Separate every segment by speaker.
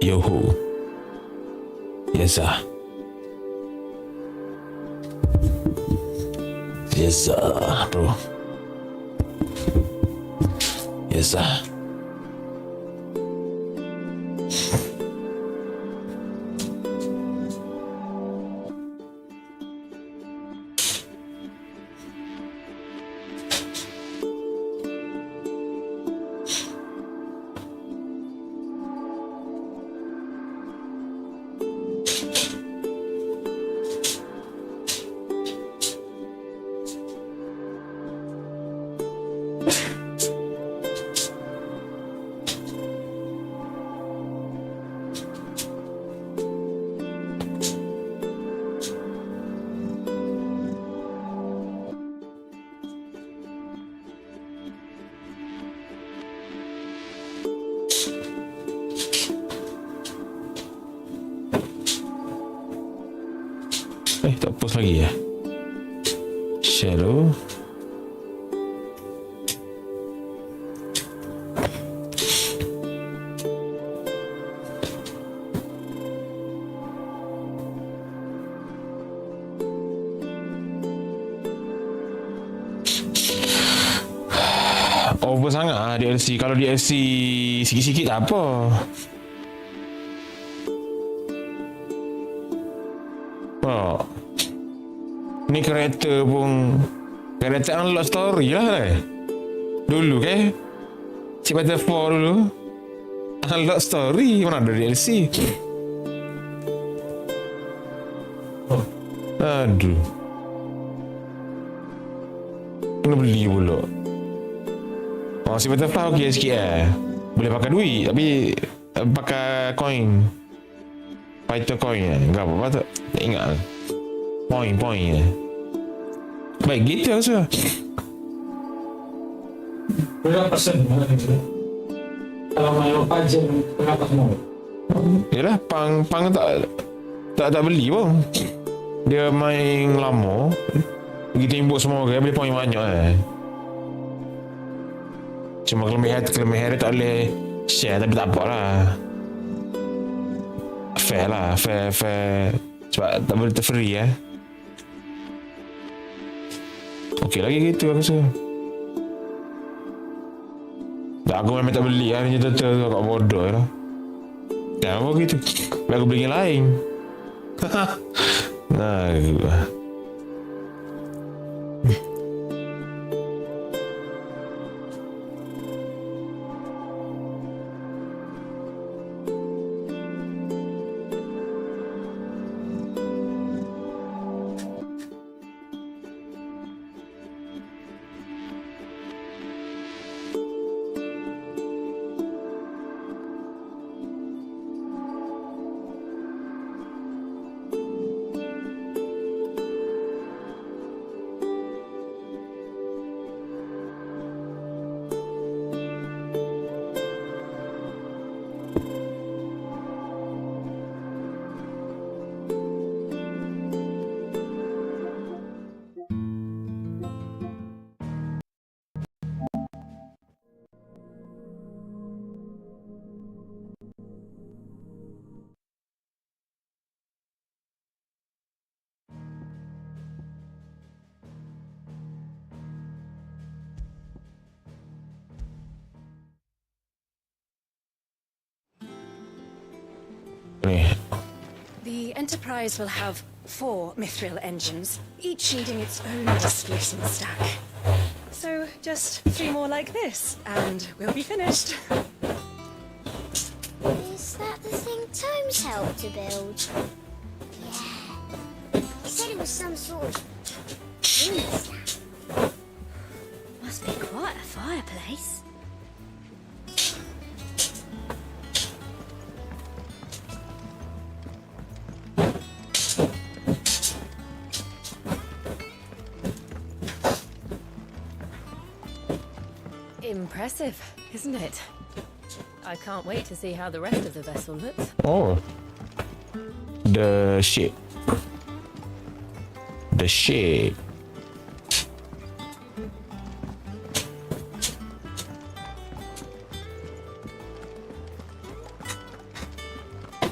Speaker 1: Yoho. Yes, sir. Yes, sir, bro. Yes, sir. Tak post lagi ya. Shadow. Over sangat lah DLC. Kalau DLC sikit-sikit tak apa. Oh. Ni karakter pun karakter unlock story lah dulu ke si Battle 4 dulu unlock story. Mana ada DLC. Aduh, kena beli pula. Oh, si Battle 4 okey sikit boleh pakai duit tapi pakai coin, fighter coin enggak apa-apa tak ingat point baik gitu rasa.
Speaker 2: Berapa sen kalau main pajen berapa semua?
Speaker 1: Yalah pang tak beli pun. Dia main lama pergi tembok semua orang boleh point banyak cuma kelebihan dia tak boleh share tapi tak apa lah. Fair sebab tak boleh free okey lagi gitu aku rasa. Tak, aku memang tak beli lah ni total tu kat bodoh lah. Dah apa gitu. Biar aku beli yang lain. Nah, gitu lah.
Speaker 3: The Enterprise will have 4 Mithril engines, each needing its own displacement stack. So just 3 more like this, and we'll be finished.
Speaker 4: Is that the thing Tomes helped to build? Yeah. He said it was some sort of room stack.
Speaker 3: Must be quite a fireplace. Impressive, isn't it? I can't wait to see how the rest of the vessel looks.
Speaker 1: Oh. The ship. The ship.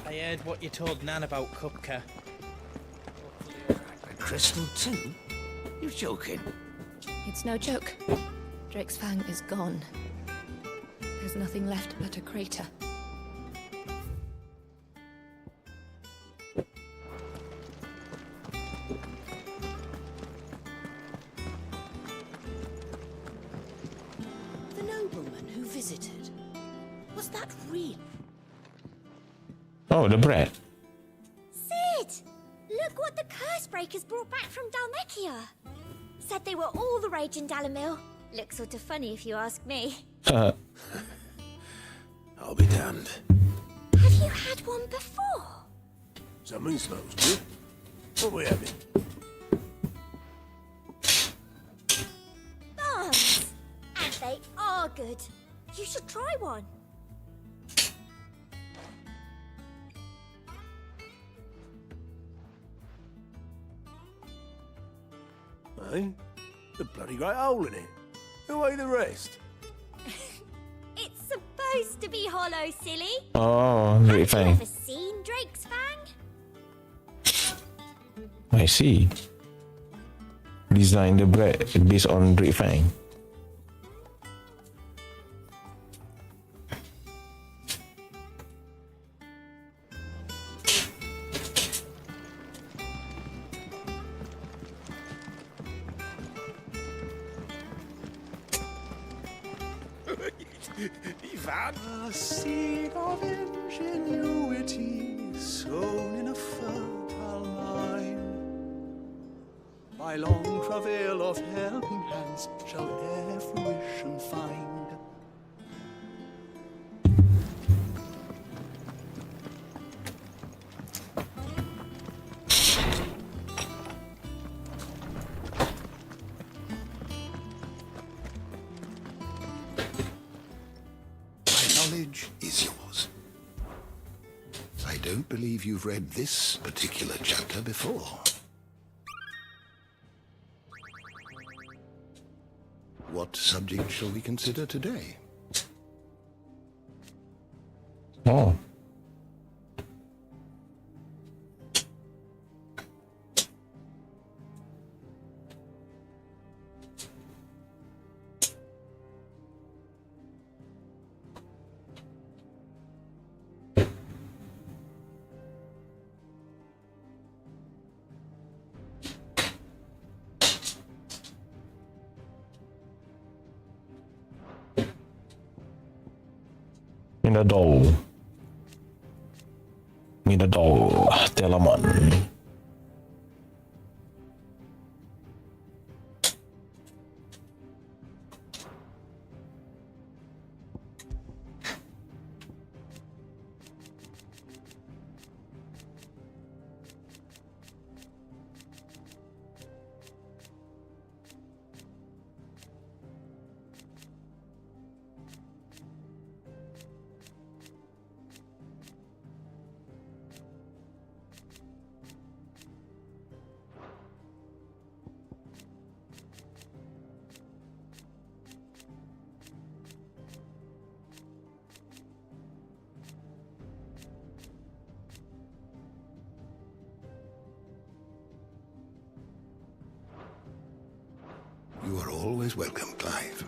Speaker 5: I heard what you told Nan about Kupka.
Speaker 6: A crystal too? You're joking.
Speaker 3: It's no joke. Drake's Fang is gone. There's nothing left but a crater.
Speaker 7: The nobleman who visited. Was that real?
Speaker 1: Oh, the bread.
Speaker 4: Sid! Look what the curse breakers brought back from Dalmekia. Said they were all the rage in Dalamil. Looks sort of funny if you ask me.
Speaker 6: I'll be damned.
Speaker 4: Have you had one before?
Speaker 6: Something smells good. What we having?
Speaker 4: Bombs! And they are good. You should try one.
Speaker 6: Eh? The bloody great hole in it. Who ate the rest?
Speaker 4: It's supposed to be hollow, silly.
Speaker 1: Oh, Drake
Speaker 4: Have you
Speaker 1: Fang.
Speaker 4: ever seen Drake's Fang?
Speaker 1: I see. Design the bread based on Drake Fang.
Speaker 6: A seed of ingenuity sown in a fertile mind. By long travail of helping hands shall e'er fruition find.
Speaker 8: Knowledge is yours. I don't believe you've read this particular chapter before. What subject shall we consider today?
Speaker 1: Oh. Minadol. Minadol. Telamon.
Speaker 8: You are always welcome, Clive.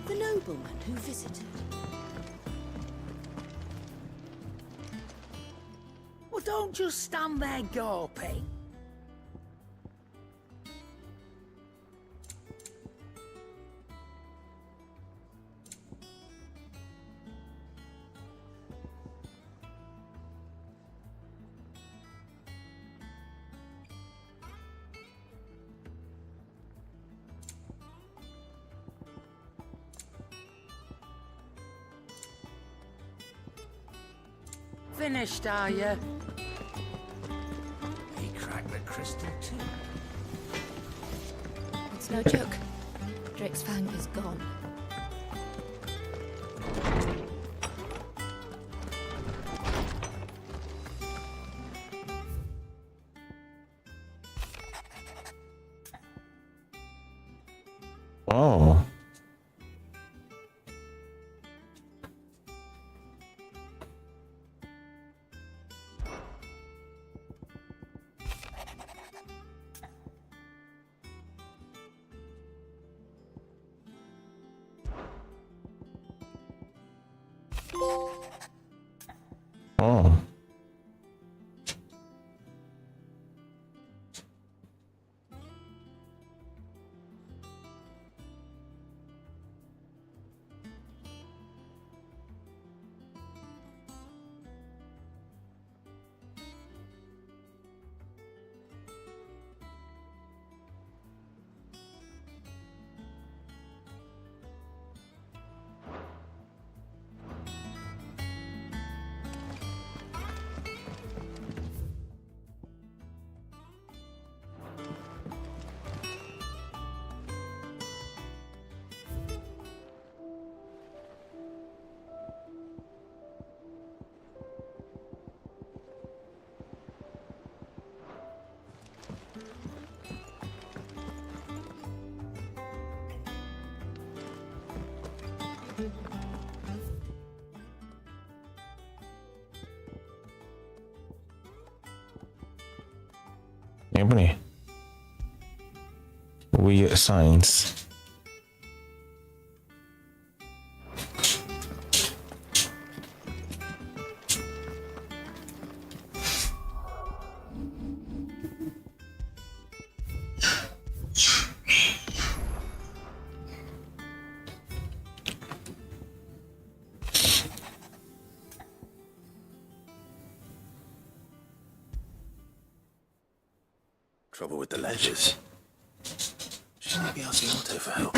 Speaker 7: The nobleman who visited.
Speaker 9: Well, don't just stand there gawping. Finished, are you?
Speaker 6: He cracked the crystal too.
Speaker 7: It's no joke. Drake's Fang is gone.
Speaker 1: Oh. Oh. Ni apa ni? Weird signs.
Speaker 6: Trouble with the ledgers. Shouldn't be asking Otto for help.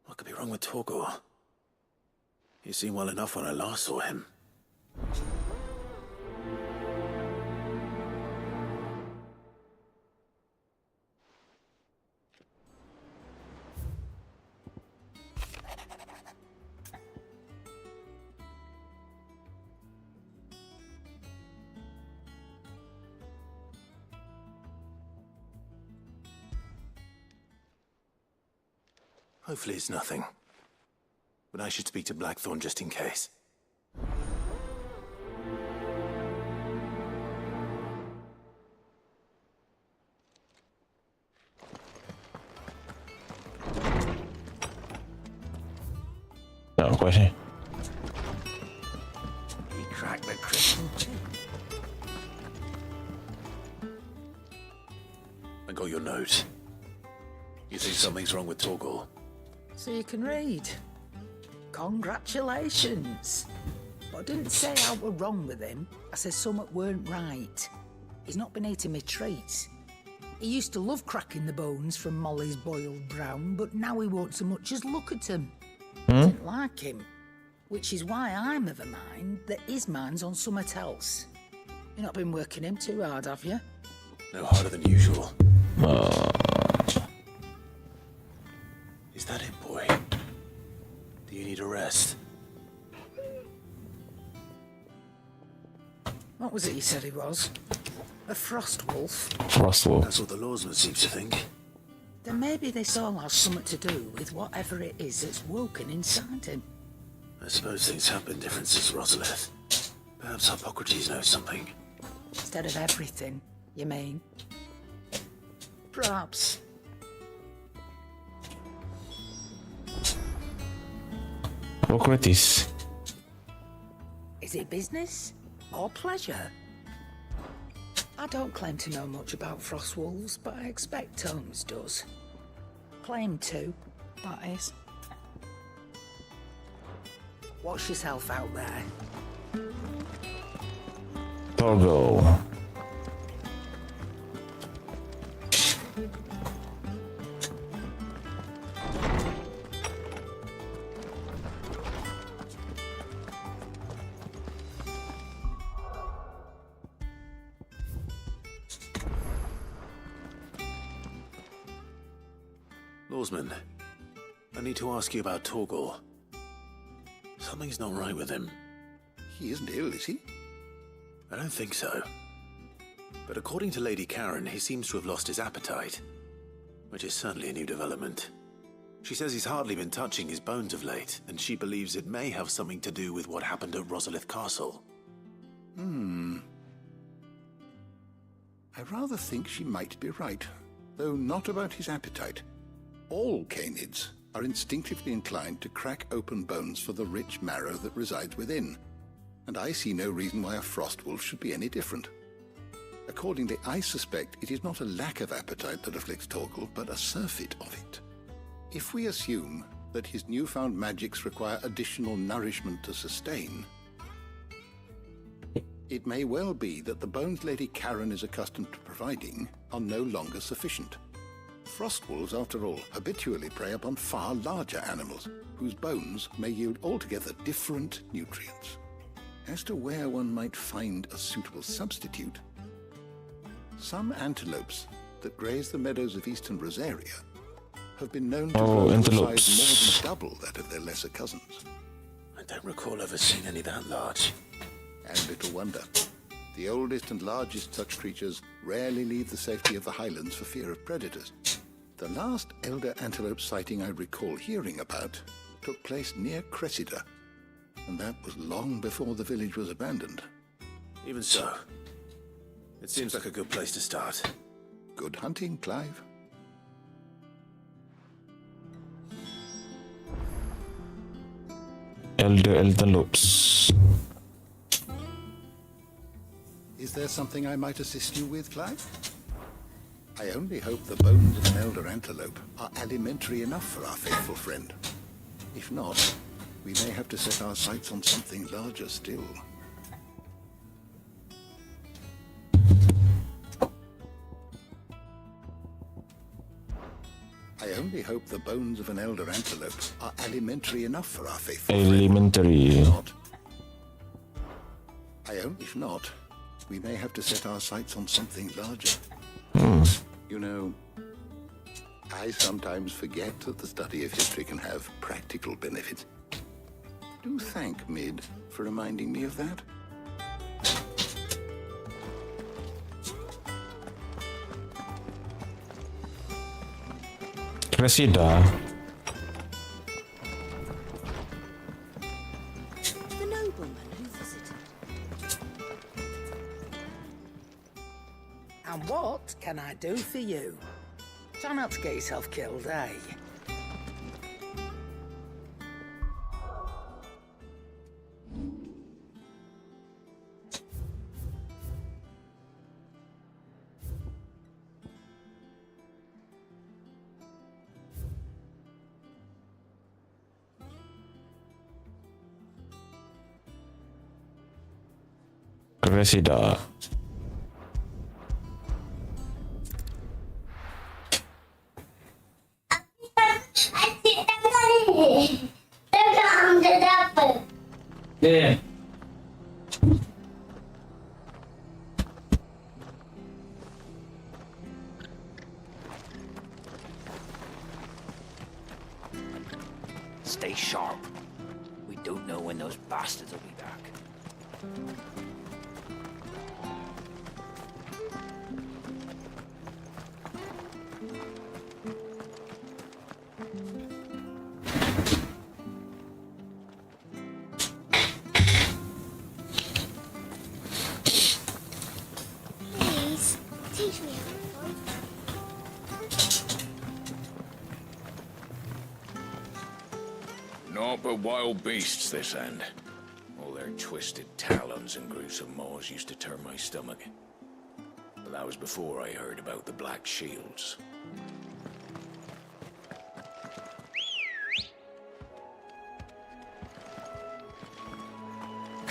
Speaker 6: What could be wrong with Torgor? He seemed well enough when I last saw him. Hopefully it's nothing. But I should speak to Blackthorn just in case.
Speaker 1: No question.
Speaker 6: He cracked the crystal too. I got your note. You think something's wrong with Torgor?
Speaker 9: So you can read. Congratulations. But I didn't say I were wrong with him. I said something weren't right. He's not been eating me treats. He used to love cracking the bones from Molly's boiled brown, but now he won't so much as look at them. Didn't like him. Which is why I'm of a mind that his mind's on something else. You've not been working him too hard, have you?
Speaker 6: No harder than usual. Is that it, boy? Do you need a rest?
Speaker 9: What was it you said he was? A frost wolf?
Speaker 1: Frostwolf.
Speaker 6: That's what the lawsman seems to think.
Speaker 9: Then maybe this all has something to do with whatever it is that's woken inside him.
Speaker 6: I suppose things have been different since Rosalith. Perhaps Hippocrates knows something.
Speaker 9: Instead of everything, you mean? Perhaps.
Speaker 1: Hippocrates.
Speaker 9: Is it business or pleasure? I don't claim to know much about Frostwolves, but I expect Holmes does. claim to, that is. Watch yourself out there.
Speaker 1: Torgo.
Speaker 10: Lawsman, I need to ask you about Torgor. Something's not right with him.
Speaker 8: He isn't ill, is he?
Speaker 10: I don't think so. But according to Lady Karen, he seems to have lost his appetite, which is certainly a new development. She says he's hardly been touching his bones of late, and she believes it may have something to do with what happened at Rosalith Castle.
Speaker 8: I rather think she might be right, though not about his appetite. All canids are instinctively inclined to crack open bones for the rich marrow that resides within, and I see no reason why a frostwolf should be any different. Accordingly, I suspect it is not a lack of appetite that afflicts Torgal, but a surfeit of it. If we assume that his newfound magics require additional nourishment to sustain, it may well be that the bones Lady Karen is accustomed to providing are no longer sufficient. Frostwolves, after all, habitually prey upon far larger animals, whose bones may yield altogether different nutrients. As to where one might find a suitable substitute, some antelopes that graze the meadows of eastern Rosaria have been known to grow to a
Speaker 1: antelopes.
Speaker 8: size more than double that of their lesser cousins.
Speaker 10: I don't recall ever seeing any that large.
Speaker 8: And little wonder. The oldest and largest such creatures rarely leave the safety of the highlands for fear of predators. The last elder antelope sighting I recall hearing about took place near Cressida, and that was long before the village was abandoned.
Speaker 10: Even so, it seems like a good place to start.
Speaker 8: Good hunting, Clive.
Speaker 1: Elder antelopes.
Speaker 8: Is there something I might assist you with, Clive? I only hope the bones of an elder antelope are alimentary enough for our faithful friend. If not, we may have to set our sights on something larger still. I only hope the bones of an elder antelope are alimentary enough for our faithful
Speaker 1: Alimentary.
Speaker 8: friend. If not, we may have to set our sights on something larger. You know, I sometimes forget that the study of history can have practical benefits. Do thank Mid for reminding me of that.
Speaker 1: Cressida.
Speaker 7: The nobleman who visited.
Speaker 9: And what can I do for you? Try not to get yourself killed, eh?
Speaker 1: Cressida.
Speaker 2: Yeah.
Speaker 11: Stay sharp. We don't know when those bastards will be back.
Speaker 4: Please, teach me how to fight.
Speaker 12: Naught but wild beasts this end. All their twisted talons and gruesome maws used to turn my stomach. But that was before I heard about the Black Shields.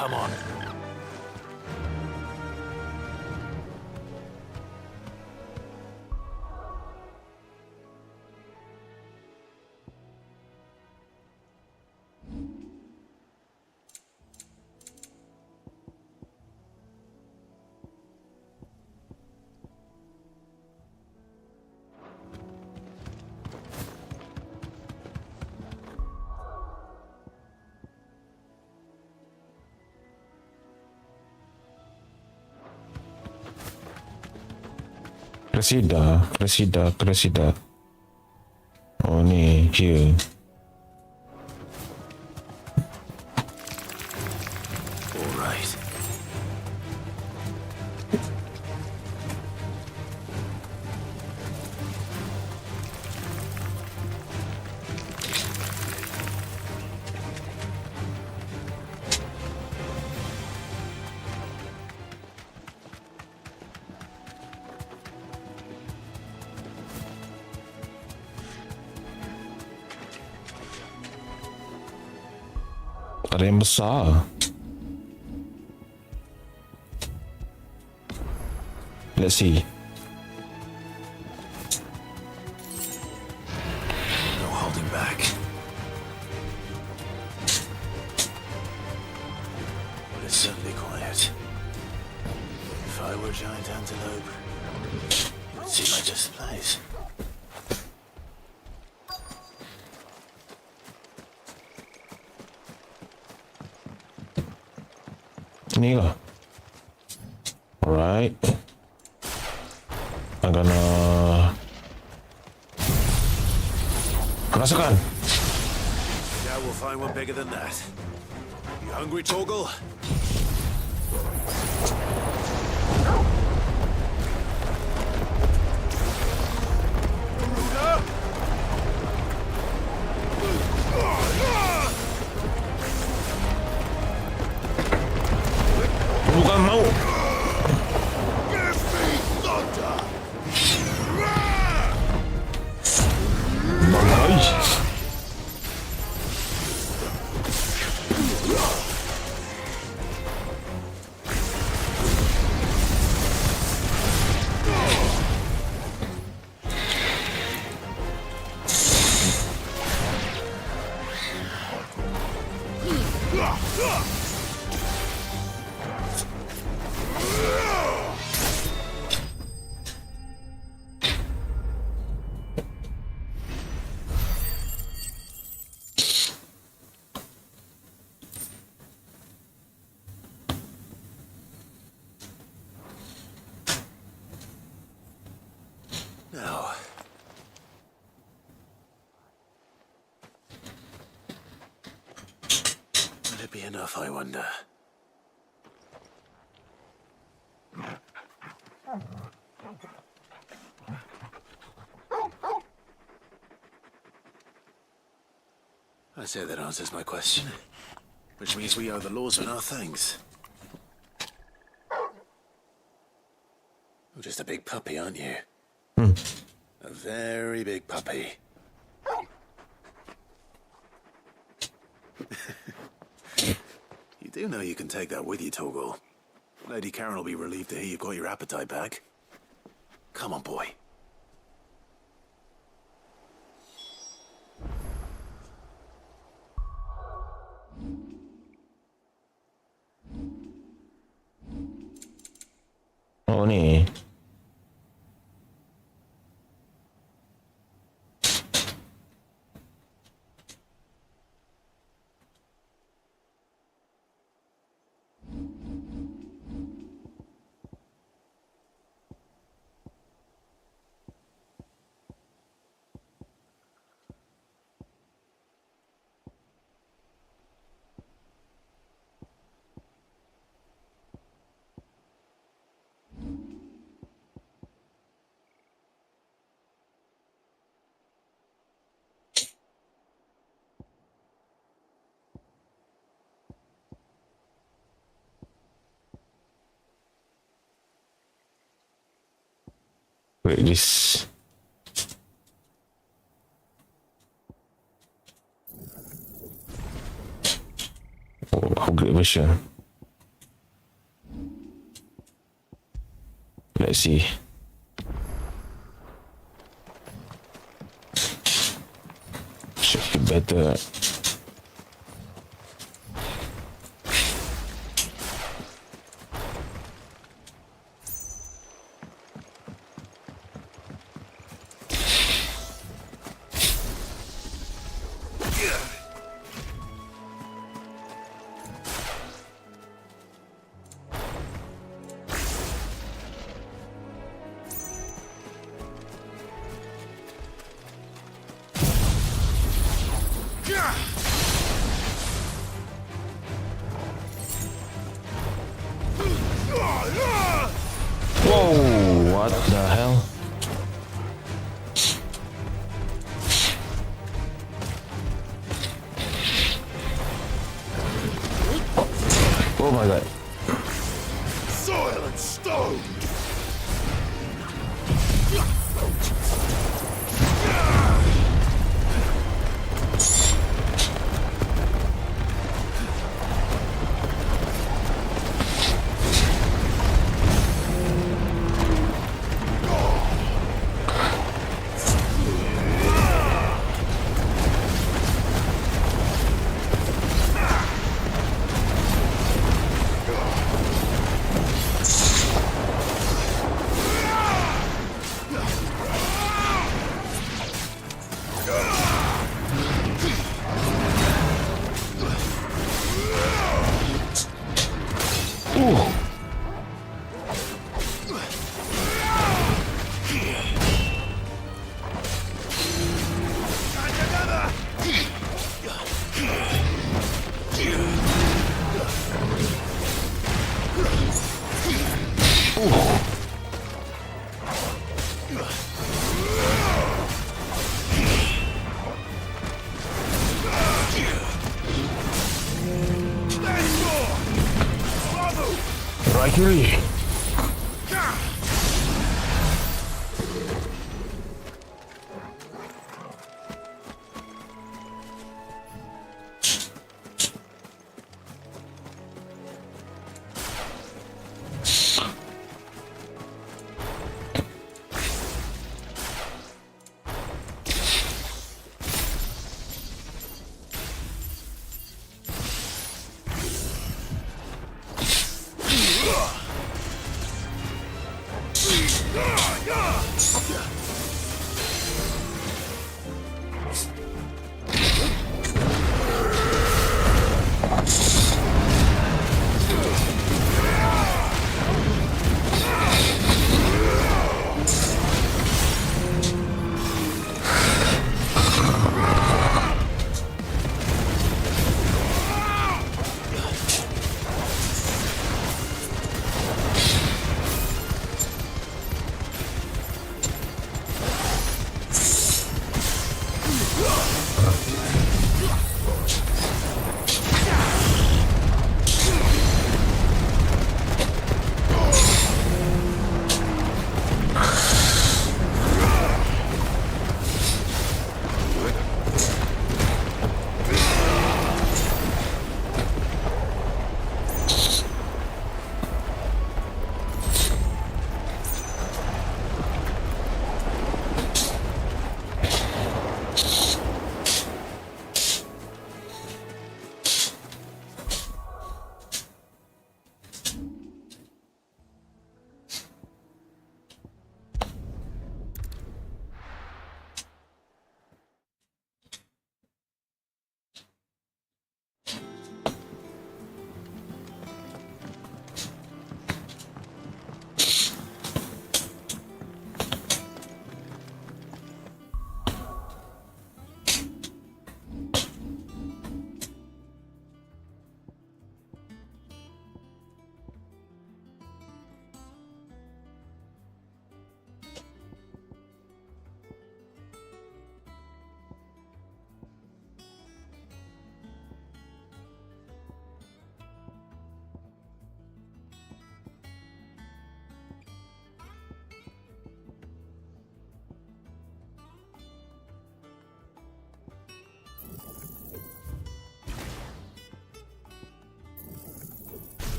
Speaker 10: Come on.
Speaker 1: Cressida. Oh ni, here.
Speaker 10: All right.
Speaker 1: Ada yang besar. Let's see.
Speaker 10: No holding back. But it's certainly quiet. If I were a giant antelope, it would seem like this place.
Speaker 1: Ni lah. Alright. I'm gonna rasakan.
Speaker 10: Now we'll find one bigger than that. You hungry, Torgal?
Speaker 1: Bukan mau. Nice.
Speaker 10: Now. Will it be enough, I wonder? I say that answers my question. Which means we owe the lawsman our thanks. You're just a big puppy, aren't you? A very big puppy. You do know you can take that with you, Torgal. Lady Karen will be relieved to hear you've got your appetite back. Come on, boy.
Speaker 1: Oh ni. Wait, this. Oh, upgrade version. Let's see. Should be better. Whoa, what the hell? Oh my god.
Speaker 6: Soil and stone!
Speaker 1: Rightly.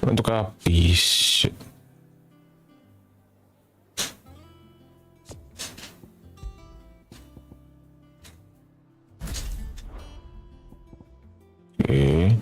Speaker 1: Nak tukar api. Shit. Okay.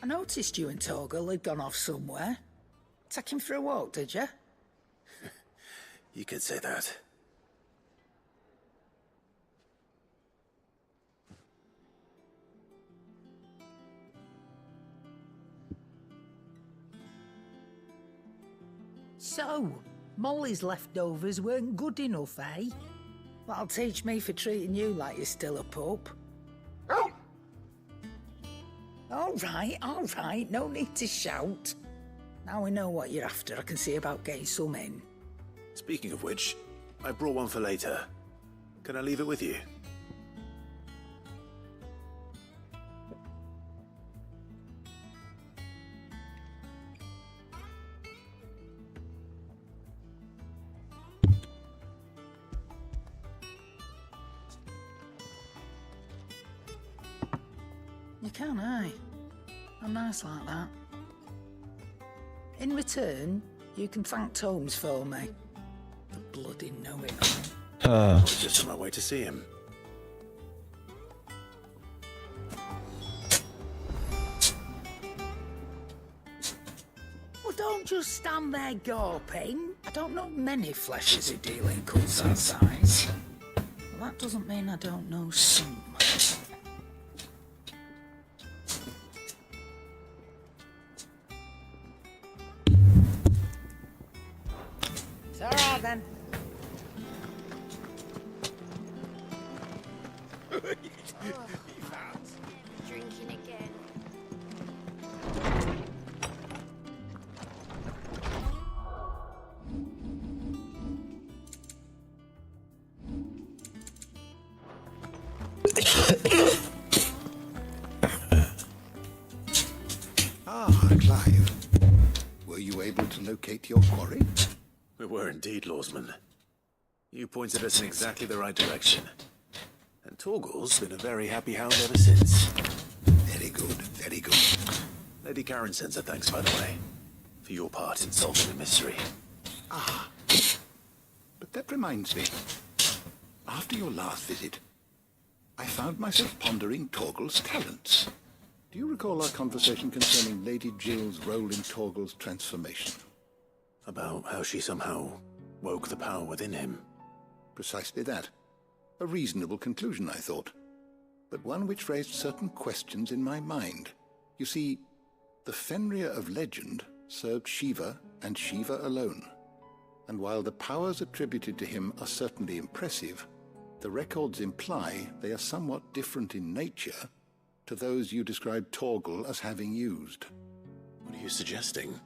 Speaker 9: I noticed you and Torgal had gone off somewhere. Take him for a walk, did you?
Speaker 10: You could say that.
Speaker 9: So, Molly's leftovers weren't good enough, eh? That'll teach me for treating you like you're still a pup. All right, no need to shout. Now we know what you're after, I can see about getting some in.
Speaker 10: Speaking of which, I brought one for later. Can I leave it with you?
Speaker 9: You can, eh? I'm nice like that. In return, you can thank Tomes for me. The bloody know-it-all.
Speaker 10: I was just on my way to see him.
Speaker 9: Well, don't just stand there gawping. I don't know many fleshes who deal in cuts that size. Well, that doesn't mean I don't know some. It's all right then.
Speaker 8: Clive. Were you able to locate your quarry?
Speaker 10: We were indeed, Lawsman. You pointed us in exactly the right direction. And Torgal's been a very happy hound ever since.
Speaker 8: Very good, very good.
Speaker 10: Lady Karen sends her thanks, by the way, for your part in solving the mystery.
Speaker 8: Ah, but that reminds me. After your last visit, I found myself pondering Torgal's talents. Do you recall our conversation concerning Lady Jill's role in Torgal's transformation?
Speaker 10: About how she somehow woke the power within him.
Speaker 8: Precisely that. A reasonable conclusion, I thought, but one which raised certain questions in my mind. You see, the Fenrir of legend served Shiva and Shiva alone. And while the powers attributed to him are certainly impressive, the records imply they are somewhat different in nature to those you described Torgal as having used.
Speaker 10: What are you suggesting?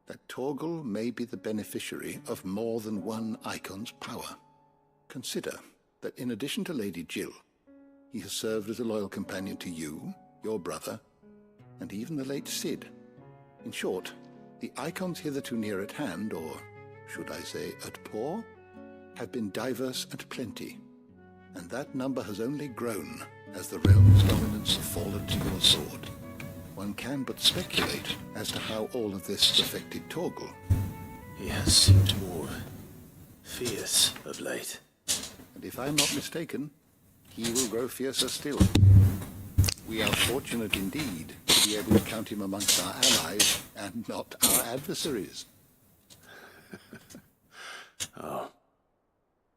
Speaker 8: That Torgal may be the beneficiary of more than one icon's power. Consider that in addition to Lady Jill, he has served as a loyal companion to you, your brother, and even the late Cid. In short, the icons hitherto near at hand, or should I say at paw, have been diverse and plenty, and that number has only grown as the realm's dominance fallen to your sword. One can but speculate as to how all of this affected Torgal.
Speaker 10: He has seemed more fierce of late.
Speaker 8: And if I'm not mistaken, he will grow fiercer still. We are fortunate indeed to be able to count him amongst our allies and not our adversaries.
Speaker 10: Oh,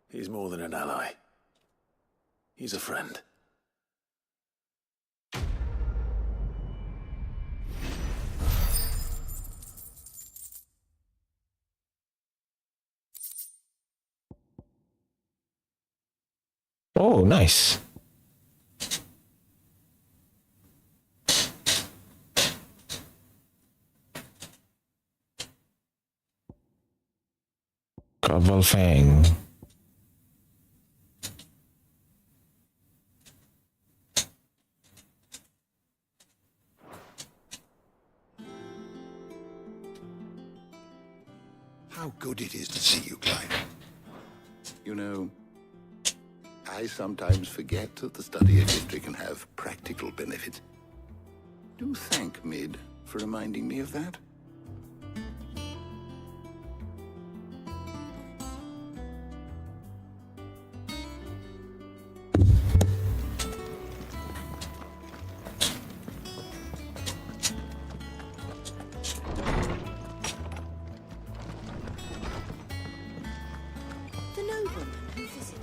Speaker 10: he's more than an ally. He's a friend.
Speaker 1: Oh, nice. Cobble Fang.
Speaker 8: How good it is to see you, Clive. You know, I sometimes forget that the study of history can have practical benefits. Do thank Mid for reminding me of that.
Speaker 7: The nobleman who visited.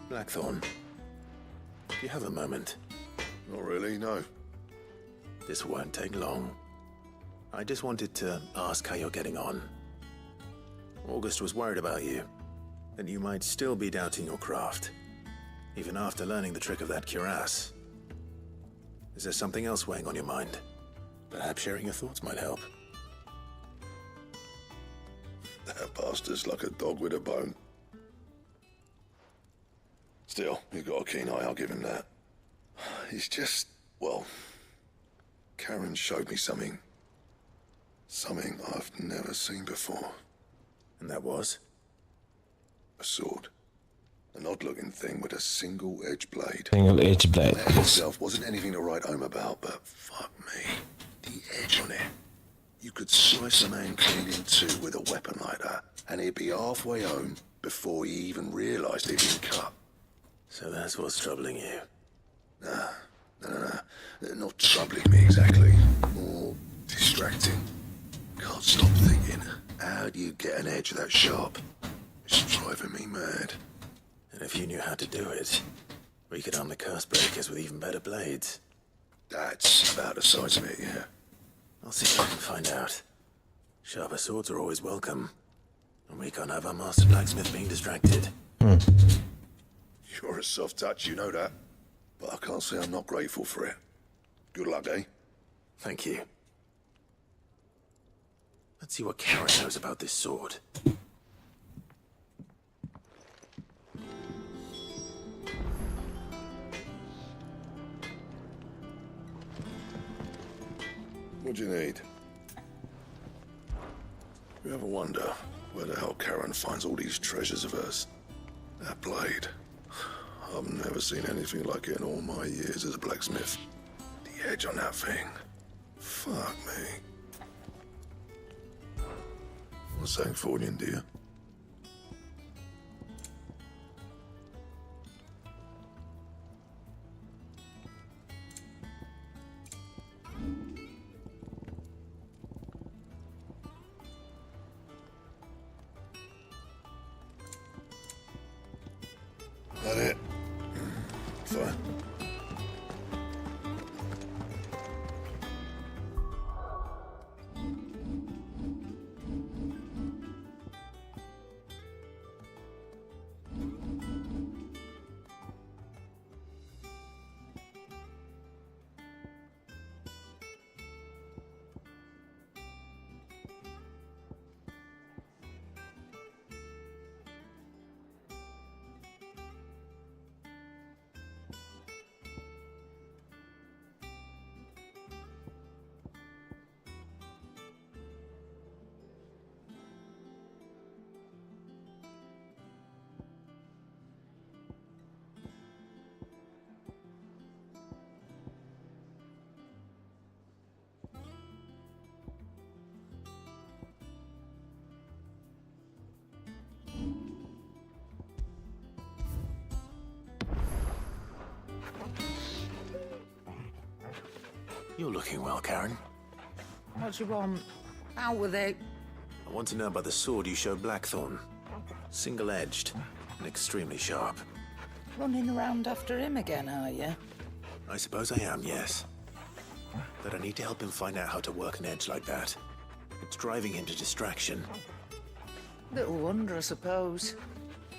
Speaker 10: Blackthorn, do you have a moment?
Speaker 13: Not really, no.
Speaker 10: This won't take long. I just wanted to ask how you're getting on. August was worried about you, that you might still be doubting your craft, even after learning the trick of that cuirass. Is there something else weighing on your mind? Perhaps sharing your thoughts might help.
Speaker 13: That bastard's like a dog with a bone. Still, he's got a keen eye, I'll give him that. He's just, well, Karen showed me something. Something I've never seen before.
Speaker 10: And that was?
Speaker 13: A sword. An odd-looking thing with a single edge blade.
Speaker 1: Single edge blade.
Speaker 13: The edge itself wasn't anything to write home about, but fuck me. The edge on it. You could slice a man clean in two with a weapon like that, and he'd be halfway home before he even realised he'd been cut.
Speaker 10: So that's what's troubling you?
Speaker 13: Nah. Not troubling me exactly. More distracting. Can't stop thinking, how do you get an edge that sharp? It's driving me mad.
Speaker 10: And if you knew how to do it, we could arm the curse breakers with even better blades.
Speaker 13: That's about the size of it, yeah.
Speaker 10: I'll see what I can find out. Sharper swords are always welcome. And we can't have our master blacksmith being distracted.
Speaker 13: You're a soft touch, you know that. But I can't say I'm not grateful for it. Good luck, eh?
Speaker 10: Thank you. Let's see what Karen knows about this sword.
Speaker 13: What do you need? You ever wonder where the hell Karen finds all these treasures of hers? That blade. I've never seen anything like it in all my years as a blacksmith. The edge on that thing. Fuck me. What's that for you, dear? That it? Fine.
Speaker 10: You're looking well, Karen.
Speaker 9: What do you want? Out with it.
Speaker 10: I want to know about the sword you showed Blackthorn. Single-edged and extremely sharp.
Speaker 9: Running around after him again, are you?
Speaker 10: I suppose I am, yes. But I need to help him find out how to work an edge like that. It's driving him to distraction.
Speaker 9: Little wonder, I suppose.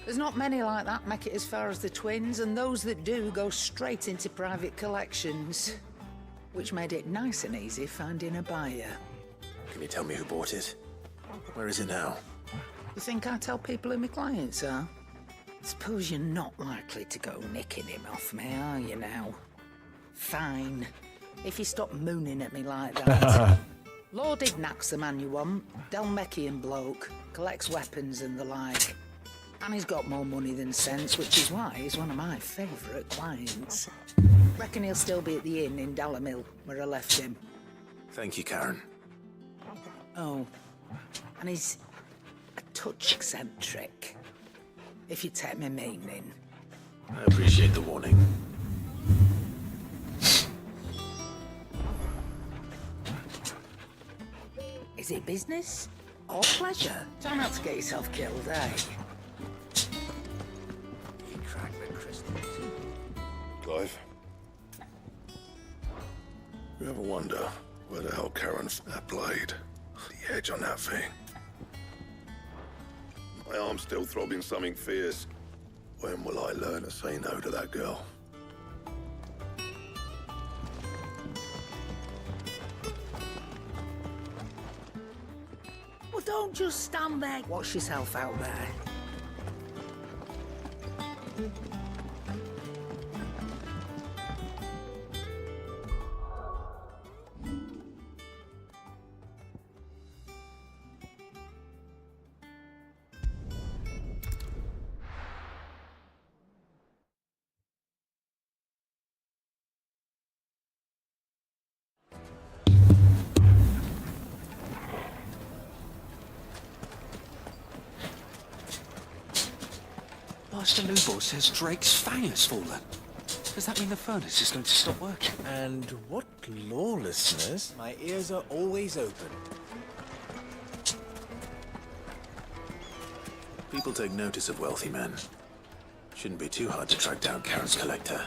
Speaker 9: There's not many like that make it as far as the twins, and those that do go straight into private collections. Which made it nice and easy finding a buyer.
Speaker 10: Can you tell me who bought it? Where is it now?
Speaker 9: You think I tell people who my clients are? Suppose you're not likely to go nicking him off me, are you now? Fine. If you stop mooning at me like that. Lord Ignac's the man you want. Dalmekian bloke. Collects weapons and the like. And he's got more money than sense, which is why he's one of my favourite clients. Reckon he'll still be at the inn in Dalamil, where I left him.
Speaker 10: Thank you, Karen.
Speaker 9: Oh, and he's a touch eccentric, if you take my meaning.
Speaker 10: I appreciate the warning.
Speaker 9: Is it business or pleasure? Try not to get yourself killed, eh?
Speaker 13: Clive? You ever wonder where the hell Karen that blade? The edge on that thing. My arm's still throbbing something fierce. When will I learn to say no to that girl?
Speaker 9: Well, don't just stand there. Watch yourself out there.
Speaker 6: Master Lubor says Drake's fang has fallen. Does that mean the furnace is going to stop working?
Speaker 5: And what lawlessness? My ears are always open.
Speaker 10: People take notice of wealthy men. Shouldn't be too hard to track down Karen's collector.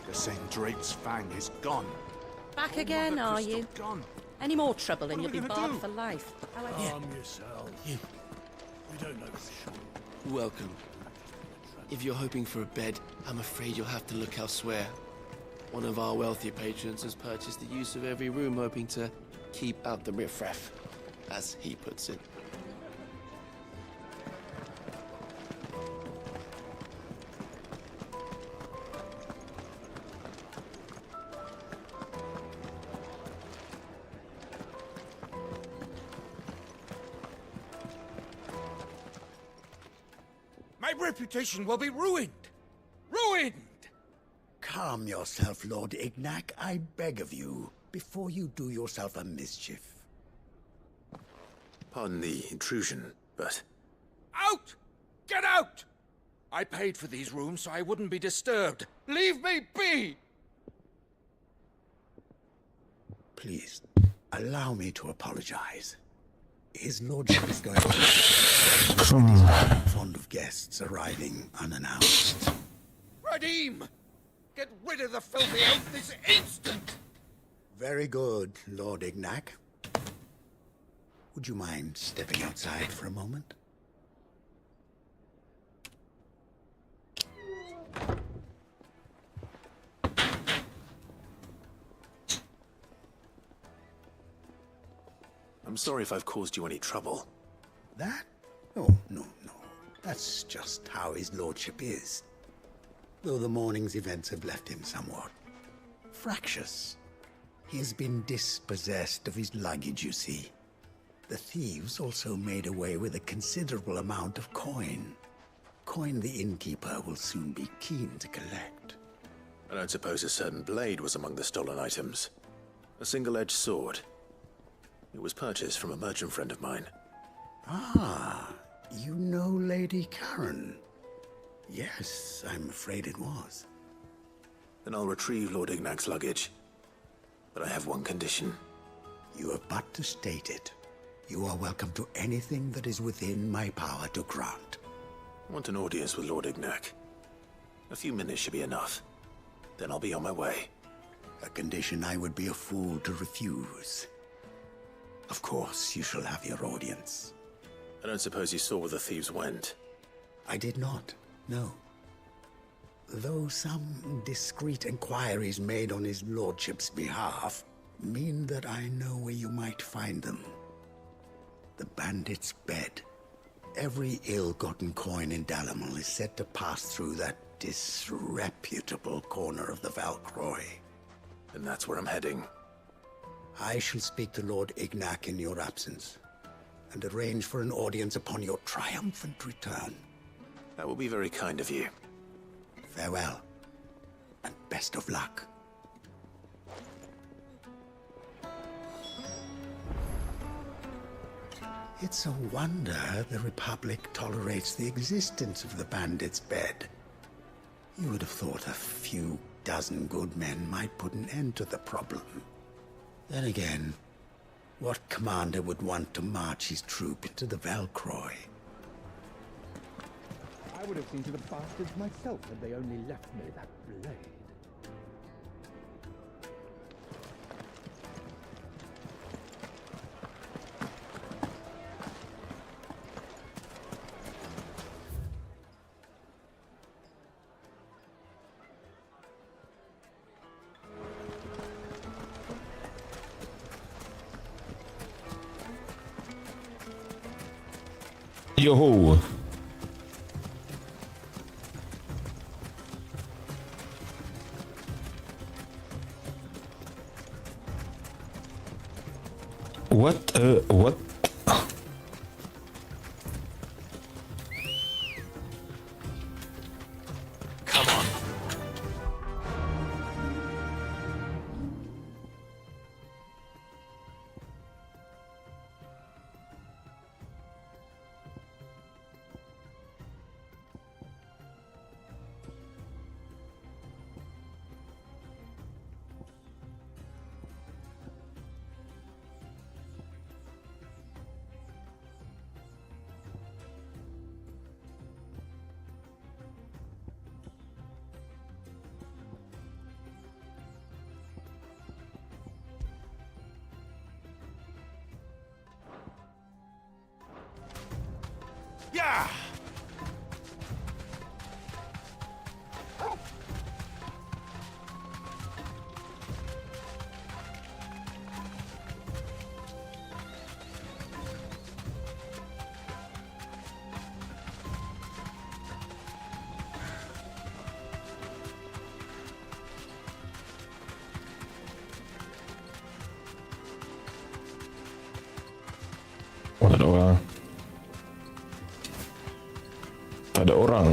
Speaker 6: They're saying Drake's fang is gone.
Speaker 7: Back again,
Speaker 6: Mother
Speaker 7: are
Speaker 6: Crystal
Speaker 7: you?
Speaker 6: Gone.
Speaker 7: Any more trouble and
Speaker 6: What
Speaker 7: you'll
Speaker 6: are
Speaker 7: be
Speaker 6: we gonna
Speaker 7: barred
Speaker 6: do?
Speaker 7: for life.
Speaker 14: Calm yourselves. We don't know for sure.
Speaker 15: Welcome. If you're hoping for a bed, I'm afraid you'll have to look elsewhere. One of our wealthier patrons has purchased the use of every room, hoping to keep out the riffraff, as he puts it.
Speaker 12: My reputation will be ruined! Ruined!
Speaker 16: Calm yourself, Lord Ignac, I beg of you, before you do yourself a mischief.
Speaker 10: Pardon the intrusion, but...
Speaker 12: Out! Get out! I paid for these rooms so I wouldn't be disturbed. Leave me be!
Speaker 16: Please, allow me to apologize. His lordship is going to be fond of guests arriving unannounced.
Speaker 12: Radim! Get rid of the filthy oaf this instant!
Speaker 16: Very good, Lord Ignac. Would you mind stepping outside for a moment?
Speaker 10: I'm sorry if I've caused you any trouble.
Speaker 16: That? Oh, no. That's just how his lordship is. Though the morning's events have left him somewhat fractious. He has been dispossessed of his luggage, you see. The thieves also made away with a considerable amount of coin. Coin the innkeeper will soon be keen to collect.
Speaker 10: I don't suppose a certain blade was among the stolen items. A single-edged sword. It was purchased from a merchant friend of mine.
Speaker 16: Ah, you know Lady Karen. Yes, I'm afraid it was.
Speaker 10: Then I'll retrieve Lord Ignac's luggage. But I have one condition.
Speaker 16: You have but to state it. You are welcome to anything that is within my power to grant.
Speaker 10: I want an audience with Lord Ignac. A few minutes should be enough. Then I'll be on my way.
Speaker 16: A condition I would be a fool to refuse. Of course, you shall have your audience.
Speaker 10: I don't suppose you saw where the thieves went.
Speaker 16: I did not, no. Though some discreet inquiries made on his lordship's behalf mean that I know where you might find them. The bandit's bed. Every ill-gotten coin in Dalimil is said to pass through that disreputable corner of the Valcroy.
Speaker 10: And that's where I'm heading.
Speaker 16: I shall speak to Lord Ignac in your absence, and arrange for an audience upon your triumphant return.
Speaker 10: That will be very kind of you.
Speaker 16: Farewell, and best of luck. It's a wonder the Republic tolerates the existence of the bandit's bed. You would have thought a few dozen good men might put an end to the problem. Then again, what commander would want to march his troop into the Valcroy?
Speaker 17: I would have seen to the bastards myself had they only left me that blade.
Speaker 1: Yo. What?
Speaker 11: Come on.
Speaker 12: Yeah!
Speaker 1: Oh, ada orang. Tak ada orang.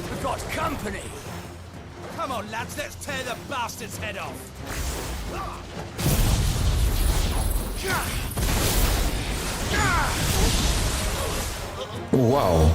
Speaker 5: We've got company! Come on, lads, let's tear the bastard's head off!
Speaker 1: Wow. Ya. Wow.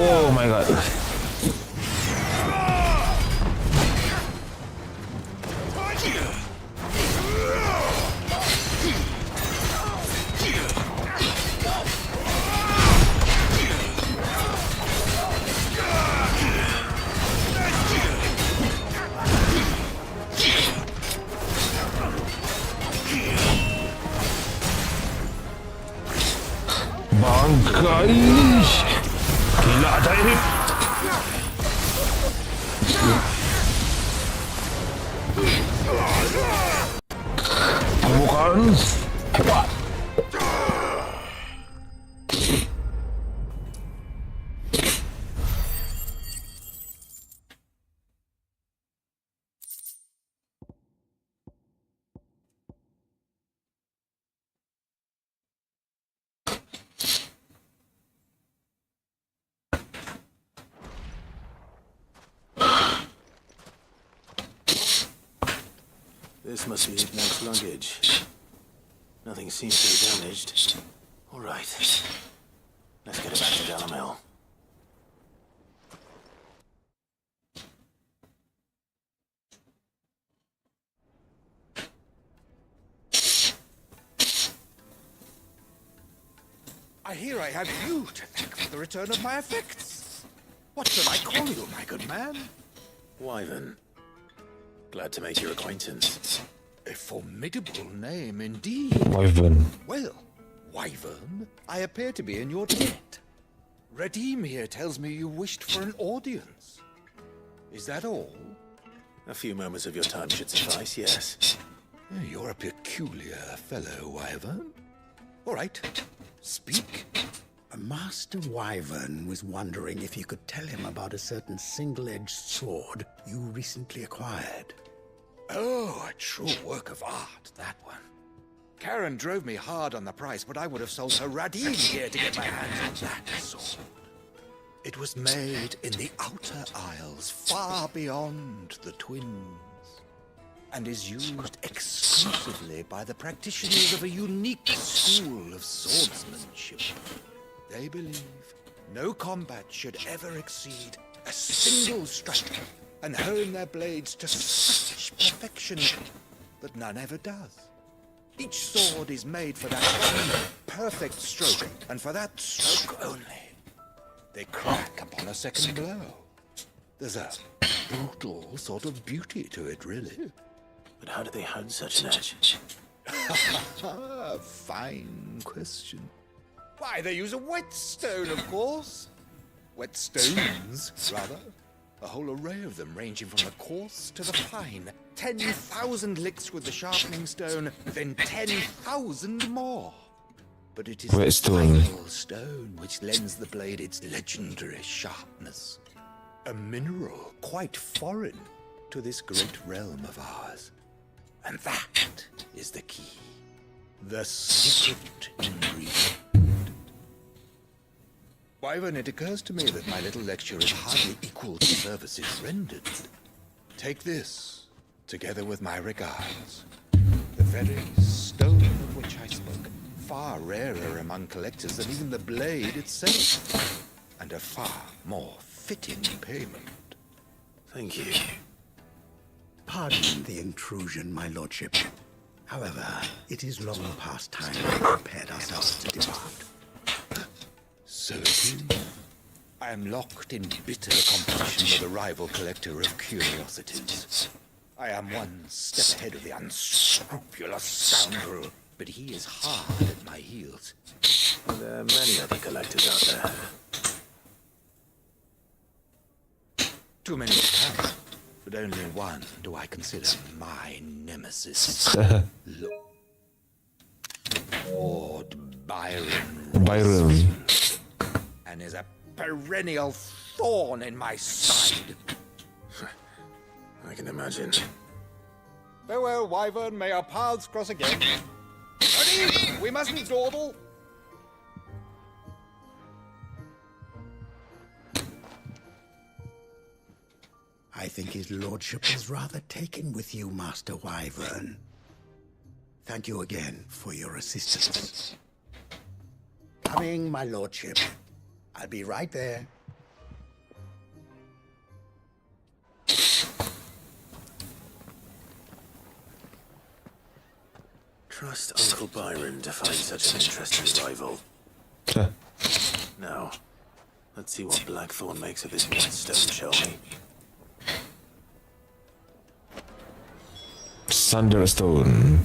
Speaker 1: Oh my god. Bangkai. Gila ajaib. Bukan.
Speaker 10: This must be Ignat's luggage. Nothing seems to be damaged. All right. Let's get it back to Dalamil.
Speaker 6: I hear I have you to thank for the return of my effects. What shall I call you, my good man?
Speaker 10: Wyvern. Glad to make your acquaintance.
Speaker 6: A formidable name indeed.
Speaker 1: Wyvern.
Speaker 6: Well, Wyvern, I appear to be in your debt. Redeem here tells me you wished for an audience. Is that all?
Speaker 10: A few moments of your time should suffice, yes.
Speaker 6: You're a peculiar fellow, Wyvern. All right, speak.
Speaker 16: Master Wyvern was wondering if you could tell him about a certain single-edged sword you recently acquired.
Speaker 6: Oh, a true work of art, that one. Karen drove me hard on the price, but I would have sold her Radim here to get my hands on that sword. It was made in the Outer Isles, far beyond the Twins, and is used exclusively by the practitioners of a unique school of swordsmanship. They believe no combat should ever exceed a single strike, and hone their blades to such perfection that none ever does. Each sword is made for that one perfect stroke, and for that stroke only. They crack upon a second blow. There's a brutal sort of beauty to it, really.
Speaker 10: But how do they hone such an edge?
Speaker 6: Fine question. Why, they use a whetstone, of course. Whetstones, rather. A whole array of them, ranging from the coarse to the fine. 10,000 licks with the sharpening stone, then 10,000 more. But it is the final stone which lends the blade its legendary sharpness. A mineral quite foreign to this great realm of ours. And that is the key. The secret ingredient. Wyvern, it occurs to me that my little lecture is hardly equal to services rendered. Take this, together with my regards. The very stone of which I spoke, far rarer among collectors than even the blade itself, and a far more fitting payment.
Speaker 10: Thank you.
Speaker 16: Pardon the intrusion, my lordship. However, it is long past time we prepared ourselves to depart.
Speaker 6: So it is. I am locked in bitter competition with a rival collector of curiosities. I am one step ahead of the unscrupulous scoundrel, but he is hard at my heels.
Speaker 10: There are many other collectors out there.
Speaker 6: Too many to count, but only one do I consider my nemesis. Lord Byron.
Speaker 1: Byron.
Speaker 6: And is a perennial thorn in my side.
Speaker 10: I can imagine.
Speaker 6: Farewell, Wyvern. May our paths cross again. Ready? We mustn't dawdle.
Speaker 16: I think his lordship is rather taken with you, Master Wyvern. Thank you again for your assistance. Coming, my lordship. I'll be right there.
Speaker 10: Trust Uncle Byron to find such an interesting rival. Now, let's see what Blackthorn makes of his whetstone, shall we?
Speaker 1: Sunderstone.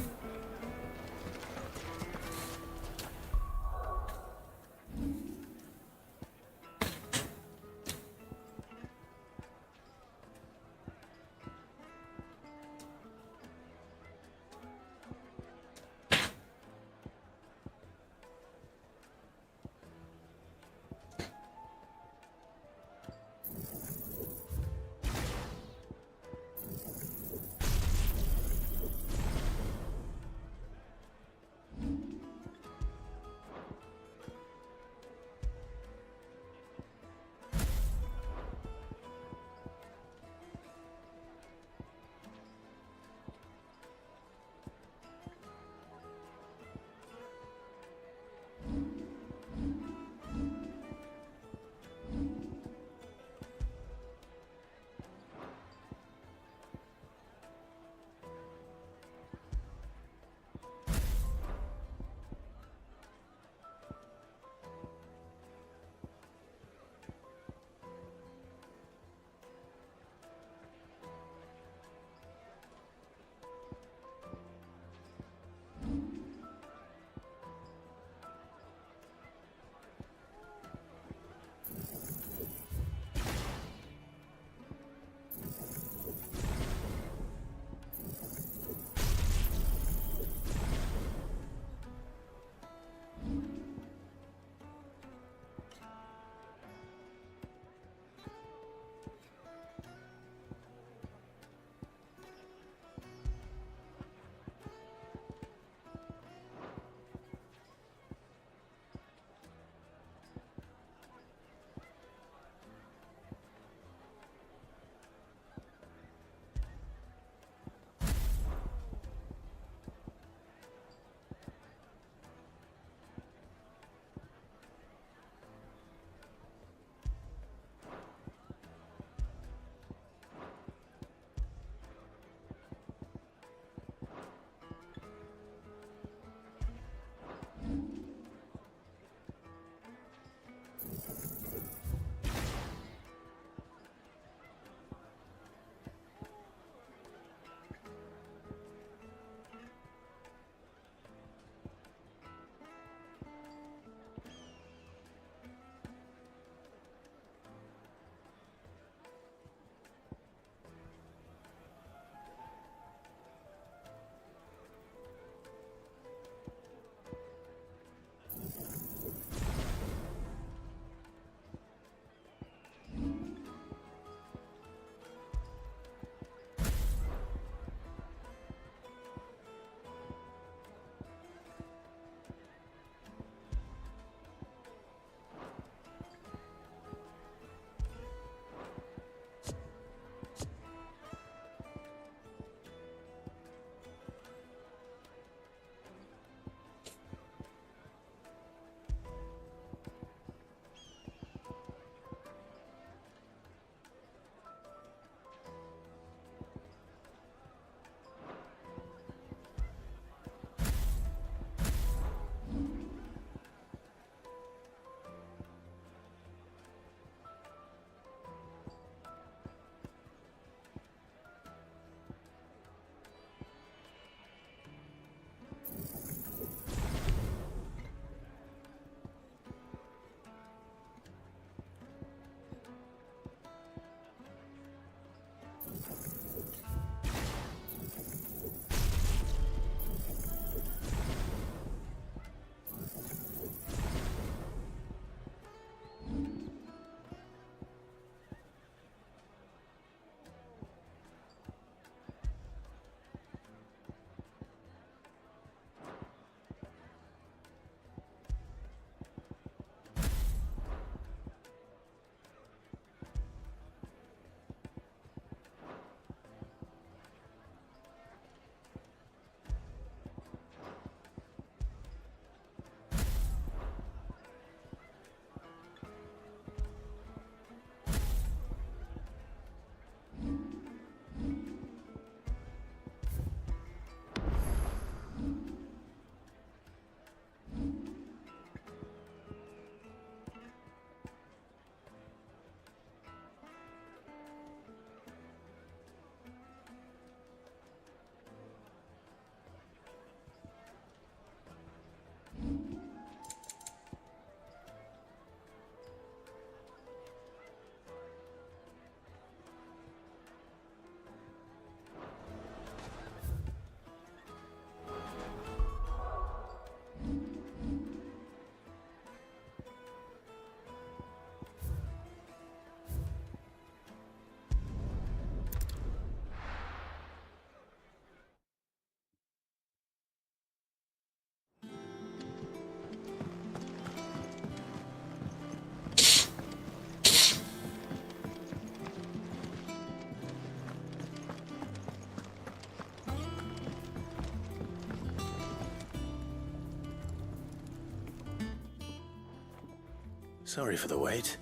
Speaker 10: Sorry for the wait.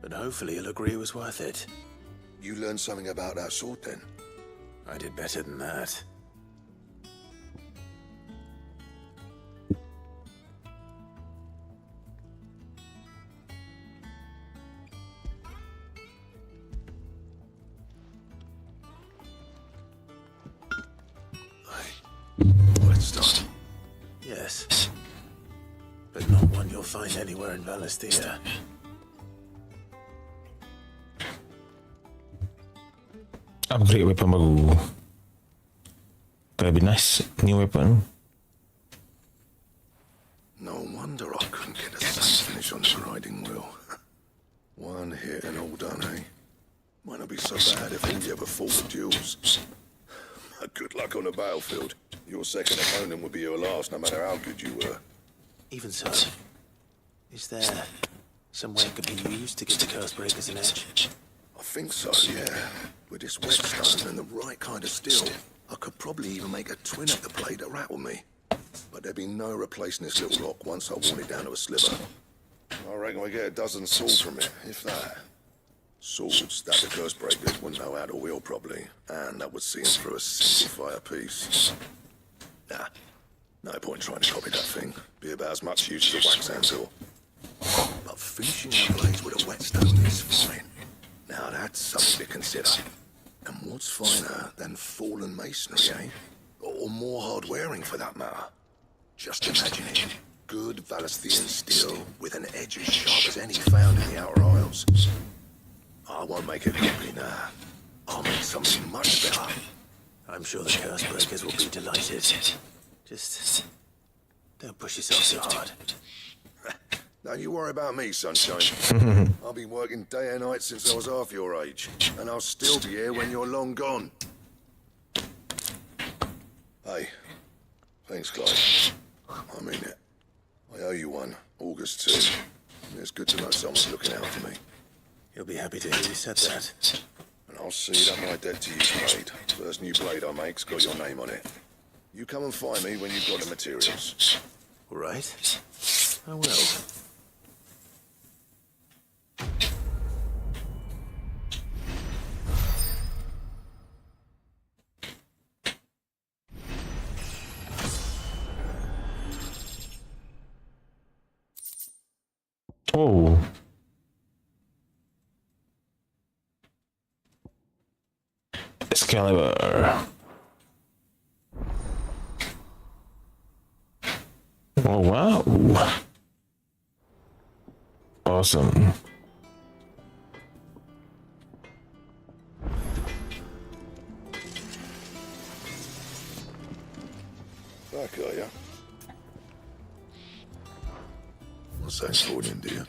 Speaker 10: But hopefully you'll agree it was worth it.
Speaker 13: You learned something about that sword then?
Speaker 10: I did better than that.
Speaker 13: Whetstone.
Speaker 10: Yes. But not one you'll find anywhere in Valisthea.
Speaker 1: Upgrade weapon baru. That'd be nice. New weapon.
Speaker 13: No wonder I couldn't get a safe finish on the grinding wheel. One hit and all done, eh? Might not be so bad if all you ever fought with duels. Good luck on the battlefield. Your second opponent would be your last, no matter how good you were.
Speaker 10: Even so, is there some way it could be used to give the Cursebreakers an edge?
Speaker 13: I think so, yeah. With this whetstone and the right kind of steel, I could probably even make a twin of the blade that rattled me. But there'd be no replacing this little rock once I worn it down to a sliver. I reckon we get a dozen swords from it, if that. Swords that the Cursebreakers wouldn't know how to wield properly, and that would see them through a single fire piece. Nah, no point trying to copy that thing. Be about as much use as a wax handle. But finishing the blades with a whetstone is fine. Now that's something to consider. And what's finer than fallen masonry, eh? Or more hard-wearing for that matter. Just imagine it. Good Valisthean steel with an edge as sharp as any found in the Outer Isles. I won't make a copy now. I'll make something much better.
Speaker 10: I'm sure the Cursebreakers will be delighted. Just don't push yourself so hard.
Speaker 13: Don't you worry about me, sunshine. I've been working day and night since I was half your age, and I'll still be here when you're long gone. Hey, thanks, Clive. I mean it. I owe you one, August too. It's good to know someone's looking out for me.
Speaker 10: You'll be happy to hear you said that.
Speaker 13: And I'll see that my debt to you's paid. First new blade I make's got your name on it. You come and find me when you've got the materials.
Speaker 10: All right. I will.
Speaker 1: Oh. Excalibur. Oh, wow. Awesome.
Speaker 13: Back, are ya? What's that sword in, dear?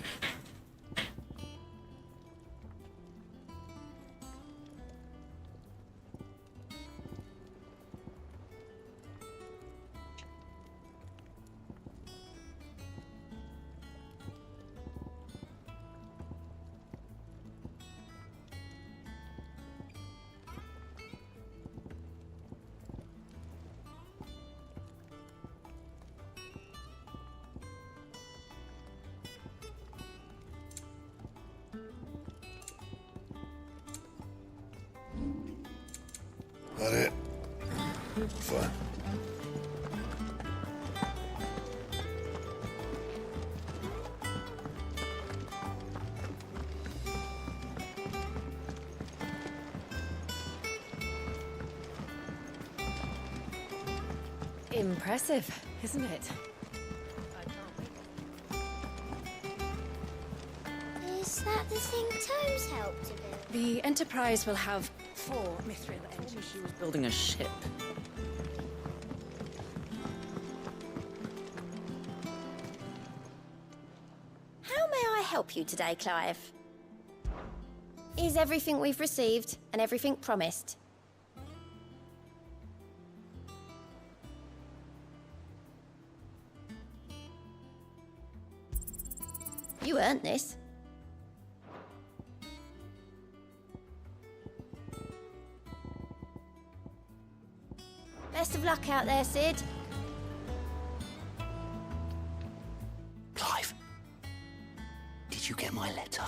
Speaker 13: That it? Fine.
Speaker 3: Impressive, isn't it?
Speaker 4: Is that the thing Tomes helped to build?
Speaker 3: The Enterprise will have 4 mithril engines.
Speaker 7: She was building a ship.
Speaker 4: How may I help you today, Clive? Is everything we've received and everything promised? You earned this. Best of luck out there, Sid.
Speaker 11: Clive, Did you get my letter?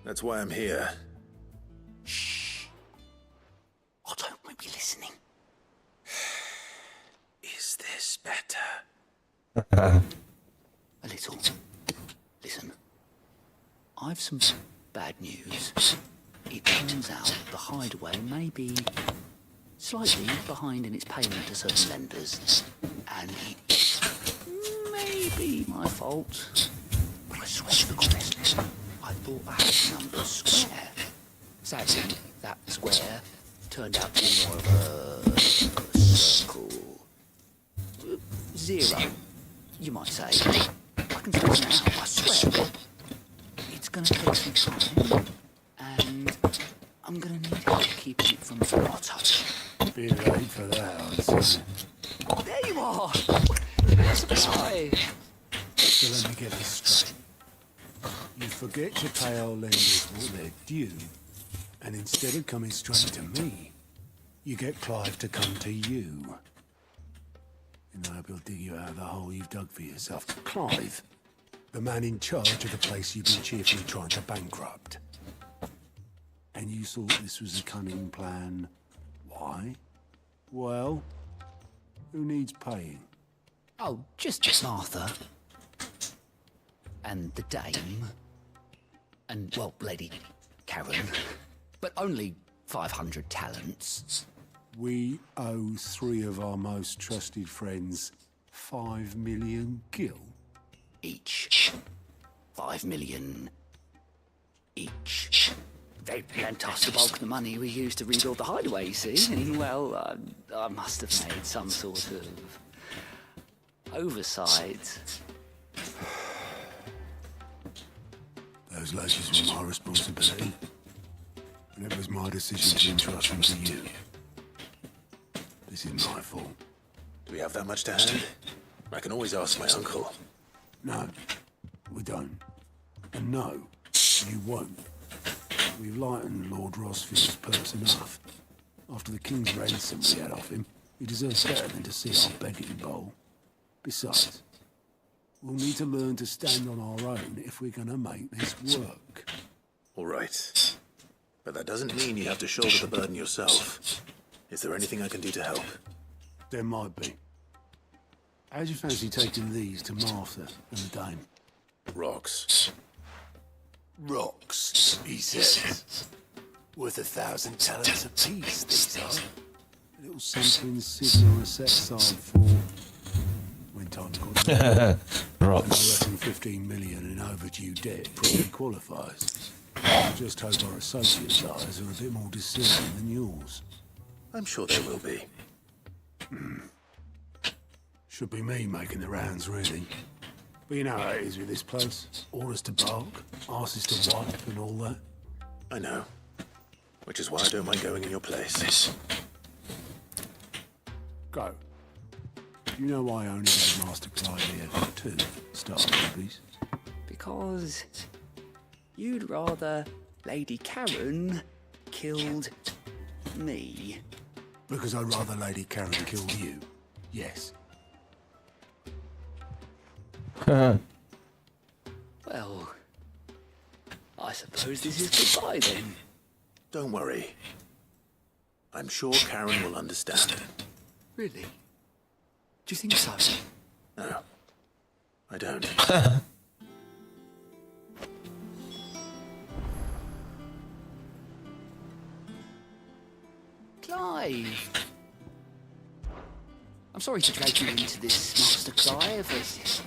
Speaker 10: That's why I'm here.
Speaker 11: Shh. Otto might be listening.
Speaker 10: Is this better?
Speaker 11: A little. Listen. I've some bad news. It turns out the hideaway may be slightly behind in its payment to certain lenders. And it may be my fault. But I swear to the Christ, I thought I had the number square. Sadly, that square turned out to be more of a circle. 0, you might say. I can tell you now, I swear. It's gonna take some time, and I'm gonna need help keeping it from Otto.
Speaker 14: Be late for that, I'd say.
Speaker 11: There you are! What a surprise!
Speaker 14: So let me get this straight. You forget to pay our lenders what they're due, and instead of coming straight to me, you get Clive to come to you. And I hope he'll dig you out of the hole you've dug for yourself. Clive, the man in charge of the place you've been cheerfully trying to bankrupt. And you thought this was a cunning plan. Why? Well, who needs paying?
Speaker 11: Oh, just Martha. And the dame. And, well, Lady Karen. But only 500 talents.
Speaker 14: We owe 3 of our most trusted friends 5 million gil.
Speaker 11: Each. 5 million each. They lent us the bulk of the money we used to rebuild the hideaway, you see? And, well, I must have made some sort of oversight.
Speaker 14: Those ledgers were my responsibility. And it was my decision to entrust them to you. This is my fault.
Speaker 10: Do we have that much to hand? I can always ask my uncle.
Speaker 14: No, we don't. And no, you won't. We've lightened Lord Rosfield's purse enough. After the king's ransom we had off him, he deserves better than to see our begging bowl. Besides, we'll need to learn to stand on our own if we're gonna make this work.
Speaker 10: All right. But that doesn't mean you have to shoulder the burden yourself. Is there anything I can do to help?
Speaker 14: There might be. How'd you fancy taking these to Martha and the dame?
Speaker 10: Rocks.
Speaker 14: Rocks, he says. Worth 1,000 talents apiece, these are. A little something Sigma are set aside for when time's got
Speaker 1: Rocks.
Speaker 14: I reckon 15 million in overdue debt probably qualifies. I just hope our associates' eyes are a bit more discerning than yours.
Speaker 10: I'm sure there will be.
Speaker 14: Should be me making the rounds, really. But you know how it is with this place. Orders to bark, asses to wipe and all that.
Speaker 10: I know. Which is why I don't mind going in your place.
Speaker 14: Go. You know why I only gave Master Clive here 2 starter copies?
Speaker 11: Because you'd rather Lady Karen killed me.
Speaker 14: Because I'd rather Lady Karen killed you. Yes.
Speaker 11: Well, I suppose this is goodbye then.
Speaker 10: Don't worry. I'm sure Karen will understand.
Speaker 11: Really? Do you think so?
Speaker 10: No, I don't.
Speaker 11: Clive! I'm sorry to drag you into this, Master Clive. It's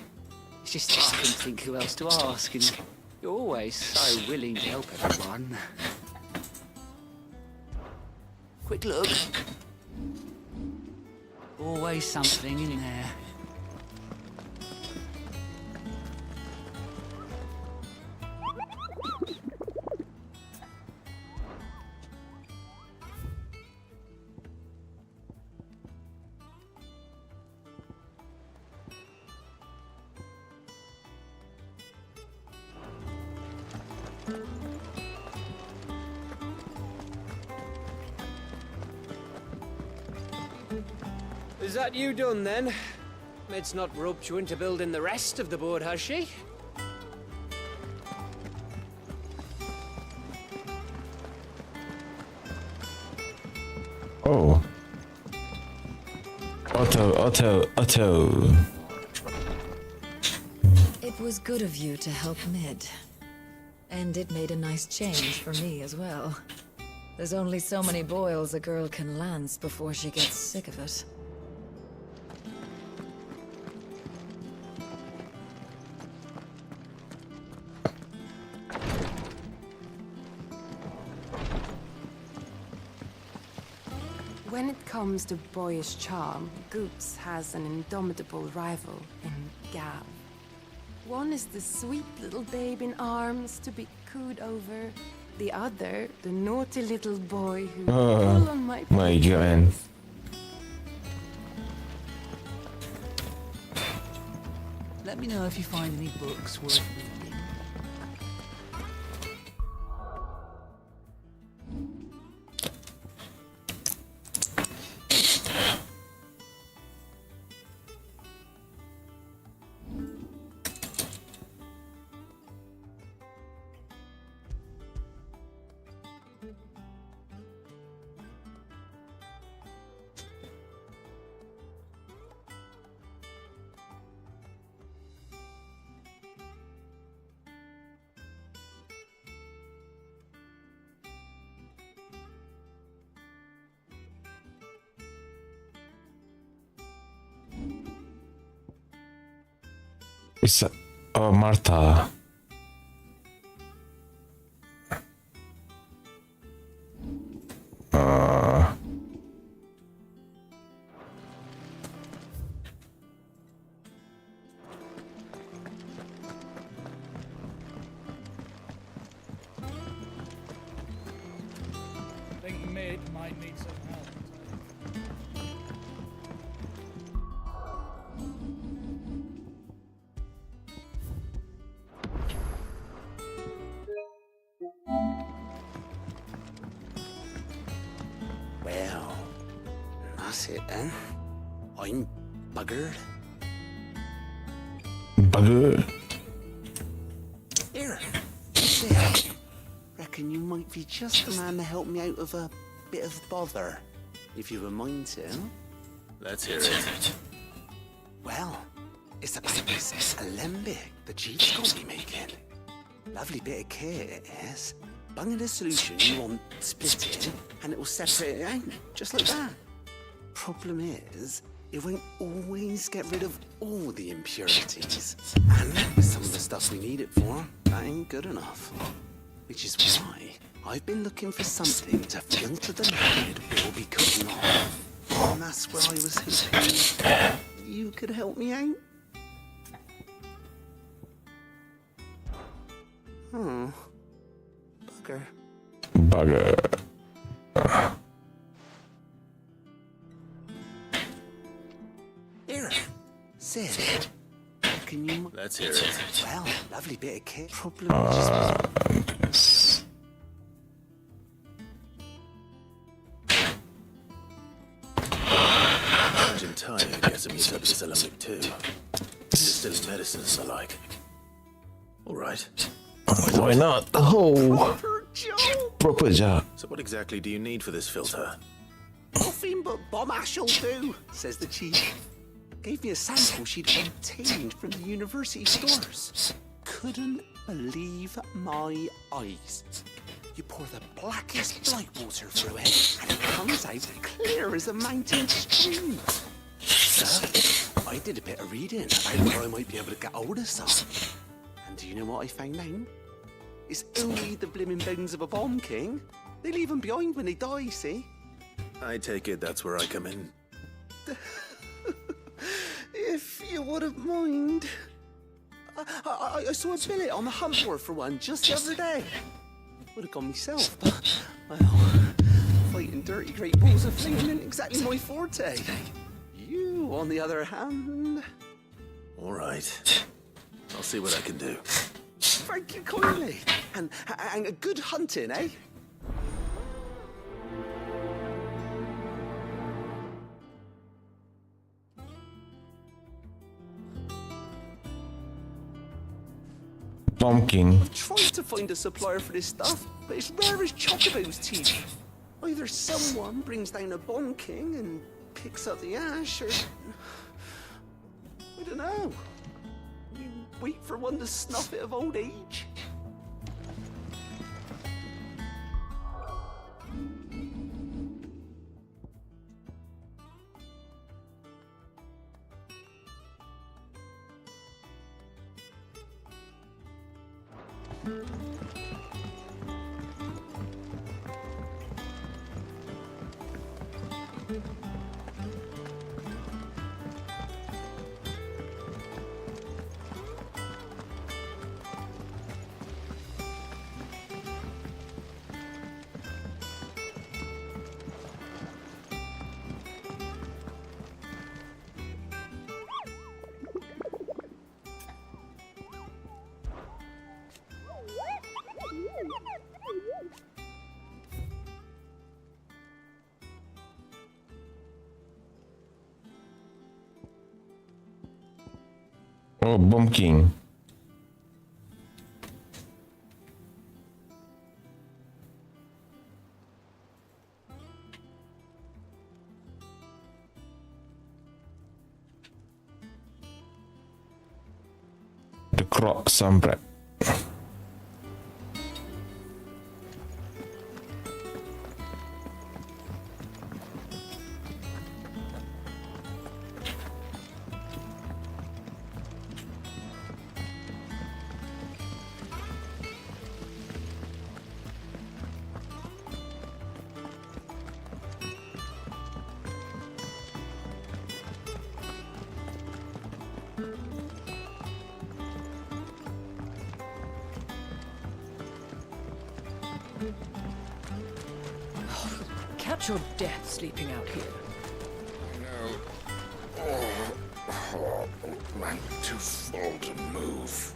Speaker 11: just I couldn't think who else to ask, and you're always so willing to help everyone. Quick look. Always something in there.
Speaker 18: Is that you done, then? Med's not roped you into building the rest of the board, has she?
Speaker 1: Otto.
Speaker 19: It was good of you to help Mid. And it made a nice change for me as well. There's only so many boils a girl can lance before she gets sick of it.
Speaker 20: When it comes to boyish charm, Goops has an indomitable rival in Gav. One is the sweet little babe in arms to be cooed over. The other, the naughty little boy who pulled on my
Speaker 1: God.
Speaker 11: Let me know if you find any books worth reading.
Speaker 1: It's Martha.
Speaker 2: I think Mid might need some help.
Speaker 16: Well, that's it then. I'm buggered.
Speaker 1: Bugger.
Speaker 16: Here, Sid. Reckon you might be just the man to help me out of a bit of bother, if you were mind to.
Speaker 10: Let's hear it.
Speaker 16: Well, it's about this alembic the chief's got me making. Lovely bit of kit it is. Bung in a solution you want splitting, and it will separate it out, just like that. Problem is, it won't always get rid of all the impurities. And some of the stuff we need it for, that ain't good enough. Which is why I've been looking for something to filter the liquid we'll be cutting off. And that's where I was hoping you could help me out. Oh, bugger.
Speaker 1: Bugger.
Speaker 16: Here, Sid. Can you?
Speaker 10: Let's hear it.
Speaker 16: Well, lovely bit of kit. Problem just
Speaker 10: Imagine tying gets a meet up this alembic too. Distilling medicines and the like. All right.
Speaker 1: Why not? Oh, proper job.
Speaker 10: So what exactly do you need for this filter?
Speaker 16: Nothing but bomb ash'll do, says the chief. Gave me a sample she'd obtained from the university stores. Couldn't believe my eyes. You pour the blackest blight water through it, and it comes out clear as a mountain stream. So, I did a bit of reading about where I might be able to get hold of some. And do you know what I found out? It's only the blimmin' bones of a bomb king. They leave them behind when they die, see?
Speaker 10: I take it that's where I come in.
Speaker 16: If you wouldn't mind. I saw a billet on the hunt board for one just the other day. Would have gone myself, but, well, fighting dirty great balls of flame isn't exactly my forte. You, on the other hand...
Speaker 10: All right. I'll see what I can do.
Speaker 16: Thank you kindly. And a good hunting, eh?
Speaker 1: Pumpkin.
Speaker 16: I've tried to find a supplier for this stuff, but it's rare as Chocobo's teeth. Either someone brings down a Bomb King and
Speaker 11: kicks up the ash, or I don't know. You wait for one to snuff it of old age.
Speaker 1: Oh, Bomb King. The Croc Samrat.
Speaker 7: Catch your death sleeping out here.
Speaker 12: I'm too full to move.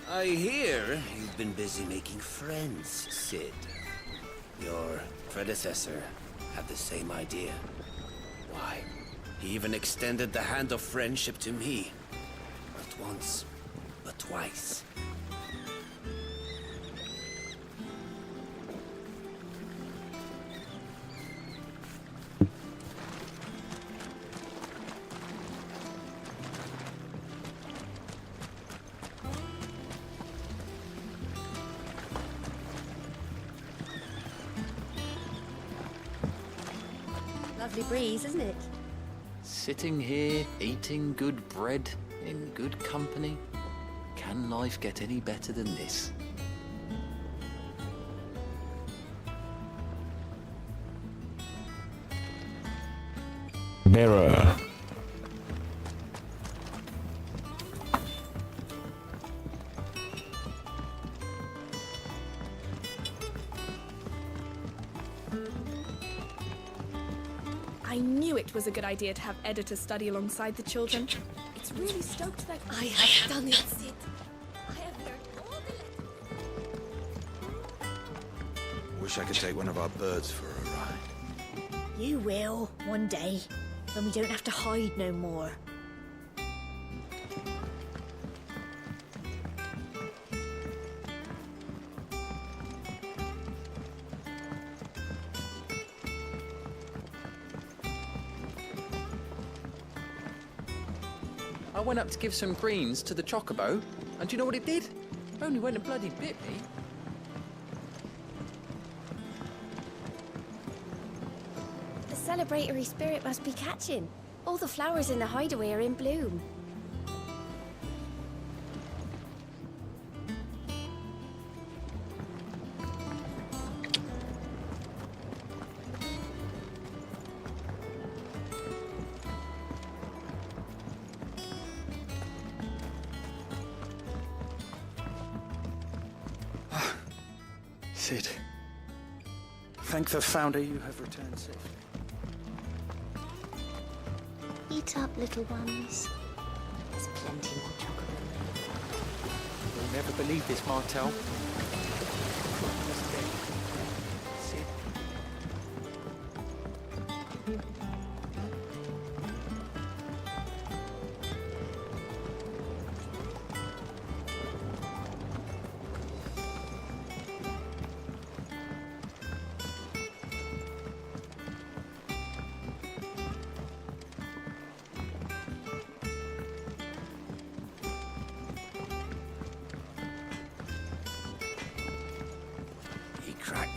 Speaker 11: I hear you've been busy making friends, Sid. Your predecessor had the same idea. Why, he even extended the hand of friendship to me. Not once, but twice.
Speaker 4: Lovely breeze, isn't it?
Speaker 11: Sitting here, eating good bread, in good company. Can life get any better than this?
Speaker 1: Bearer.
Speaker 21: I knew it was a good idea to have Editor study alongside the children. It's really stoked that
Speaker 4: I have done it, Sid. I have learned all the
Speaker 6: Wish I could take one of our birds for a ride.
Speaker 4: You will, one day, when we don't have to hide no more.
Speaker 11: I went up to give some greens to the chocobo, and do you know what it did? Only went and bloody bit me.
Speaker 4: The celebratory spirit must be catching. All the flowers in the hideaway are in bloom.
Speaker 11: Sid, thank the Founder you have returned safely.
Speaker 4: Eat up, little ones. There's plenty more chocolate.
Speaker 11: You'll never believe this, Martel. Sid.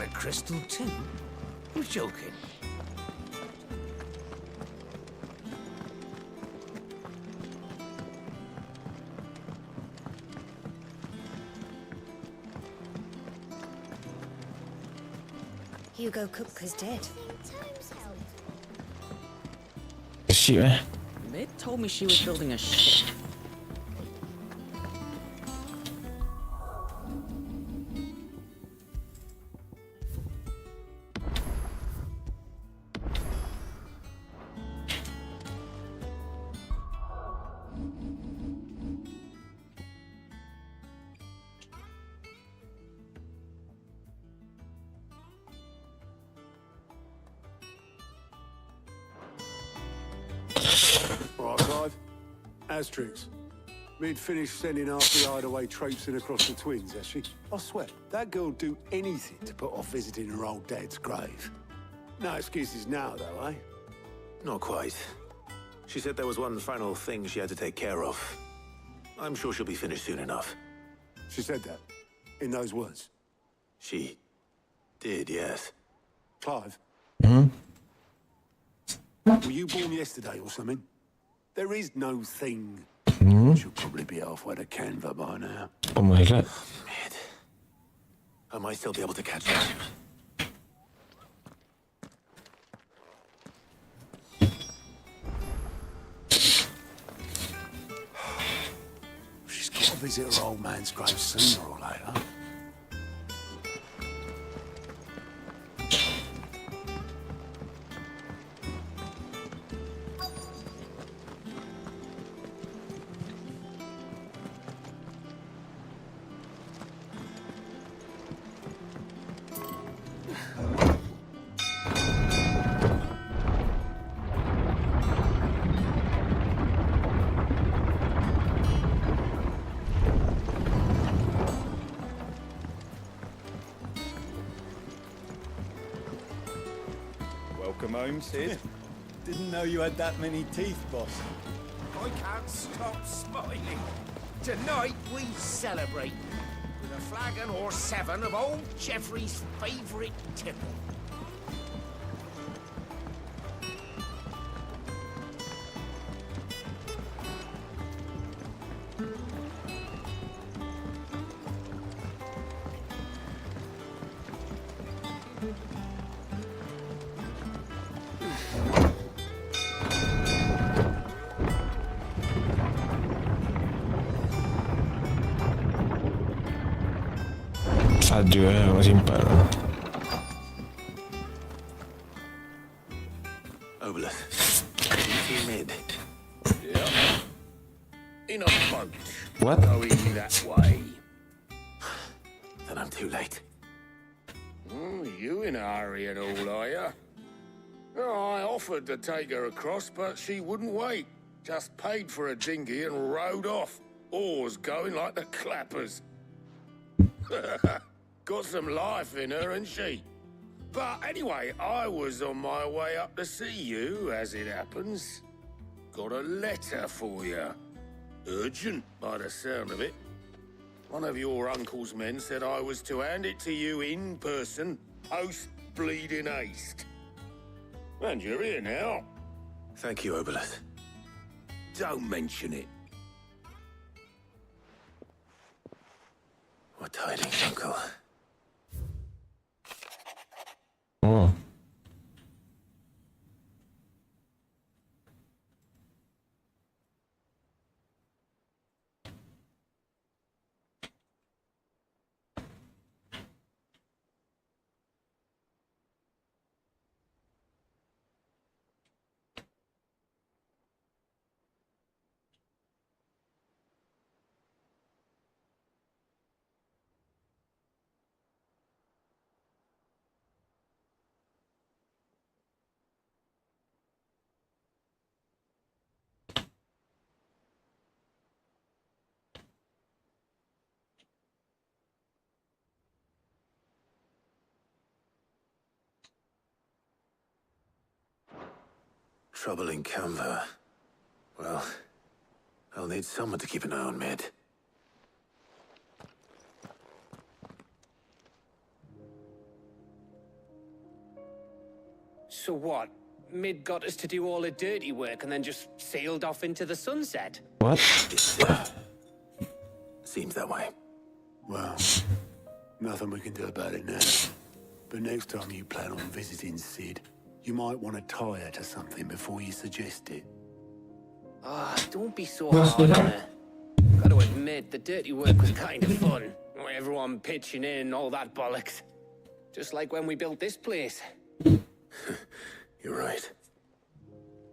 Speaker 5: a crystal too? You're joking.
Speaker 3: Hugo Kupka's dead.
Speaker 1: Shit, eh?
Speaker 8: Mid told me she was building a ship.
Speaker 14: Right, Clive. Astrix. Mid finished sending half the hideaway traipsing across the twins, has she? I swear, that girl'd do anything to put off visiting her old dad's grave. No excuses now, though, eh?
Speaker 10: Not quite. She said there was one final thing she had to take care of. I'm sure she'll be finished soon enough.
Speaker 14: She said that? In those words?
Speaker 10: She did, yes.
Speaker 14: Clive?
Speaker 1: Hmm?
Speaker 14: Were you born yesterday or something? There is no thing.
Speaker 1: Hmm?
Speaker 14: She'll probably be halfway to Canva by now.
Speaker 1: Oh my god.
Speaker 10: Mid. I might still be able to catch her.
Speaker 14: She's got to visit her old man's grave sooner or later.
Speaker 22: Welcome home, Sid. Didn't know you had that many teeth, boss.
Speaker 5: I can't stop smiling. Tonight we celebrate with a flagon or 7 of old Geoffrey's favourite tipple.
Speaker 1: Salju simpan.
Speaker 10: Obelith. You see Mid?
Speaker 12: Yeah. In a boat.
Speaker 1: What?
Speaker 12: Going that way.
Speaker 10: Then I'm too late.
Speaker 12: You in a hurry at all, are you? Oh, I offered to take her across, but she wouldn't wait. Just paid for a dinghy and rowed off. Oars going like the clappers. Got some life in her, ain't she? But anyway, I was on my way up to see you, as it happens. Got a letter for you. Urgent, by the sound of it. One of your uncle's men said I was to hand it to you in person, post-bleeding haste. And you're here now.
Speaker 10: Thank you, Obelith.
Speaker 12: Don't mention it.
Speaker 10: What tidings, Uncle?
Speaker 1: Oh.
Speaker 10: Trouble in Canva. Well, I'll need someone to keep an eye on Mid.
Speaker 18: So what? Mid got us to do all the dirty work and then just sailed off into the sunset?
Speaker 1: What?
Speaker 10: Seems that way.
Speaker 14: Well, nothing we can do about it now. But next time you plan on visiting Sid, you might want to tie her to something before you suggest it.
Speaker 18: Ah, don't be so hard on her. Gotta admit, the dirty work was kind of fun. Everyone pitching in, all that bollocks. Just like when we built this place.
Speaker 10: You're right.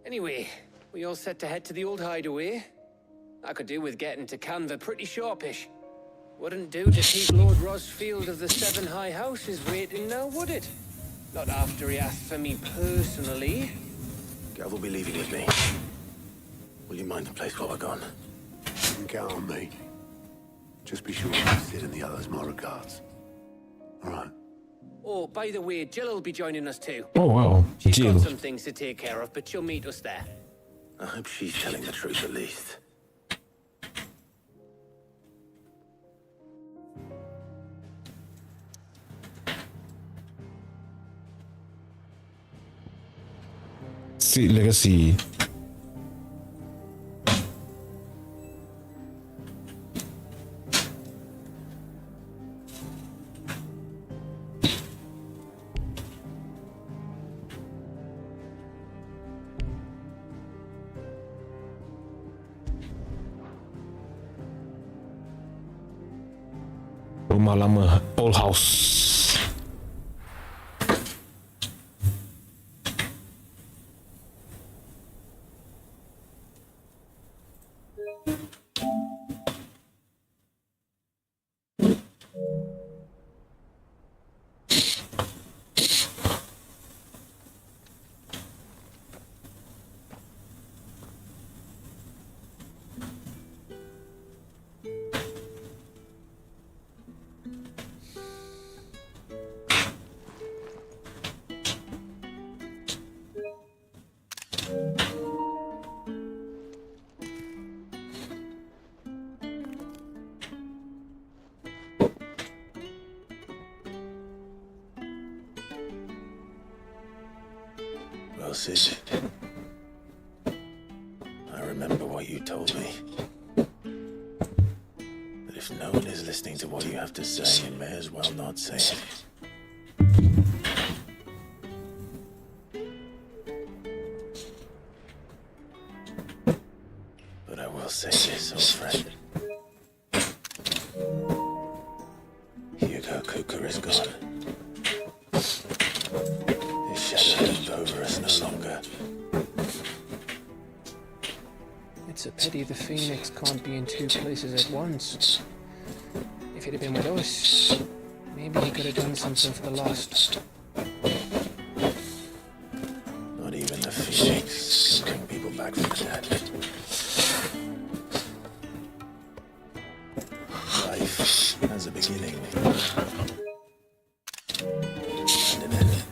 Speaker 18: Anyway, we all set to head to the old hideaway. I could do with getting to Canva pretty sharpish. Wouldn't do to keep Lord Rosfield of the Seven High Houses waiting now, would it? Not after he asked for me personally.
Speaker 10: Gav will be leaving with me. Will you mind the place while we're gone?
Speaker 14: You can count on me. Just be sure to give Sid and the others my regards. All right.
Speaker 18: Oh, by the way, Jill will be joining us too.
Speaker 1: Oh, wow.
Speaker 18: She's
Speaker 1: Jill.
Speaker 18: got some things to take care of, but she'll meet us there.
Speaker 10: I hope she's telling the truth at least.
Speaker 1: See, legacy. Rumah lama, old house.
Speaker 10: Well, Sid, I remember what you told me. But if no one is listening to what you have to say, you may as well not say it. But I will say this, old friend. Hugo Cooker is gone. His shadow hangs over us no longer.
Speaker 18: It's a pity the Phoenix can't be in two places at once. If he'd have been with us, maybe he could have done something for the lost.
Speaker 10: Not even the Phoenix can bring people back from the dead. Life has a beginning and an end.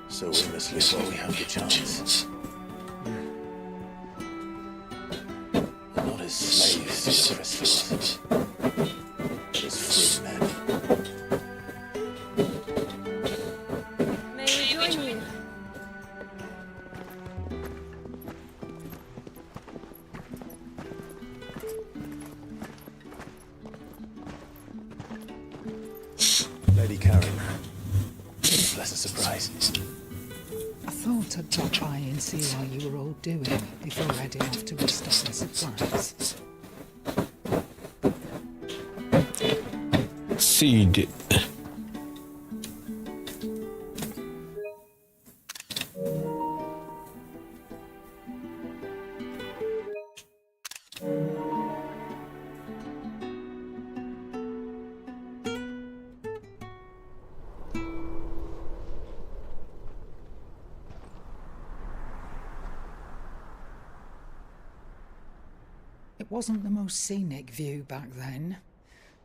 Speaker 10: So we must live while we have the chance. And not as slaves to the crystals, but as free men.
Speaker 3: May we join you?
Speaker 10: Lady Karen, bless a surprise.
Speaker 9: I thought I'd drop by and see how you were all doing before heading off to restock the supplies.
Speaker 1: Seed.
Speaker 9: It wasn't the most scenic view back then,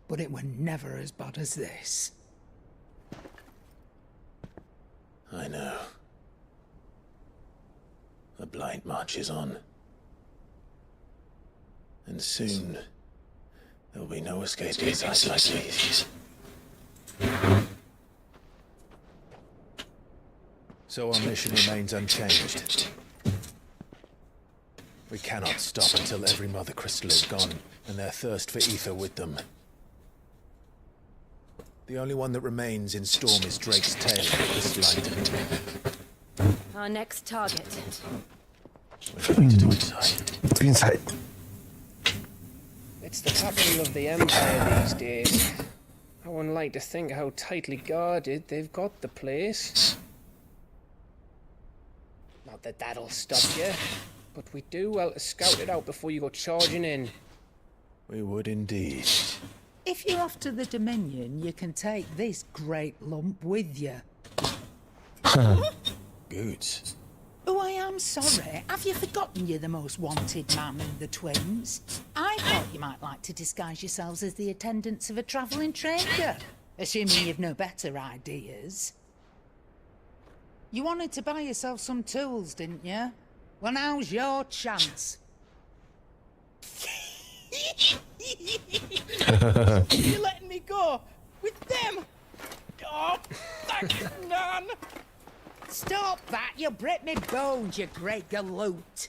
Speaker 9: but it were never as bad as this.
Speaker 10: I know. The Blight marches on. And soon, there'll be no escaping sights like these.
Speaker 6: So our mission remains unchanged. We cannot stop until every Mother Crystal is gone, and their thirst for ether with them. The only one that remains in Storm is Drake's tail at this light.
Speaker 3: Our next target.
Speaker 1: Inside.
Speaker 18: It's the capital of the Empire these days. I wouldn't like to think how tightly guarded they've got the place. Not that that'll stop you, but we do well to scout it out before you go charging in.
Speaker 6: We would indeed.
Speaker 9: If you're off to the Dominion, you can take this great lump with you.
Speaker 6: Goods.
Speaker 9: Oh, I am sorry. Have you forgotten you're the most wanted man in the Twins? I thought you might like to disguise yourselves as the attendants of a travelling trader, assuming you've no better ideas. You wanted to buy yourself some tools, didn't you? Well, now's your chance.
Speaker 15: You're letting me go with them? Oh, thank none.
Speaker 9: Stop that! You'll break me bones, you great galoot.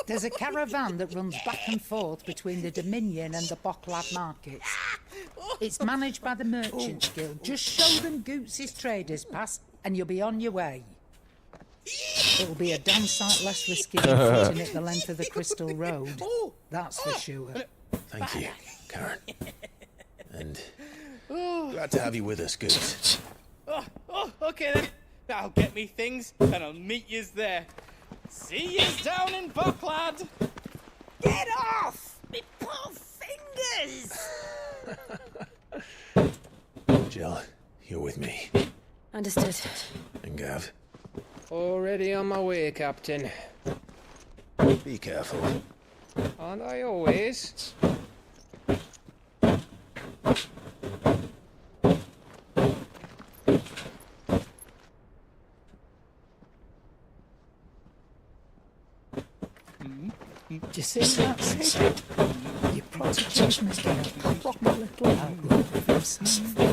Speaker 9: There's a caravan that runs back and forth between the Dominion and the Bocklad markets. It's managed by the Merchants Guild. Just show them Goots' traders pass and you'll be on your way. It'll be a damn sight less risky than footing it the length of the Crystal Road. That's for sure.
Speaker 6: Thank you, Karen. And glad to have you with us, Goots.
Speaker 15: Okay then. I'll get me things and I'll meet yous there. See yous down in Bocklad.
Speaker 9: Get off! Me poor fingers!
Speaker 6: Jill, you're with me.
Speaker 3: Understood.
Speaker 6: And Gav.
Speaker 18: Already on my way, Captain.
Speaker 6: Be careful.
Speaker 18: Aren't I always?
Speaker 9: Do you see that, Sid? Your protege's making a proper little outlook of himself.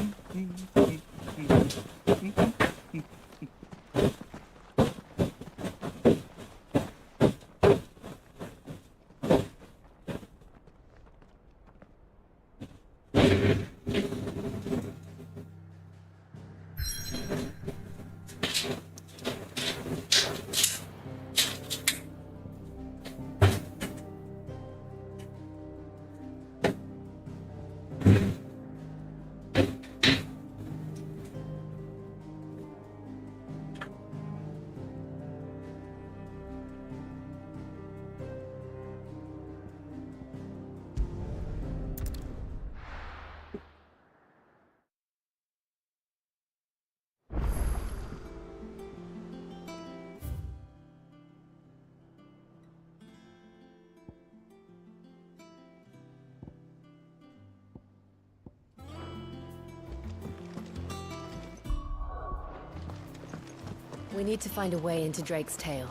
Speaker 3: We need to find a way into Drake's tail.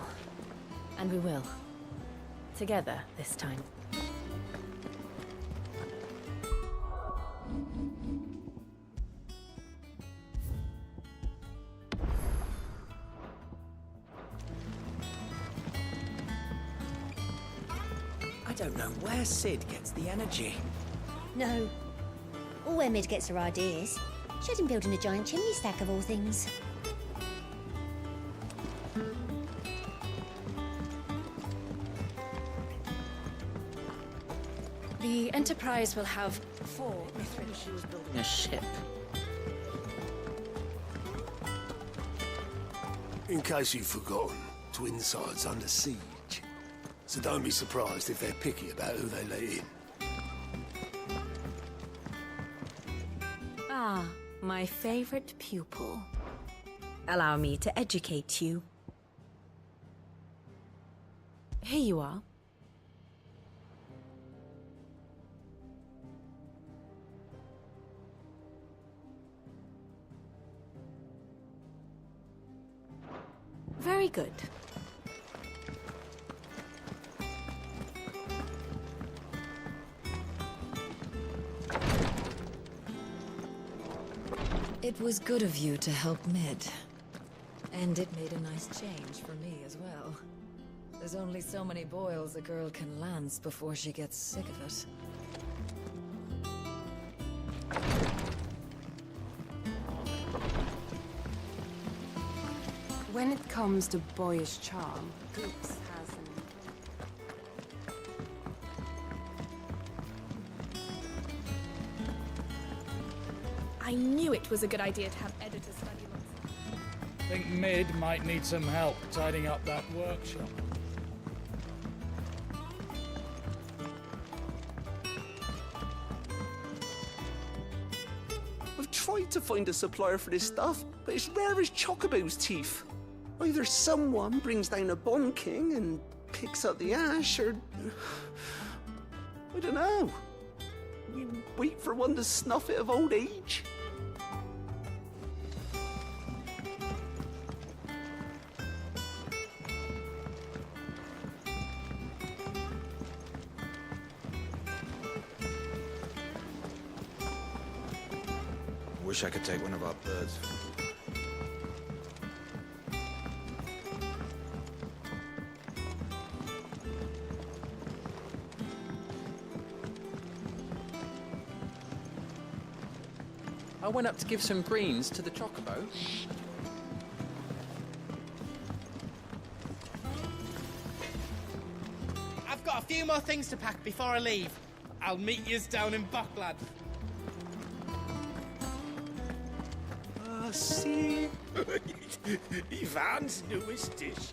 Speaker 3: And we will. Together, this time.
Speaker 11: I don't know where Sid gets the energy.
Speaker 4: No. Or where Mid gets her ideas. She had him building a giant chimney stack of all things.
Speaker 3: The Enterprise will have 4 Mithril.
Speaker 8: She was building a ship.
Speaker 17: In case you've forgotten, Twinside's under siege. So don't be surprised if they're picky about who they let in.
Speaker 3: Ah, my favorite pupil. Allow me to educate you. Here you are. Very good.
Speaker 13: It was good of you to help Mid. And it made a nice change for me as well. There's only so many boils a girl can lance before she gets sick of it.
Speaker 20: When it comes to boyish charm, Goops has an...
Speaker 21: I knew it was a good idea to have Edita study alongside.
Speaker 2: I think Mid might need some help tidying up that workshop.
Speaker 19: I've tried to find a supplier for this stuff, but it's rare as Chocobo's teeth. Either someone brings down a Bond King and picks up the ash, or... I don't know. You wait for one to snuff it of old age.
Speaker 6: Wish I could take one of our birds.
Speaker 18: I went up to give some greens to the Chocobo.
Speaker 15: I've got a few more things to pack before I leave. I'll meet yous down in Buckland.
Speaker 5: See? Ivan's newest dish is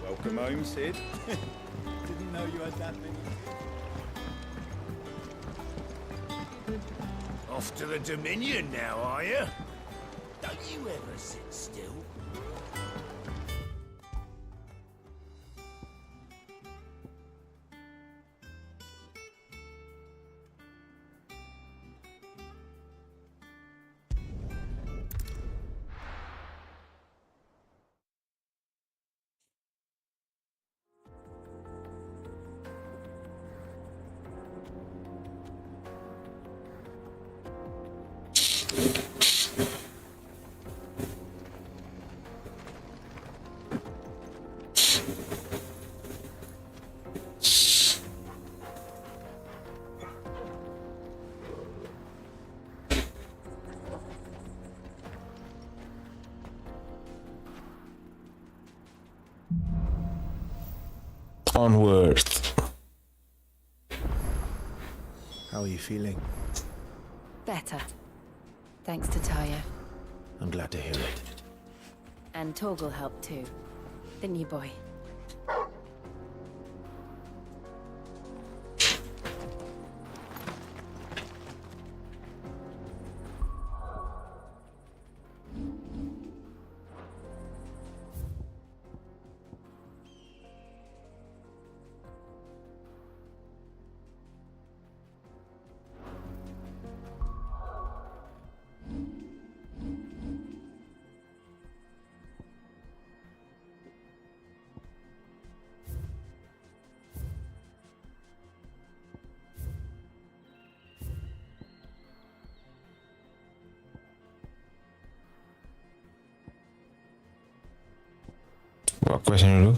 Speaker 22: Welcome home, Sid. Didn't know you had that many.
Speaker 5: off to the Dominion now, are you? Don't you ever sit still?
Speaker 1: Onward.
Speaker 10: How are you feeling?
Speaker 20: Better. Thanks to Taya.
Speaker 10: I'm glad to hear it.
Speaker 20: And Torgal helped too. Didn't you, boy?
Speaker 1: Buat question dulu.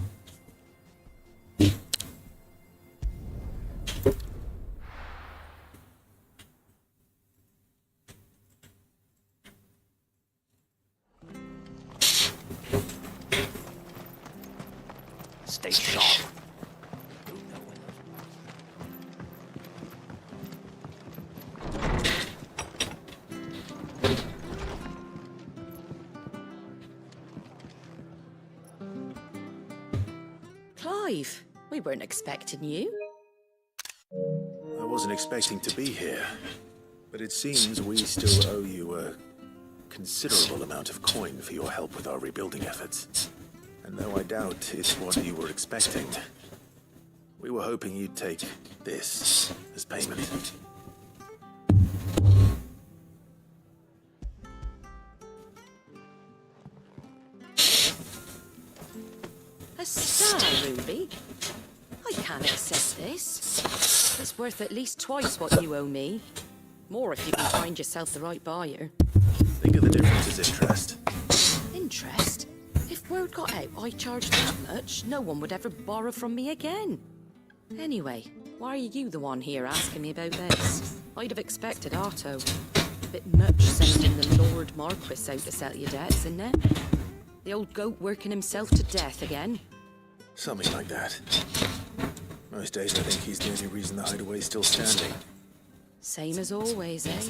Speaker 11: Stay sharp.
Speaker 8: Clive, we weren't expecting you.
Speaker 10: I wasn't expecting to be here, but it seems we still owe you a considerable amount of coin for your help with our rebuilding efforts. And though I doubt it's what you were expecting, we were hoping you'd take This as payment.
Speaker 8: A star, Ruby? I can't accept this. It's worth at least twice what you owe me. More if you can find yourself the right buyer.
Speaker 10: Think of the difference as interest.
Speaker 8: Interest? If word got out I charged that much, no one would ever borrow from me again. Anyway, why are you the one here asking me about this? I'd have expected Otto. Bit much sending the Lord Marquis out to settle your debts, isn't it? The old goat working himself to death again.
Speaker 10: Something like that. Most days I think he's the only reason the hideaway's still standing.
Speaker 8: Same as always, eh?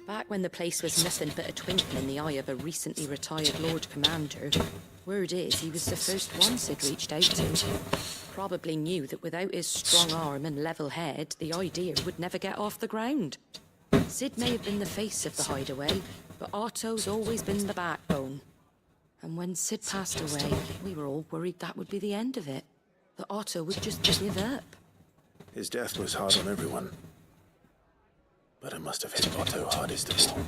Speaker 8: Back when the place was nothing but a twinkle in the eye of a recently retired Lord Commander, word is he was the first one Sid reached out to. Probably knew that without his strong arm and level head, the idea would never get off the ground. Sid may have been the face of the hideaway, but Otto's always been the backbone. And when Sid passed away, we were all worried that would be the end of it. That Otto would just give up.
Speaker 10: His death was hard on everyone. But it must have hit Otto hardest of all.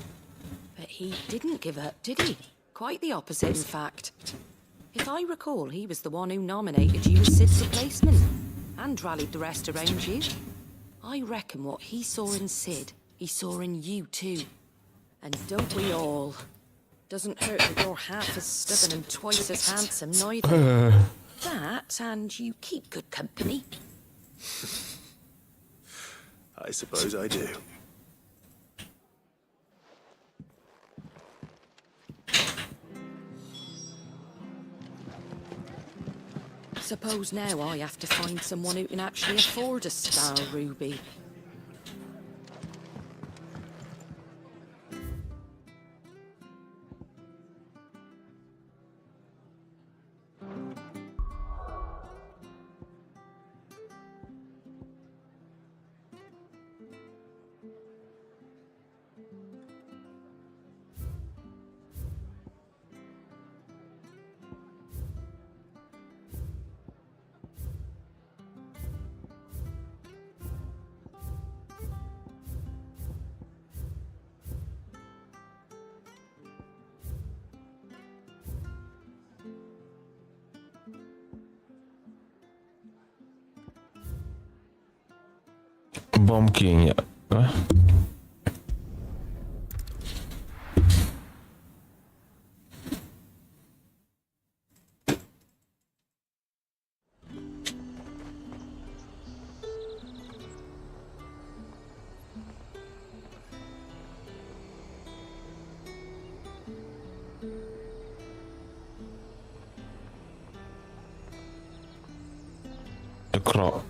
Speaker 8: But he didn't give up, did he? Quite the opposite, in fact. If I recall, he was the one who nominated you as Sid's replacement, and rallied the rest around you. I reckon what he saw in Sid, he saw in you too. And don't we all? Doesn't hurt that you're half as stubborn and twice as handsome, neither. That, and you keep good company.
Speaker 10: I suppose I do.
Speaker 8: Suppose now I have to find someone who can actually afford a star, Ruby.
Speaker 1: Bomb King, ya. Hah? The crop.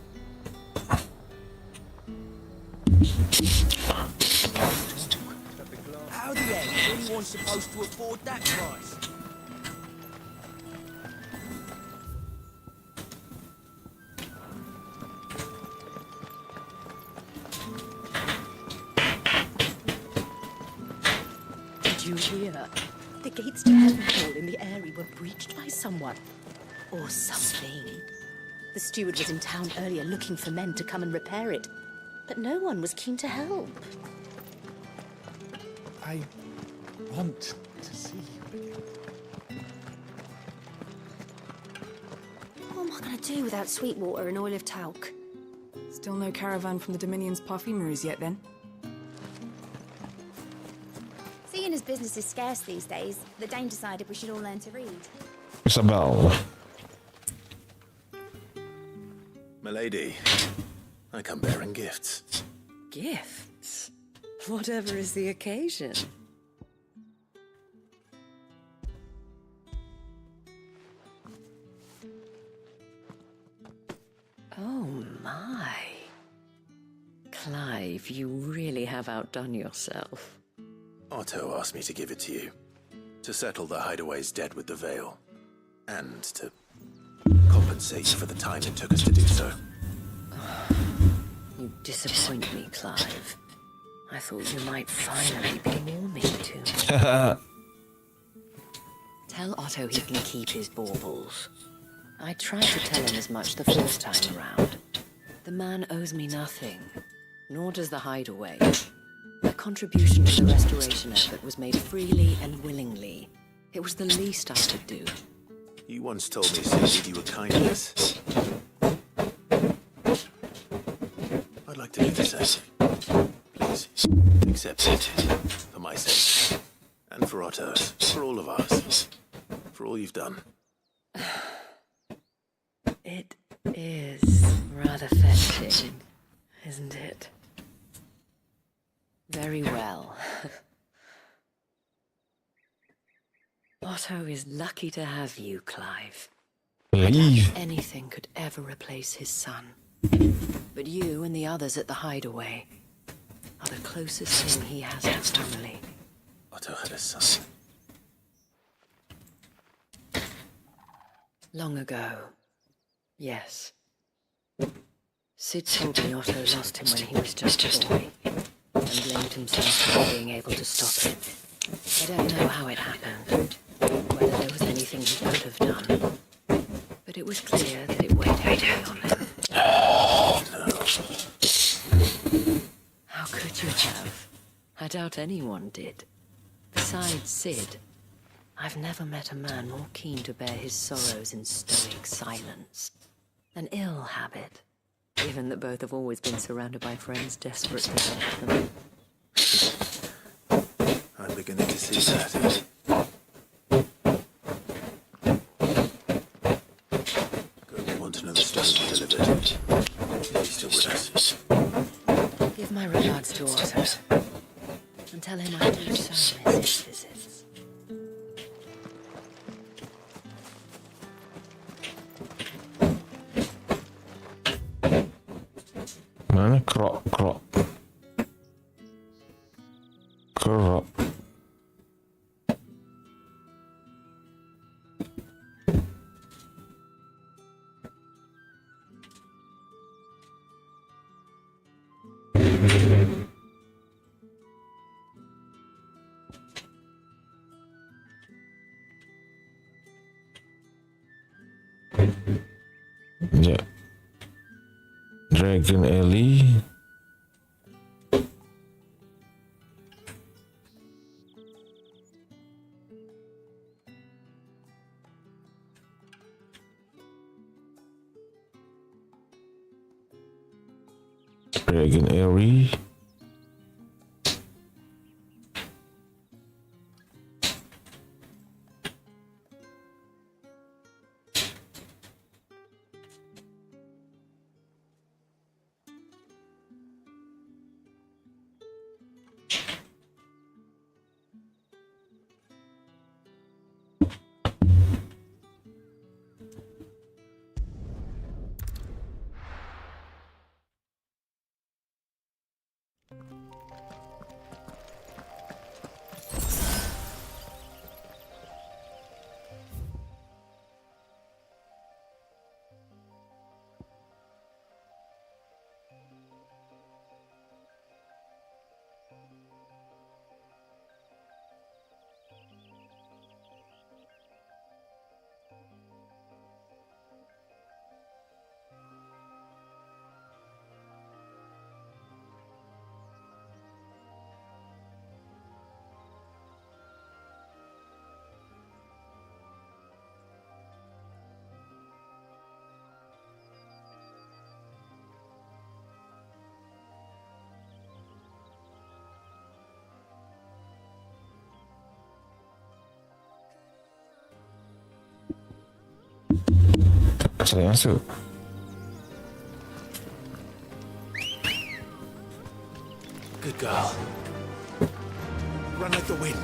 Speaker 5: How the hell is anyone supposed to afford that price?
Speaker 8: Did you hear? The gates to Heaven Hall in the area were breached by someone. Or something. The steward was in town earlier looking for men to come and repair it. But no one was keen to help.
Speaker 14: I want to see you again.
Speaker 3: What am I going to do without Sweetwater and Oil of Talc?
Speaker 20: Still no caravan from the Dominion's perfumeries yet, then?
Speaker 4: Seeing as business is scarce these days, the Dane decided we should all learn to read.
Speaker 1: Isabel.
Speaker 10: Milady, I come bearing gifts.
Speaker 13: Gifts? Whatever is the occasion. Oh my. Clive, you really have outdone yourself.
Speaker 10: Otto asked me to give it to you. To settle the hideaway's debt with the Veil. And to compensate you for the time it took us to do so.
Speaker 13: You disappoint me, Clive. I thought you might finally be warming to me. Tell Otto he can keep his baubles. I tried to tell him as much the first time around.
Speaker 8: The man owes me nothing, nor does the hideaway. My contribution to the restoration effort was made freely and willingly. It was the least I could do.
Speaker 10: You once told me Sid did you a kindness. I'd like to do the same. Please, accept it. For my sake. And for Otto's. For all of us. For all you've done.
Speaker 8: It is rather fetching, isn't it? Very well. Otto is lucky to have you, Clive. I doubt anything could ever replace his son. But you and the others at the hideaway are the closest thing he has to family.
Speaker 10: Otto had a son.
Speaker 8: Long ago, yes. Sid told me Otto lost him when he was just a boy, and blamed himself for not being able to stop it. I don't know how it happened, whether there was anything he could have done, but it was clear that it weighed heavily on him. How could you have? I doubt anyone did. Besides Sid, I've never met a man more keen to bear his sorrows in stoic silence. An ill habit, given that both have always been surrounded by friends desperate to help them.
Speaker 10: I'm beginning to see that. Go want another stone delivered. He's still with us.
Speaker 8: Give my regards to Otto, and tell him I do so miss his visits.
Speaker 1: Mana krok. Sekejap. Dragon Alley. Dragon Alley. Saya masuk.
Speaker 10: Good girl. Run like the wind.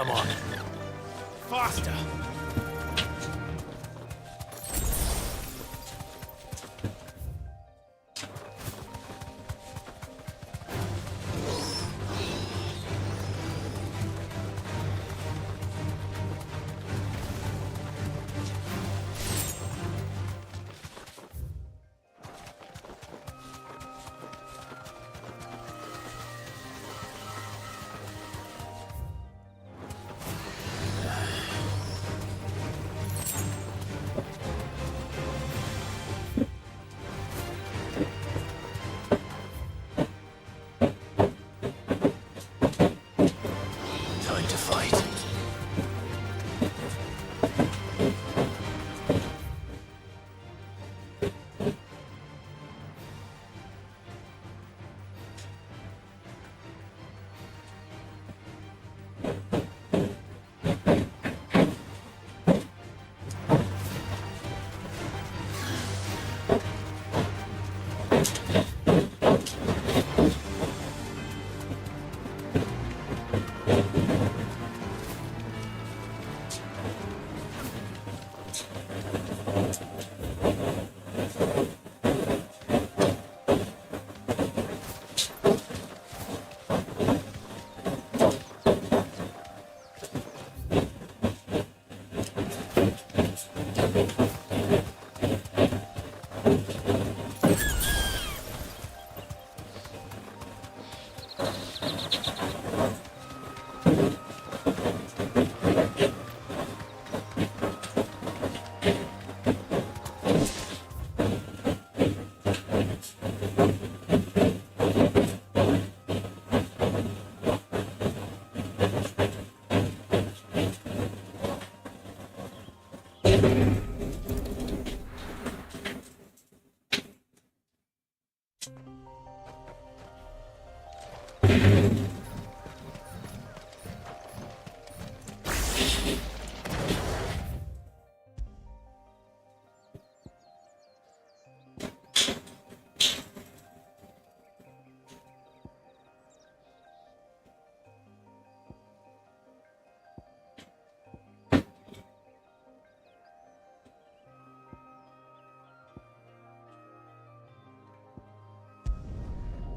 Speaker 17: Come on.
Speaker 15: Faster!
Speaker 11: Time to fight.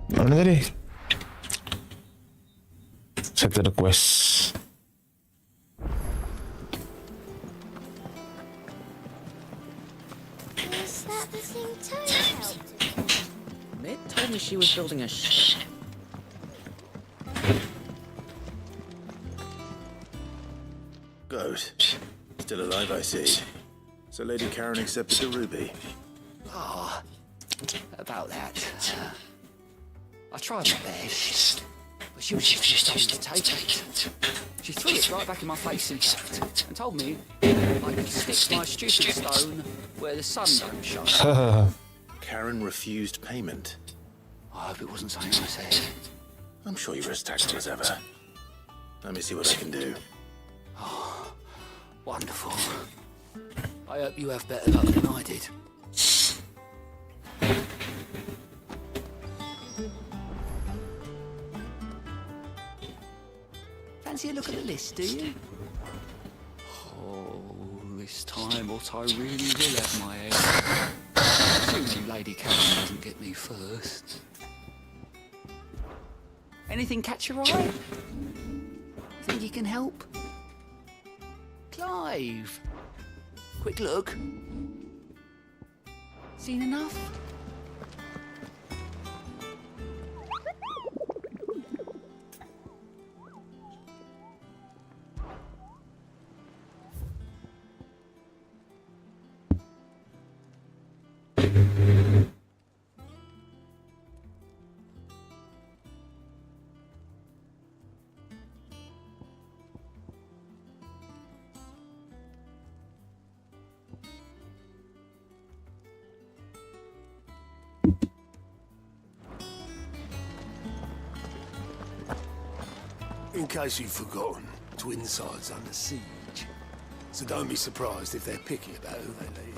Speaker 1: Mana tadi? Settle the quest.
Speaker 4: Was that the thing Toad helped?
Speaker 8: Mid told me she was building a ship.
Speaker 10: Good. Still alive, I see. So Lady Karen accepted the ruby.
Speaker 11: Ah, about that. I tried my best, but she was just starting to take it. She threw it right back in my face, in fact, and told me I could stick my stupid stone where the sun don't shine.
Speaker 10: Karen refused payment.
Speaker 11: I hope it wasn't something I said.
Speaker 10: I'm sure you were as tactful as ever. Let me see what I can do.
Speaker 11: Oh, wonderful. I hope you have better luck than I did. Fancy a look at the list, do you? Oh, this time what I really will have my head. Assuming Lady Karen doesn't get me first. Anything catch your eye? Think you can help? Clive! Quick look. Seen enough?
Speaker 17: In case you've forgotten, Twinside's under siege. So don't be surprised if they're picky about who they let in.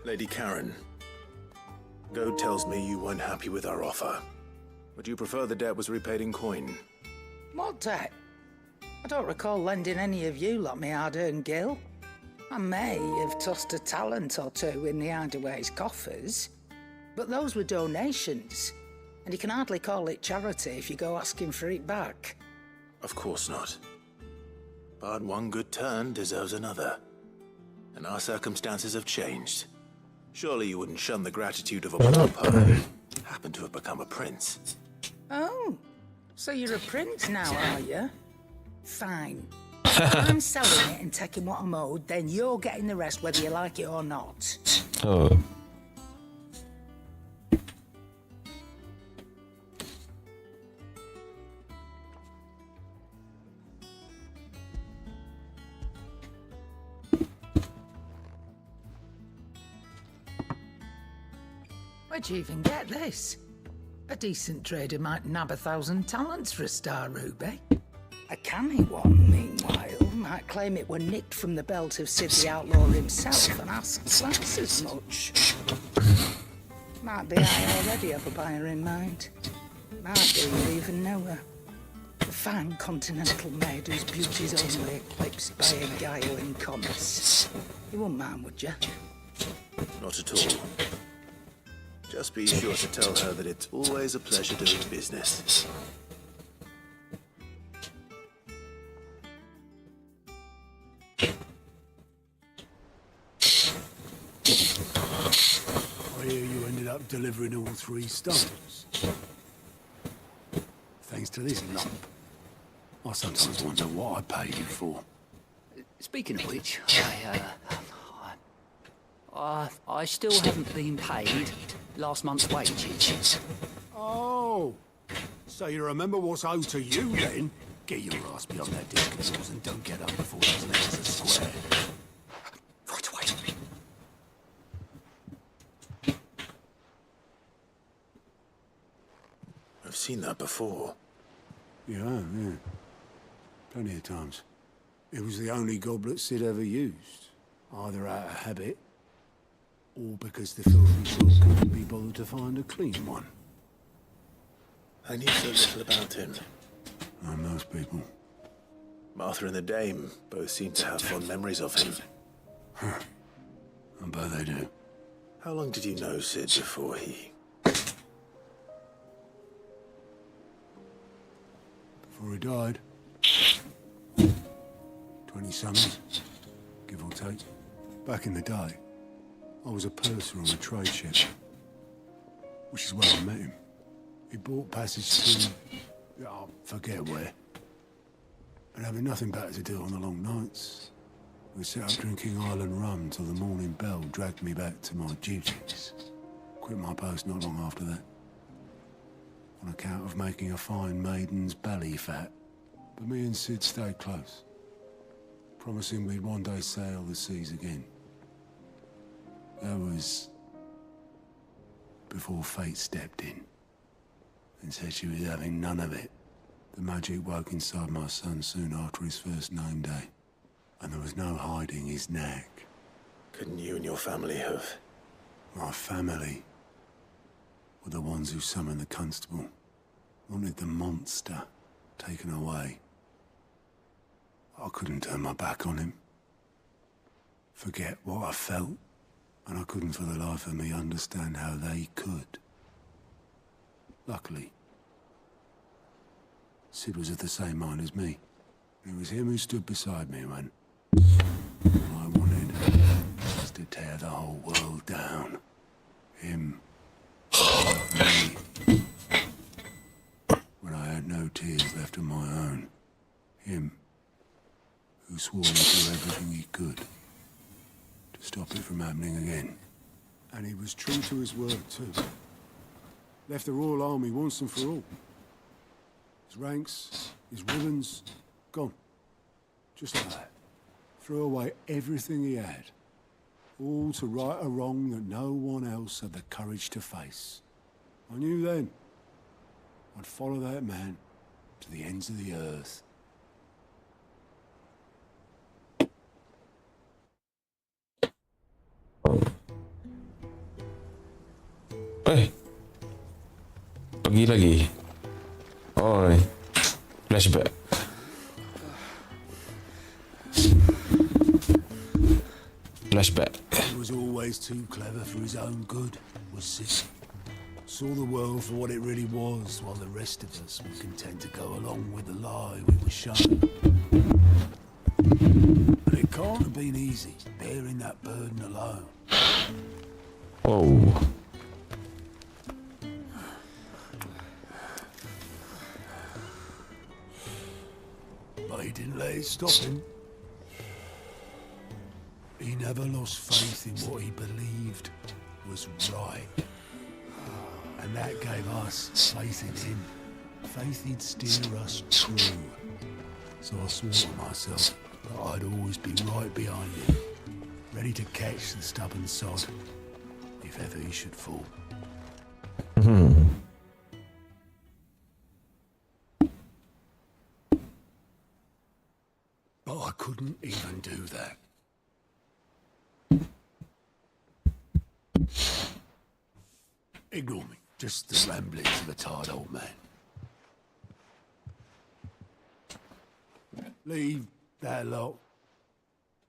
Speaker 10: Lady Karen, Goad tells me you weren't happy with our offer. Would you prefer the debt was repaid in coin?
Speaker 9: What debt? I don't recall lending any of you lot me hard-earned gil. I may have tossed a talent or two in the Hideaway's coffers, but those were donations, and you can hardly call it charity if you go asking for it back.
Speaker 10: Of course not. But one good turn deserves another. And our circumstances have changed. Surely you wouldn't shun the gratitude of a pauper who happened to have become a prince.
Speaker 9: Oh, so you're a prince now, are you? Fine. If I'm selling it and taking what I'm owed, then you're getting the rest whether you like it or not.
Speaker 1: Oh.
Speaker 9: Where'd you even get this? A decent trader might nab 1,000 talents for a star ruby. A canny one, meanwhile, might claim it were nicked from the belt of Sid the Outlaw himself and ask twice as much. Might be I already have a buyer in mind. Might be you even know her. A fine continental maid whose beauty's only eclipsed by a guile in commerce. You wouldn't mind, would you?
Speaker 10: Not at all. Just be sure to tell her that it's always a pleasure doing business.
Speaker 14: I hear you ended up delivering all 3 stones. Thanks to this lump. I sometimes wonder what I paid you for.
Speaker 11: Speaking of which, I still haven't been paid last month's wages.
Speaker 14: Oh, so you remember what's owed to you then? Get your ass beyond that disc of yours and don't get up before those legs are square.
Speaker 11: Right away.
Speaker 10: I've seen that before.
Speaker 14: Yeah. Plenty of times. It was the only goblet Sid ever used. Either out of habit, or because the filthy cook couldn't be bothered to find a clean one.
Speaker 10: I knew so little about him.
Speaker 14: Like most people.
Speaker 10: Martha and the Dame both seem to have fond memories of him.
Speaker 14: I bet they do.
Speaker 10: How long did you know Sid before he...
Speaker 14: Before he died. 20 summers, give or take. Back in the day, I was a purser on a trade ship, which is where I met him. He bought passage to, I forget where. And having nothing better to do on the long nights, we sat up drinking Island rum till the morning bell dragged me back to my duties. Quit my post not long after that, on account of making a fine maiden's belly fat. But me and Sid stayed close, promising we'd one day sail the seas again. That was before fate stepped in and said she was having none of it. The magic woke inside my son soon after his first name day, and there was no hiding his knack.
Speaker 10: Couldn't you and your family have...
Speaker 14: My family were the ones who summoned the constable, wanted the monster taken away. I couldn't turn my back on him, forget what I felt, and I couldn't for the life of me understand how they could. Luckily, Sid was of the same mind as me. It was him who stood beside me when all I wanted was to tear the whole world down. Him, me, when I had no tears left of my own. Him, who swore he'd do everything he could to stop it from happening again. And he was true to his word, too. Left the Royal Army once and for all. His ranks, his ribbons, gone. Just like that. Threw away everything he had. All to right a wrong that no one else had the courage to face. I knew then I'd follow that man to the ends of the earth.
Speaker 1: Pergi lagi. Oh, flashback. Flashback.
Speaker 14: He was always too clever for his own good, was Sid. Saw the world for what it really was, while the rest of us were content to go along with the lie we were shown. But it can't have been easy, bearing that burden alone.
Speaker 1: Oh.
Speaker 14: But he didn't let it stop him. He never lost faith in what he believed was right. And that gave us faith in him. Faith he'd steer us true. So I swore to myself that I'd always be right behind him, ready to catch the stubborn sod, if ever he should fall. But I couldn't even do that. Ignore me. Just the ramblings of a tired old man. Leave that lot.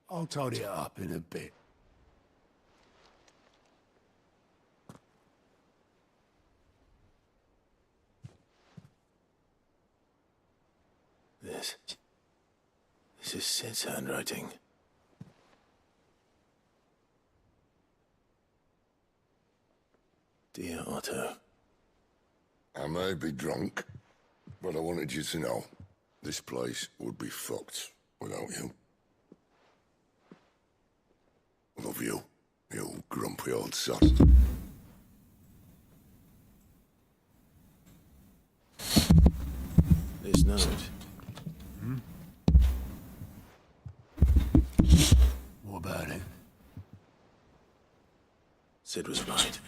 Speaker 14: I'll tidy it up in a bit.
Speaker 10: This is Sid's handwriting. Dear Otto.
Speaker 7: I may be drunk, but I wanted you to know this place would be fucked without you. Love you, you grumpy old sod.
Speaker 10: This note.
Speaker 14: What about it?
Speaker 10: Sid was right.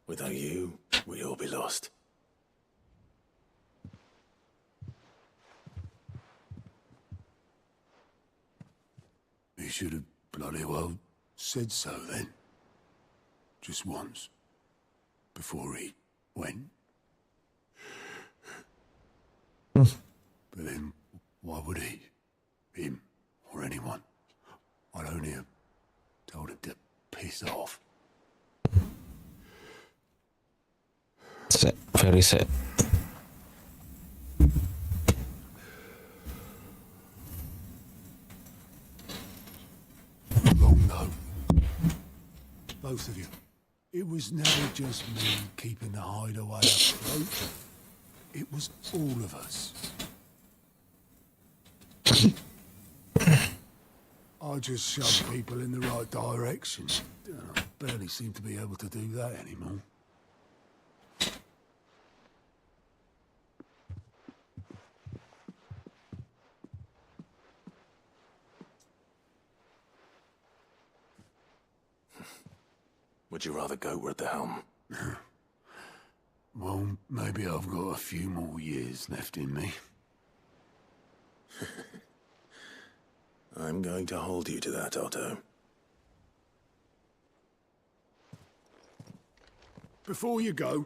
Speaker 10: Without you, we'd all be lost.
Speaker 14: He should have bloody well said so then. Just once. Before he went. But then, why would he? Him, or anyone? I'd only have told him to piss off.
Speaker 1: Sad. Very sad.
Speaker 14: Wrong though. Both of you. It was never just me keeping the hideaway afloat. It was all of us. I just shoved people in the right direction. I barely seem to be able to do that anymore.
Speaker 10: Would you rather go at the helm?
Speaker 14: Well, maybe I've got a few more years left in me.
Speaker 10: I'm going to hold you to that, Otto.
Speaker 14: Before you go,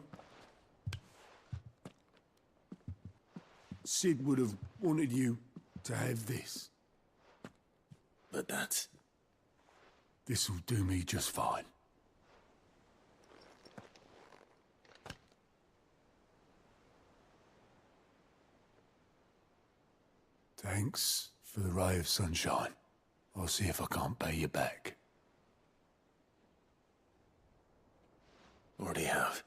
Speaker 14: Sid would have wanted you to have this.
Speaker 10: But that's...
Speaker 14: This'll do me just fine. Thanks for the ray of sunshine. I'll see if I can't pay you back.
Speaker 10: Already have.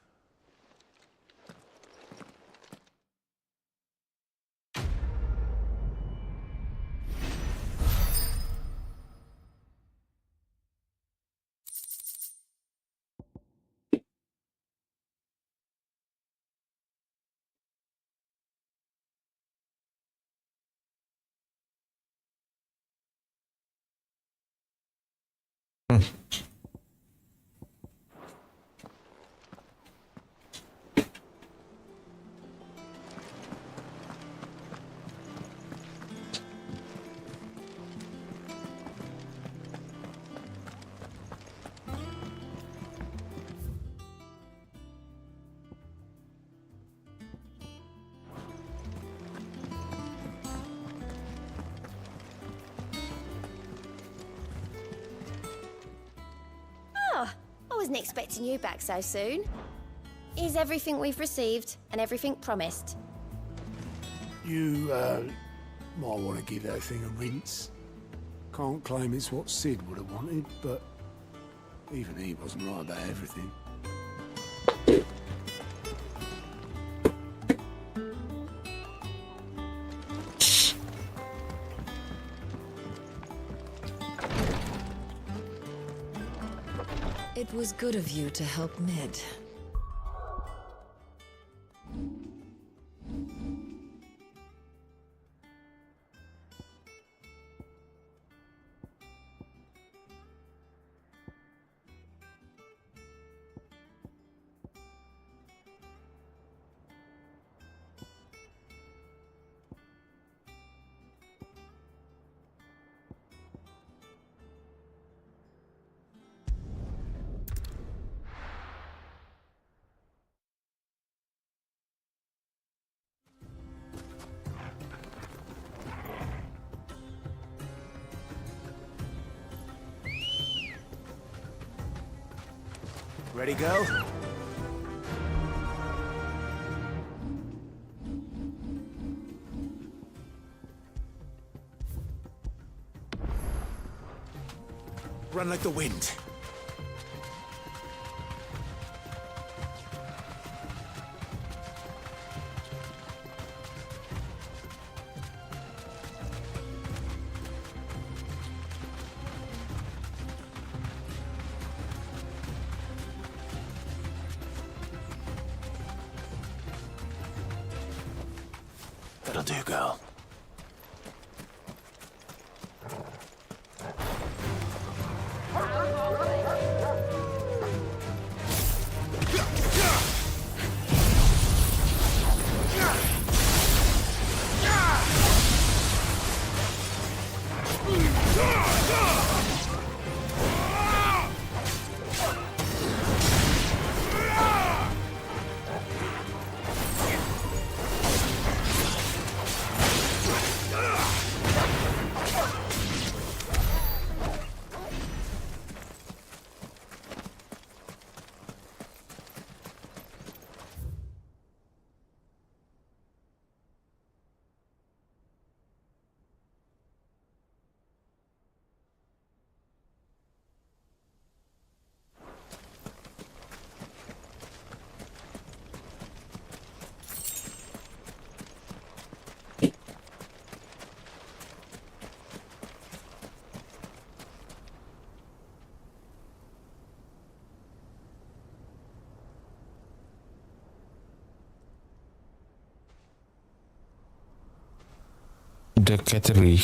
Speaker 4: wasn't expecting you back so soon. Here's everything we've received and everything promised.
Speaker 14: You, might want to give that thing a rinse. Can't claim it's what Sid would have wanted, but even he wasn't right about everything.
Speaker 13: It was good of you to help Mid.
Speaker 5: Ready, go? Run like the wind.
Speaker 10: That'll do, girl.
Speaker 1: The Cattery.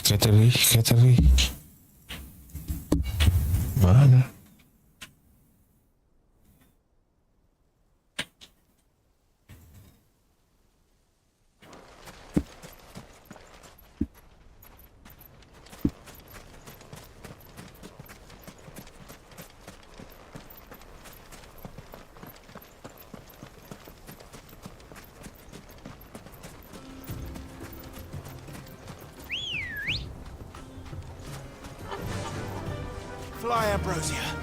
Speaker 1: Mana?
Speaker 5: Fly, Ambrosia.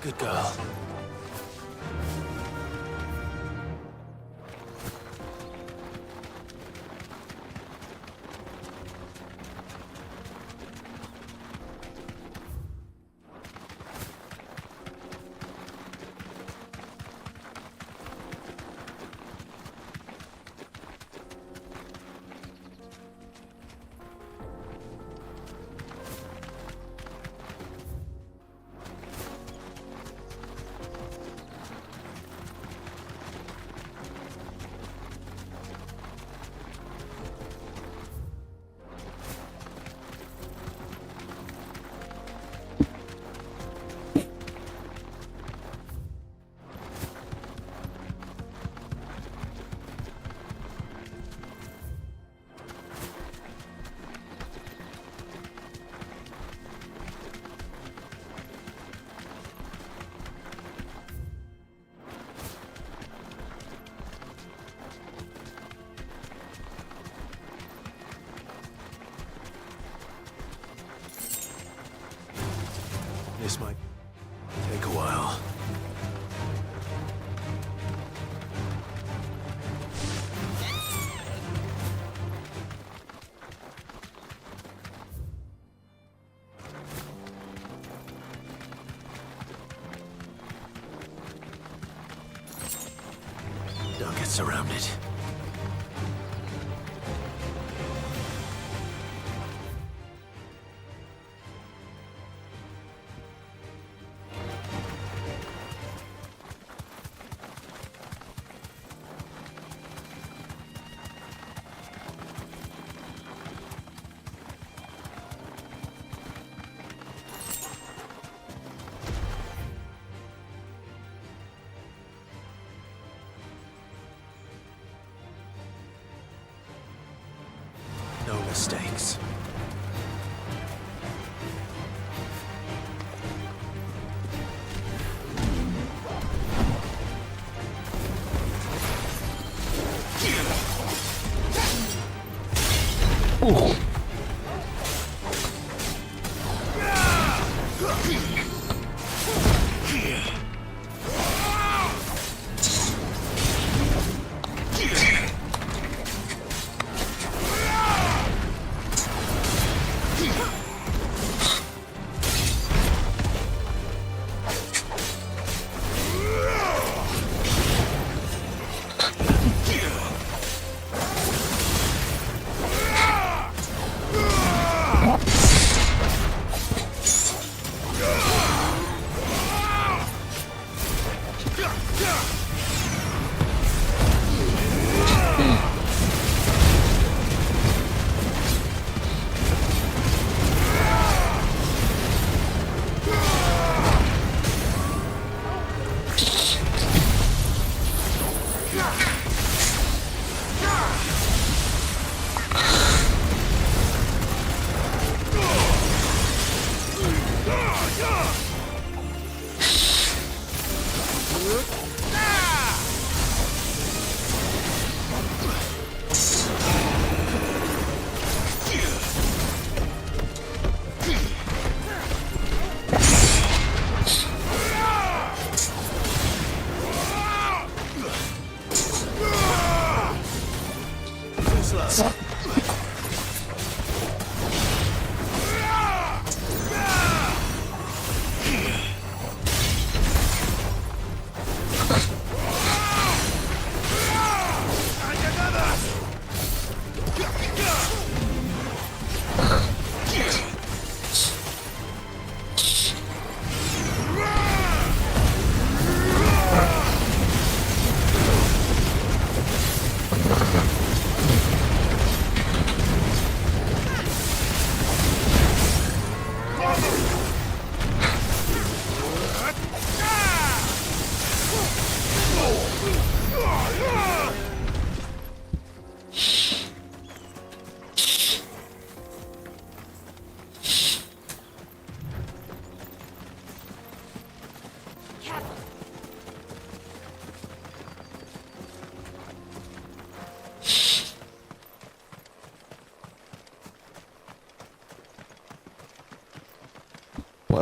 Speaker 10: Good girl.
Speaker 22: This might take a while. Don't get surrounded. No mistakes.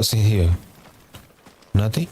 Speaker 1: What's in here? Nothing?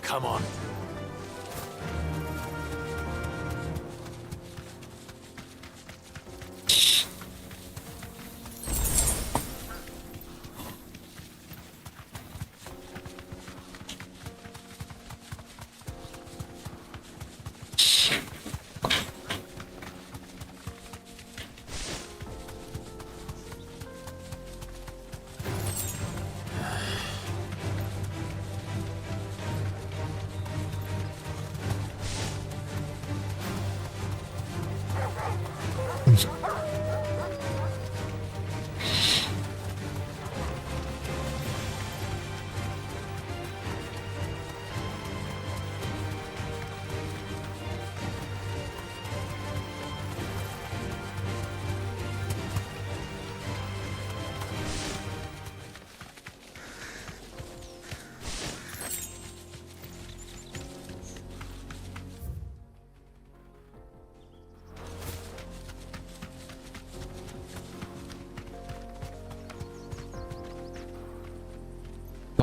Speaker 22: Come on.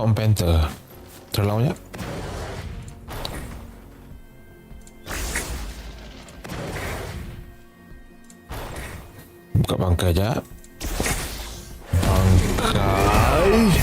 Speaker 1: on Panther. Terlalu banyak. Buka bangkai jap. Bangkai.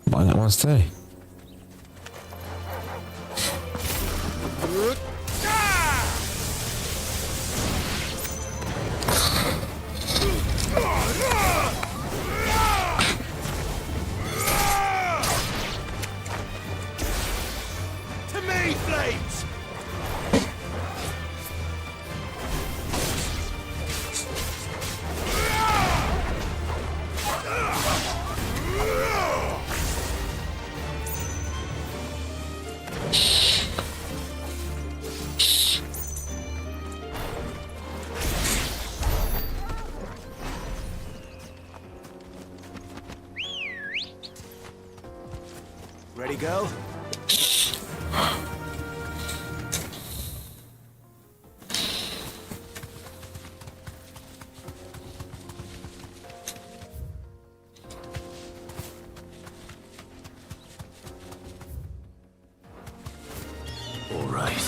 Speaker 1: Banyak monster.
Speaker 5: To me, flames! Ready, go?
Speaker 10: All right.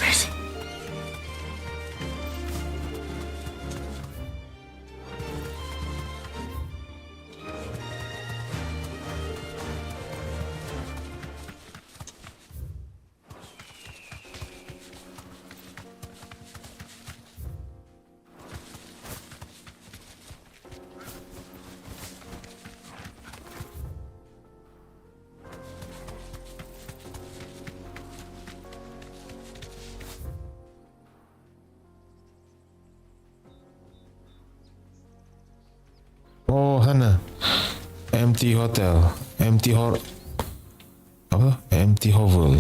Speaker 1: Oh, sana. Empty Hotel. Empty apa? Empty Hovel.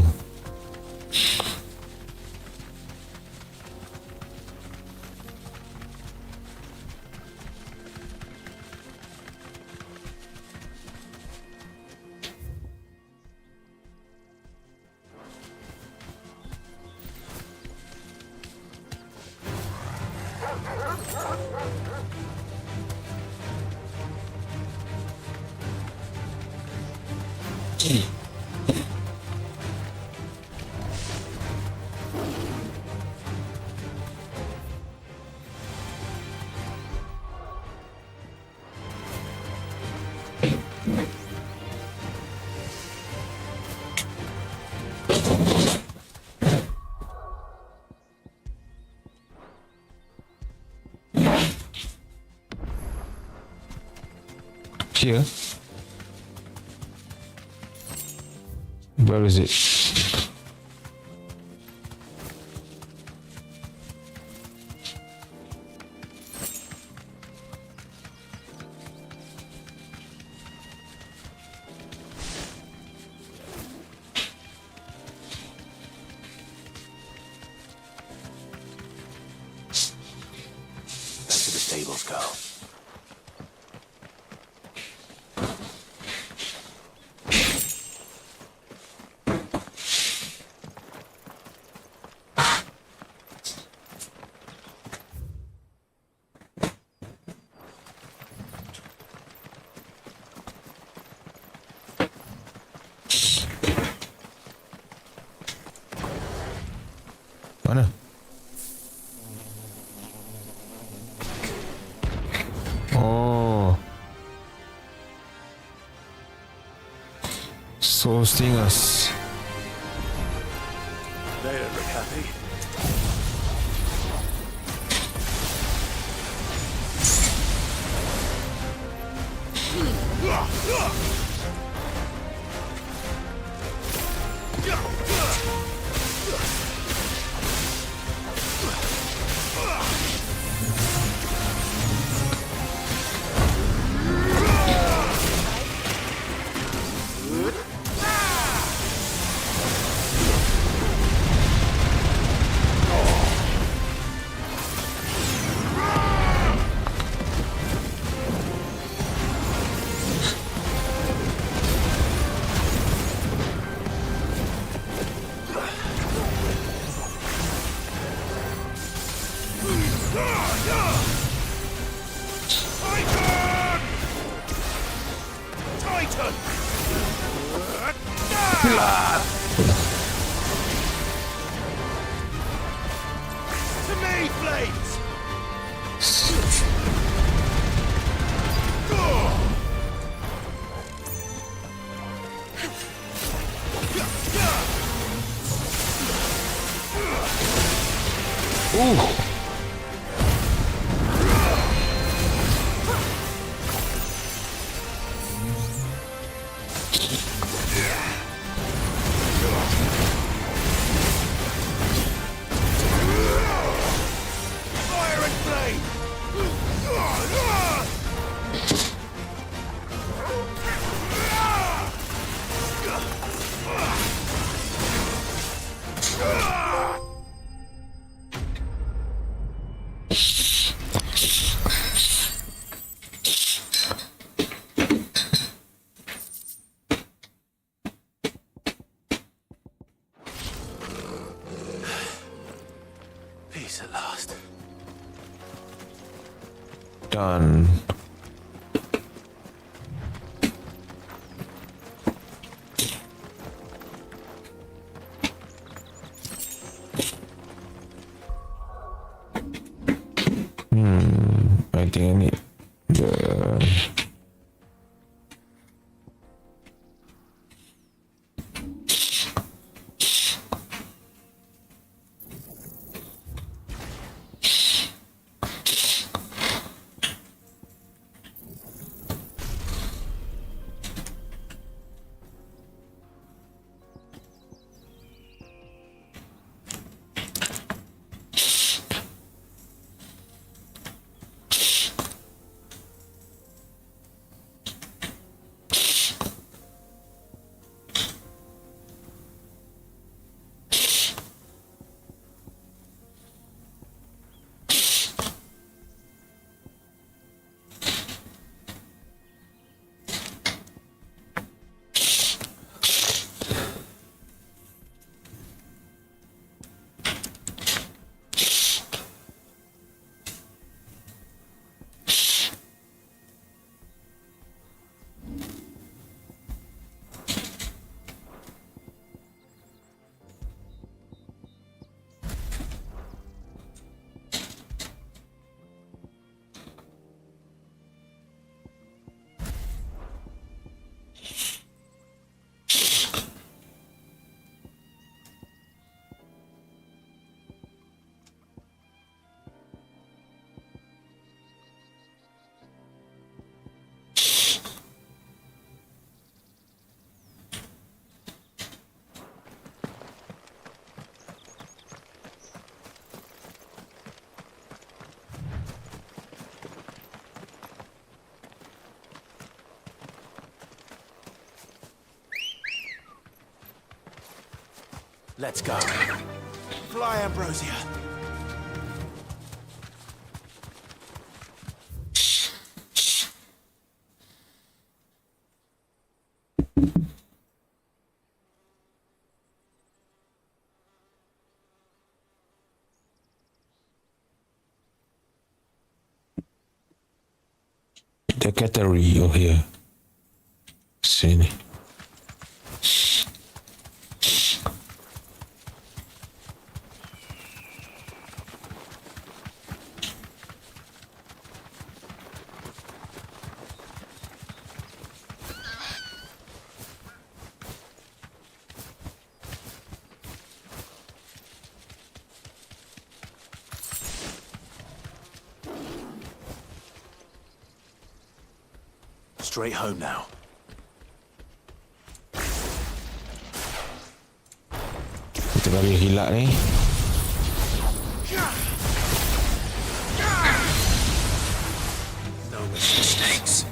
Speaker 1: Here. Where is it?
Speaker 10: Back to the stables, Carl.
Speaker 1: So stingers.
Speaker 17: They don't look happy.
Speaker 5: Titan! To me, Flames!
Speaker 1: Ooh.
Speaker 5: Fire and flame!
Speaker 10: Peace at last.
Speaker 1: Done. I think I need the
Speaker 10: Let's go.
Speaker 5: Fly, Ambrosia.
Speaker 1: the category over here. Sini.
Speaker 10: straight home now.
Speaker 1: Kita bagi hilak ni.
Speaker 10: No mistakes.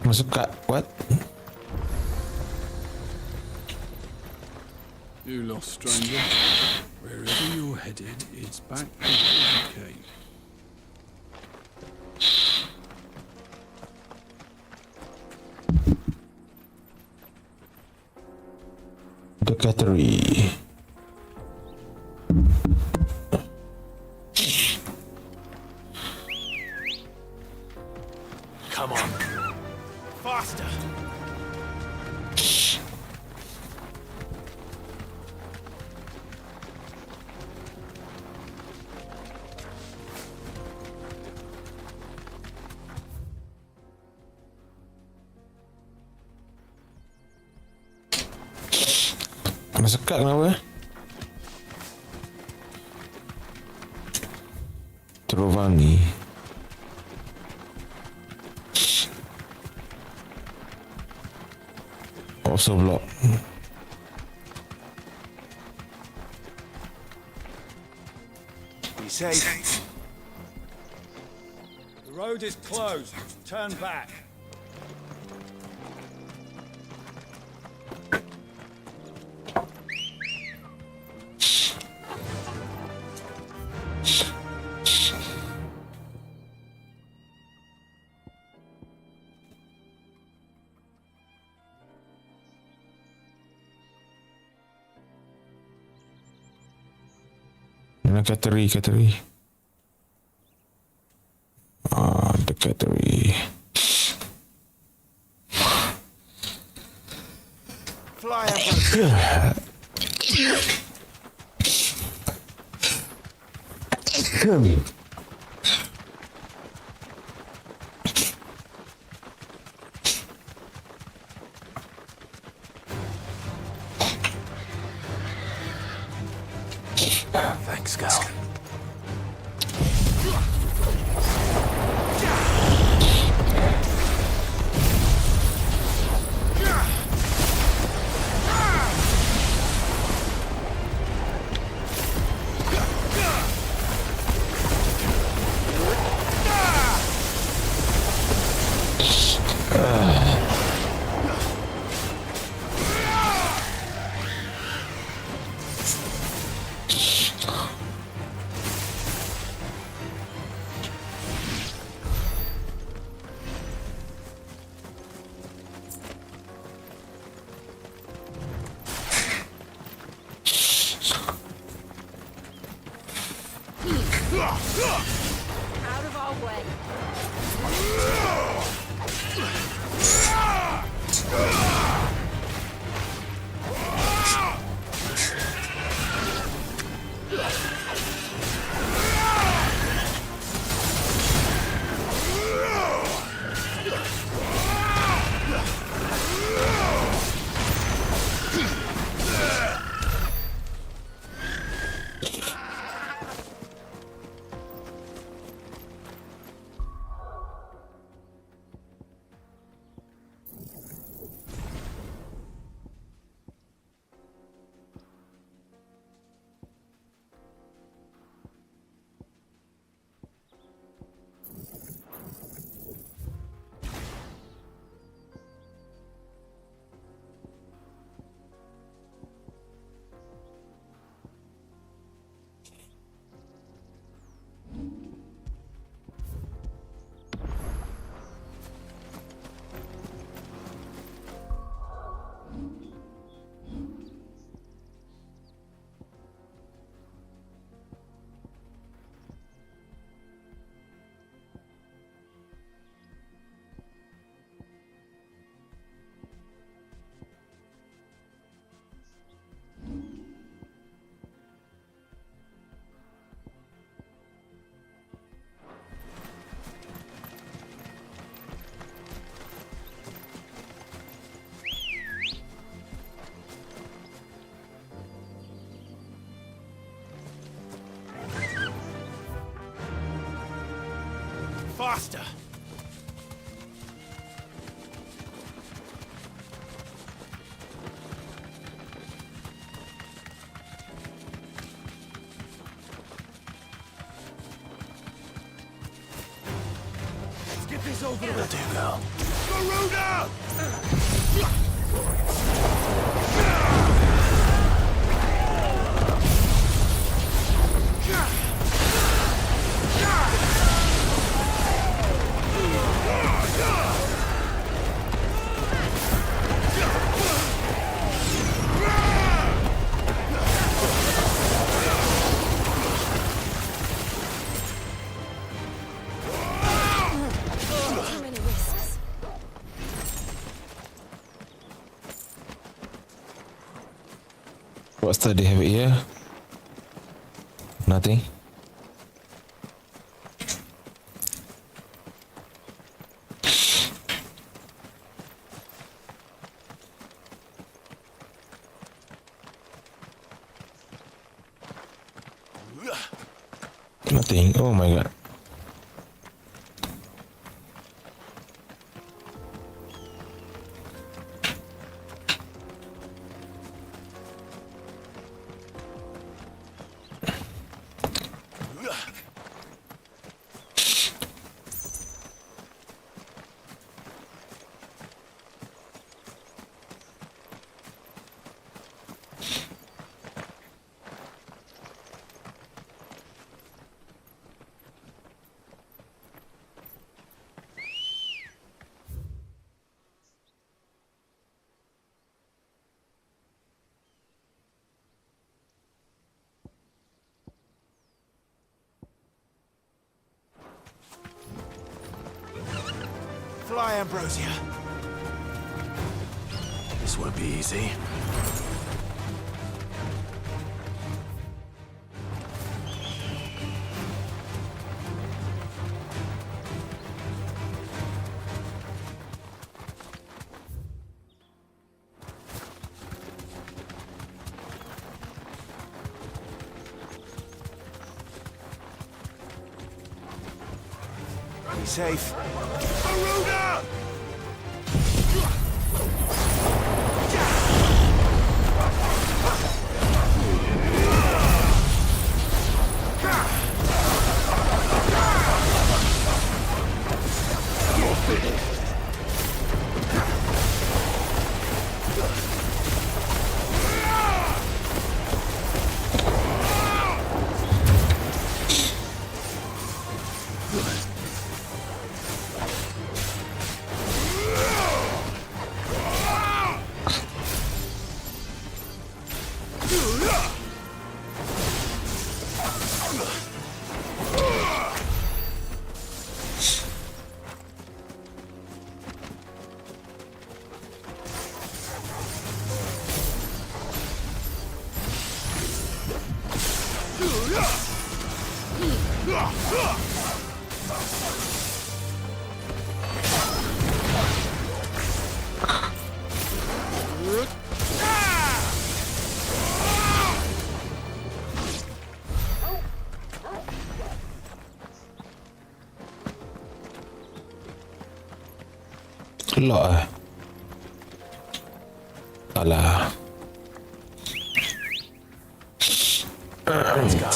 Speaker 1: Masuk kat what?
Speaker 14: You lost, stranger. Wherever you're headed, it's back the way you came.
Speaker 1: The Cattery.
Speaker 10: Come on. Faster.
Speaker 1: Kena sekat kenapa? Trovangi. Also block.
Speaker 22: Be safe. The road is closed. Turn back.
Speaker 1: Mana Cattery? The Cattery.
Speaker 22: Fly up.
Speaker 10: Thanks, Gal.
Speaker 5: faster! Let's get this over with.
Speaker 10: Do go.
Speaker 5: Garuda!
Speaker 3: Too many risks.
Speaker 1: What's that they have it here? Nothing. Nothing. Oh my god.
Speaker 5: Fly, Ambrosia.
Speaker 10: This won't be easy.
Speaker 5: Be safe. Garuda!
Speaker 1: Lot ah. Alah.
Speaker 10: Let's go.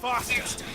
Speaker 5: Faster!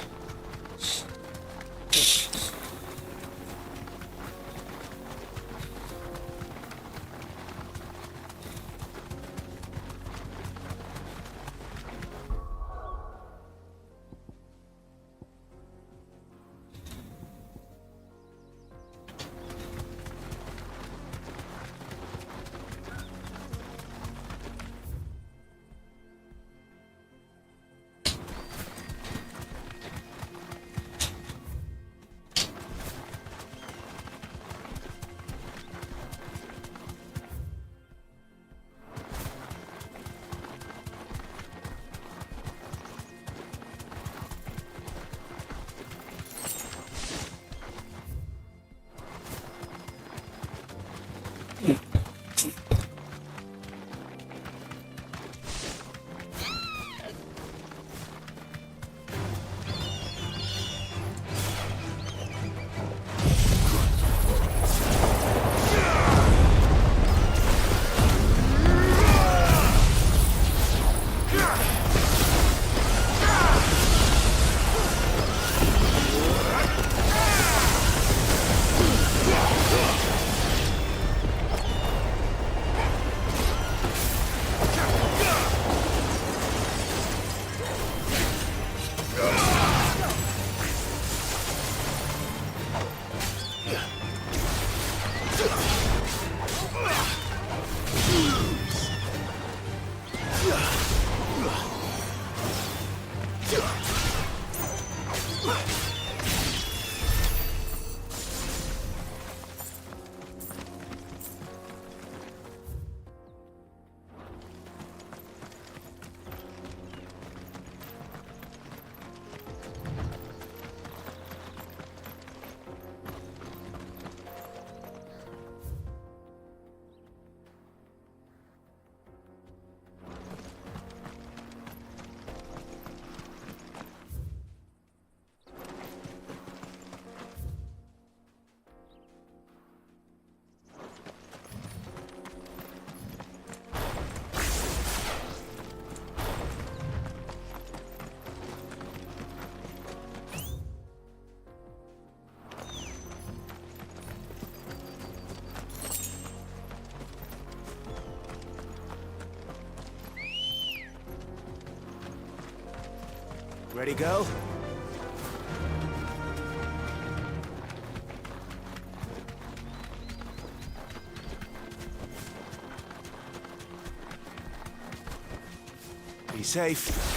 Speaker 5: Ready, girl? Be safe.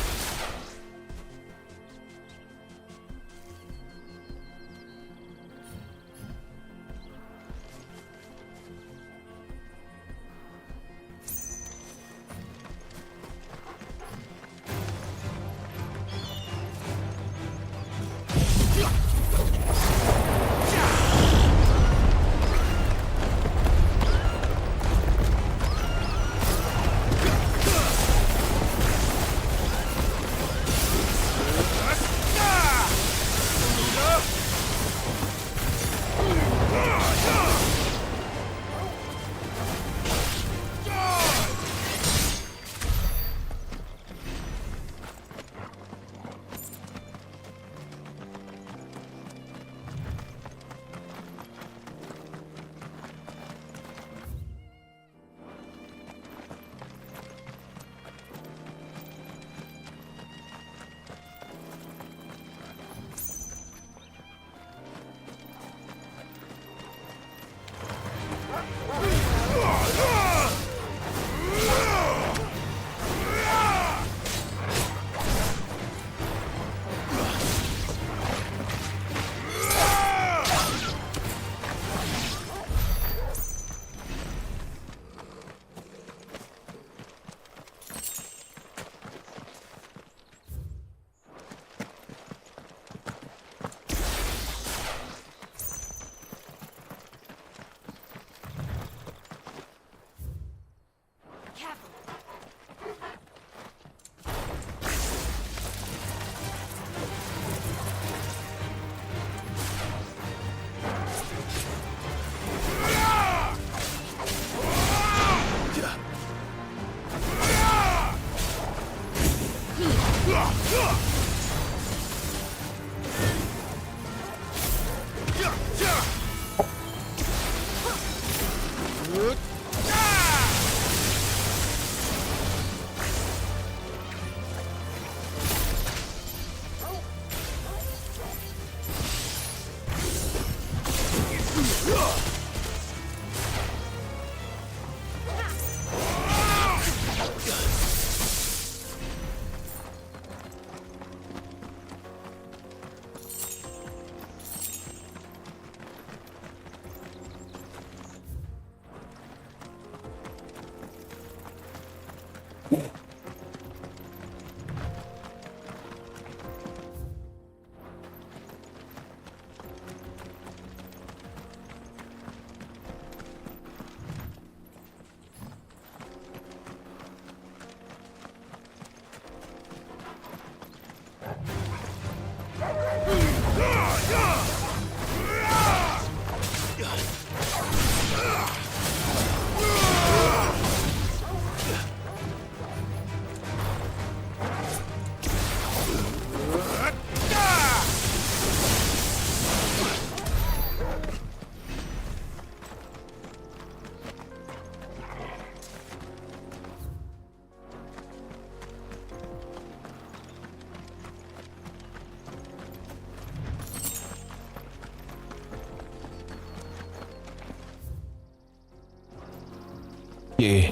Speaker 1: Yeah.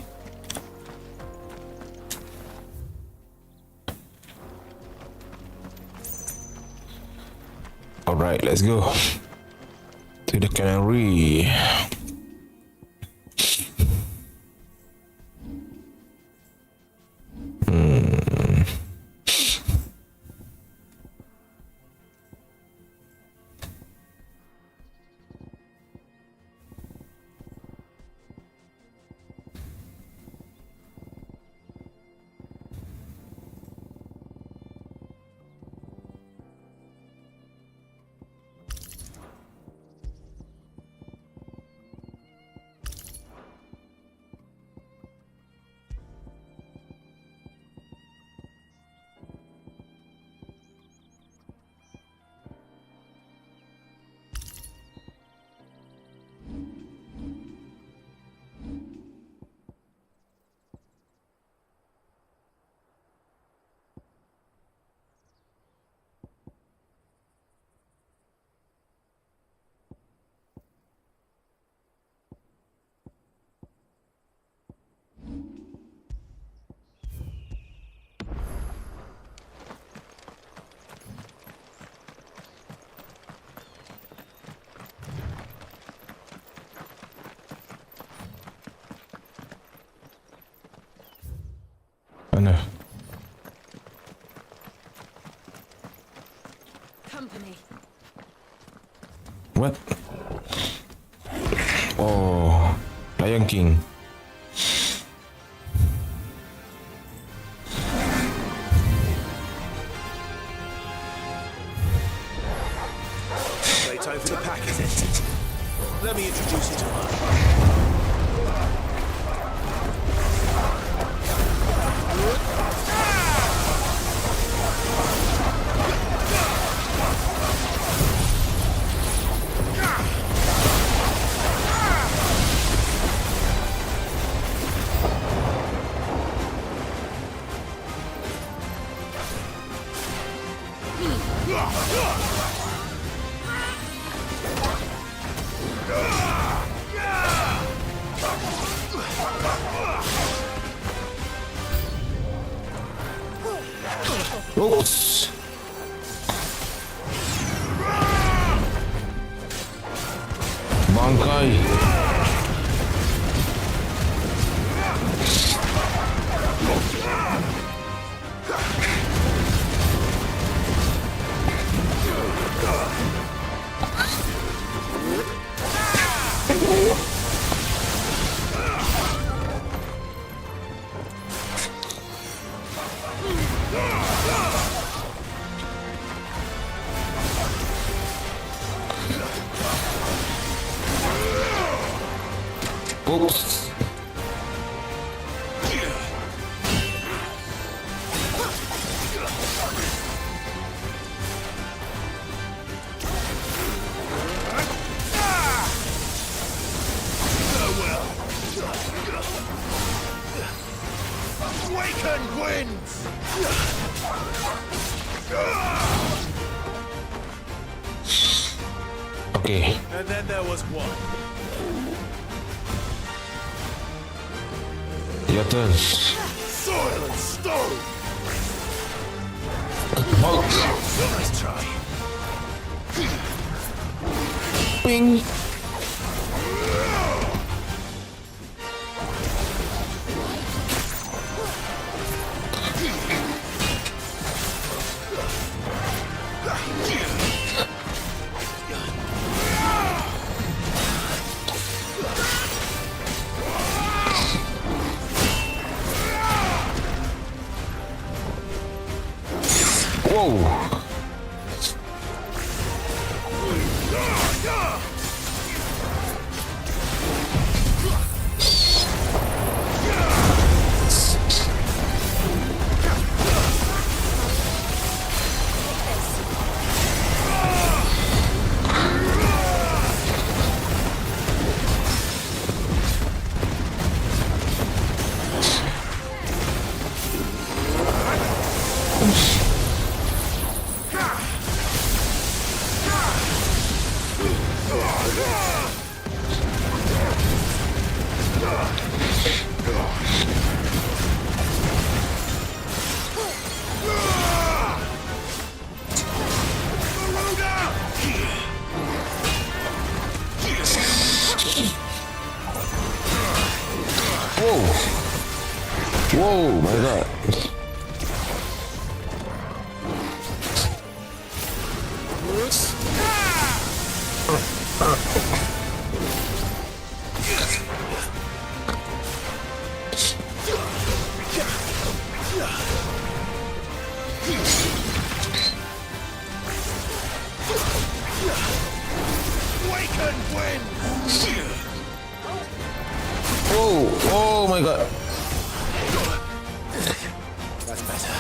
Speaker 1: All right, let's go to the cannery. Mana?
Speaker 13: Company.
Speaker 1: What? Oh, Lion King.
Speaker 10: Time for the pack, is it? Let me introduce you to her.
Speaker 1: Oops. Bangkai. Oops.
Speaker 5: Wakened winds!
Speaker 1: Okay.
Speaker 10: And then there was one.
Speaker 1: Your turn.
Speaker 5: Soil and stone!
Speaker 10: Nice try.
Speaker 1: Bing. Whoa. Whoa, my god. Whoa, oh my god.
Speaker 10: That's better.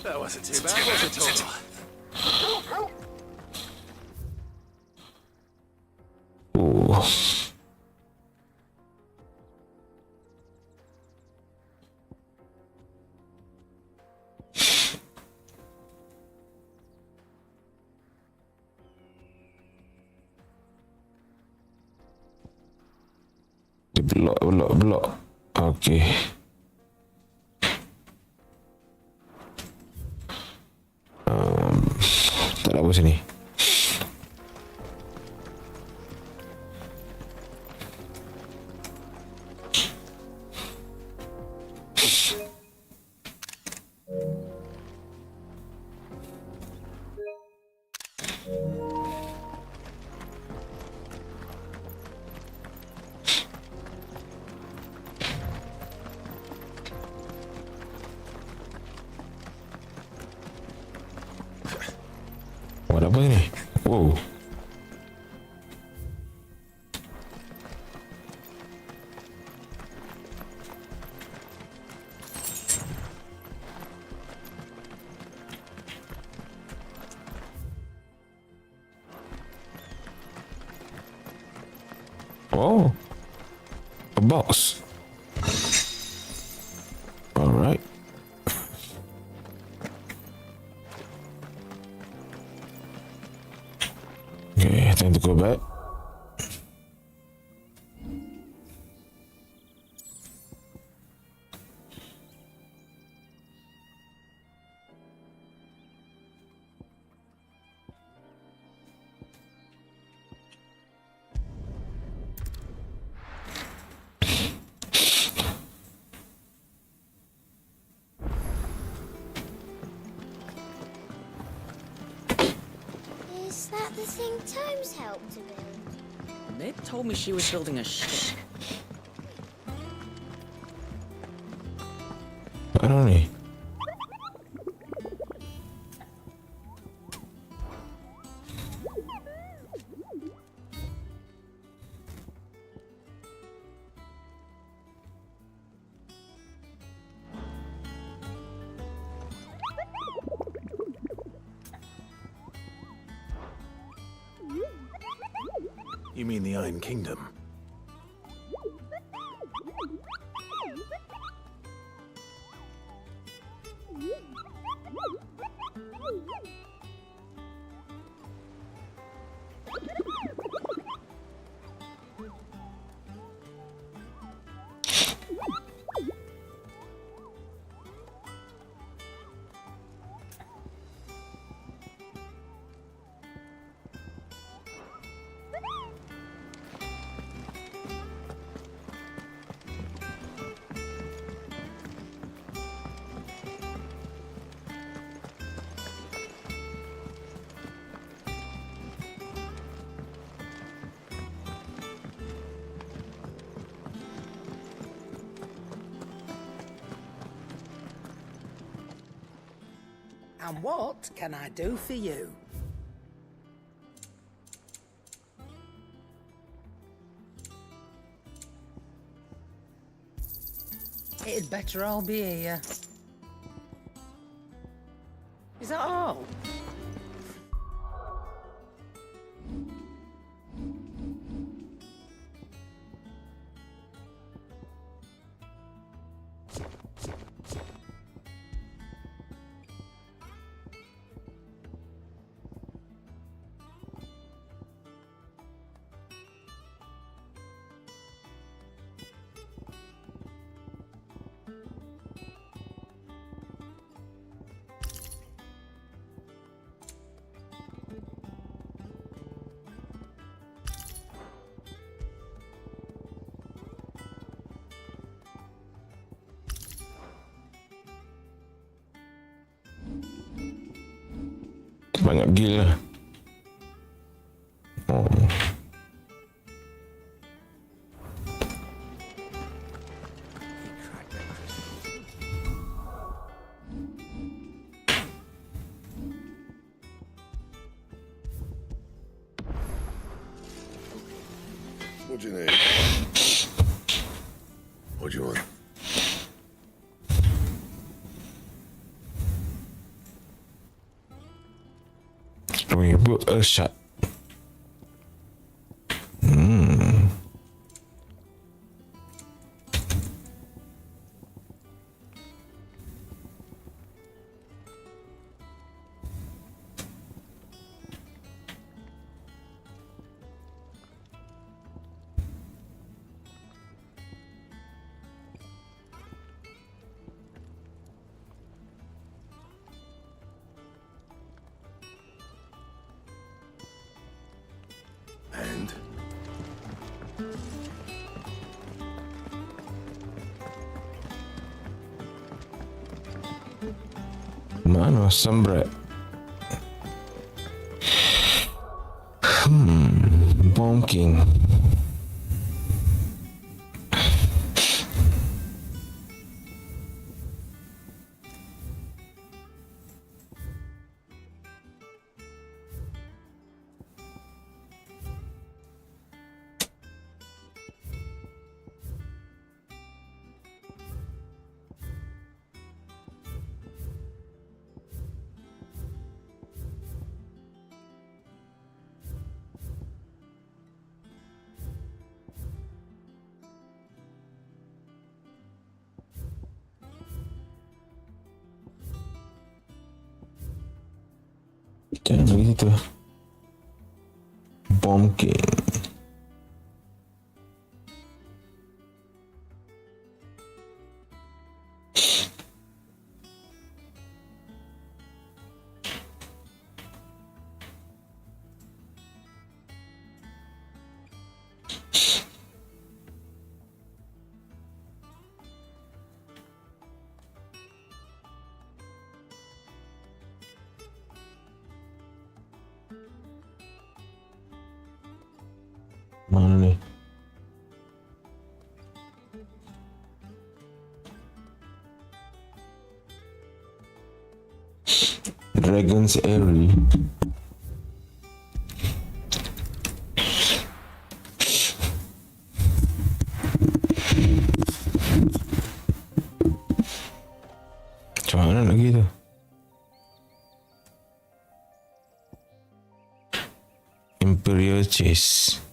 Speaker 10: That wasn't too bad, was it, all?
Speaker 1: Ooh. Blok. Okey. Tak ada apa sini. Oh, ada apa ni? Wow. Oh. A box. All right. Okay, time to go back.
Speaker 4: Is that the thing Tomes helped to build?
Speaker 8: Mid told me she was building a ship.
Speaker 1: I don't know.
Speaker 10: You mean the Iron Kingdom?
Speaker 9: And what can I do for you? It'd better all be here. Is that all?
Speaker 1: Banyak gila. Oh.
Speaker 7: What do you need? What do you want?
Speaker 1: We built a shot.
Speaker 17: And?
Speaker 1: Mana sembret? Bomb King. Jangan lagi situ. Bomb King. Mana ni? Dragon's Airy. Macam mana lagi tu? Imperial Chase.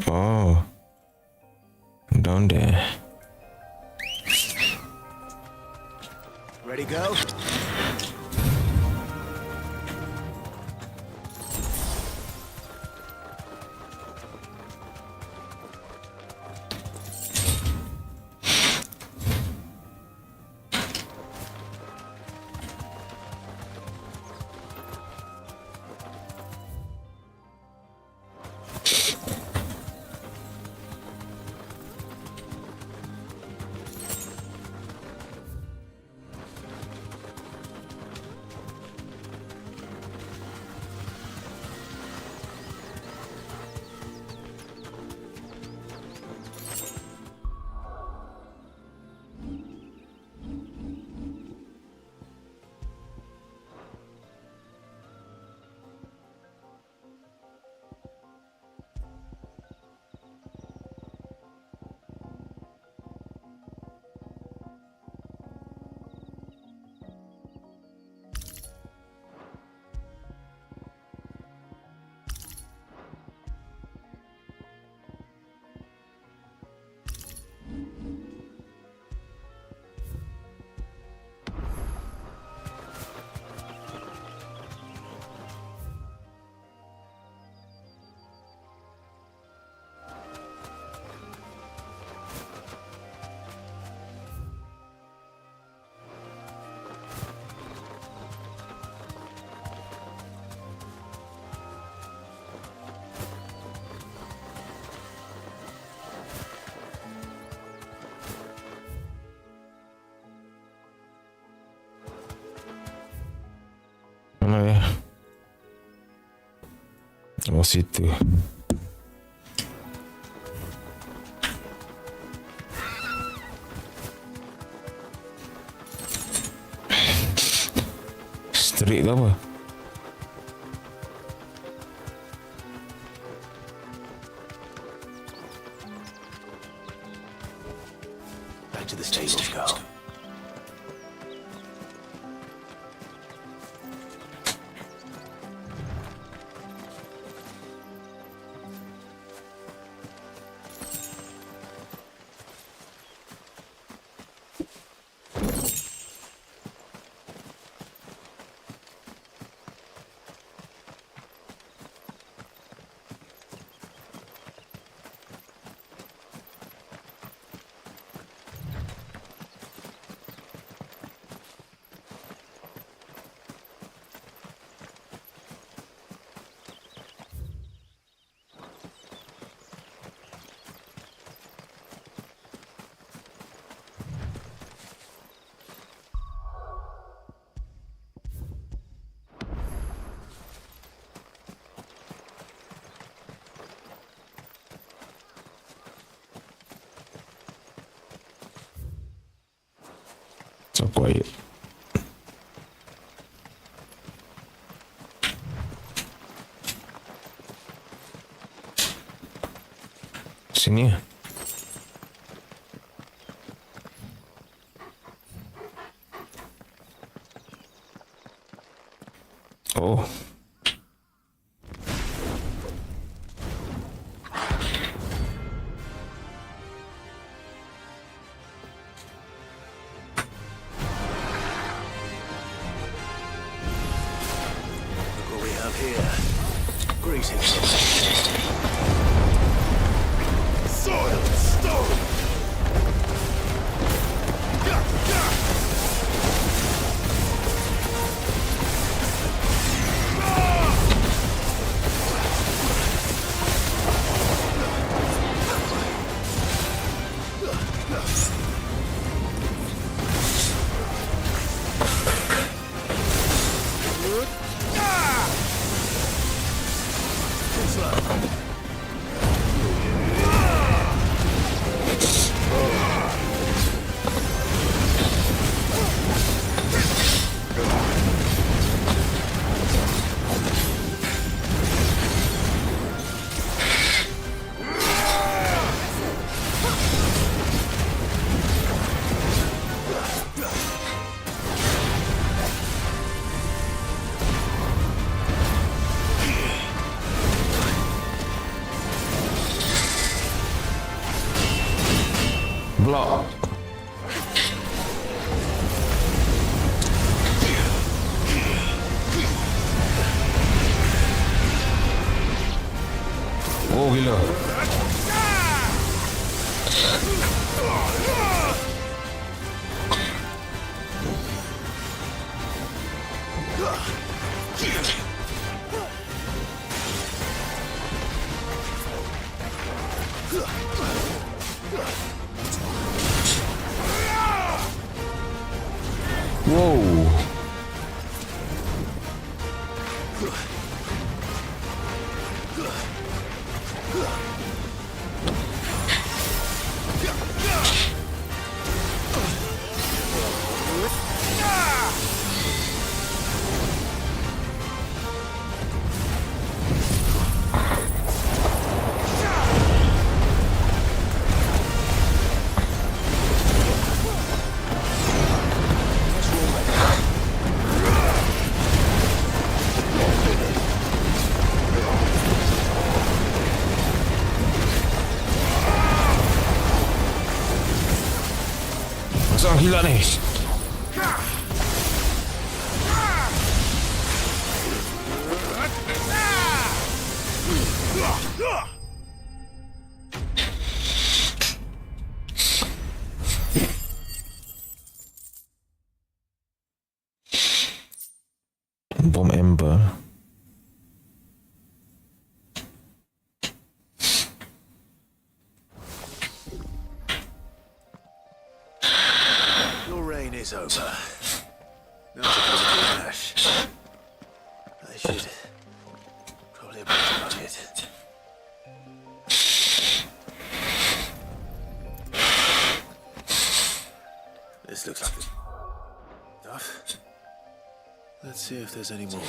Speaker 1: Oh, down there.
Speaker 5: Ready, go?
Speaker 1: Oh, situ. Street tu apa?
Speaker 10: Back to the stables, Carl.
Speaker 1: So quiet. Sini ya. Oh.
Speaker 10: Here. Greetings.
Speaker 17: Soil and stone!
Speaker 1: Block. Oh gila. Whoa. Masuk gila ni. Bom ember.
Speaker 10: Your reign is over. Now to come to the ash. I should probably have been out here. This looks like stuff. Let's see if there's any more.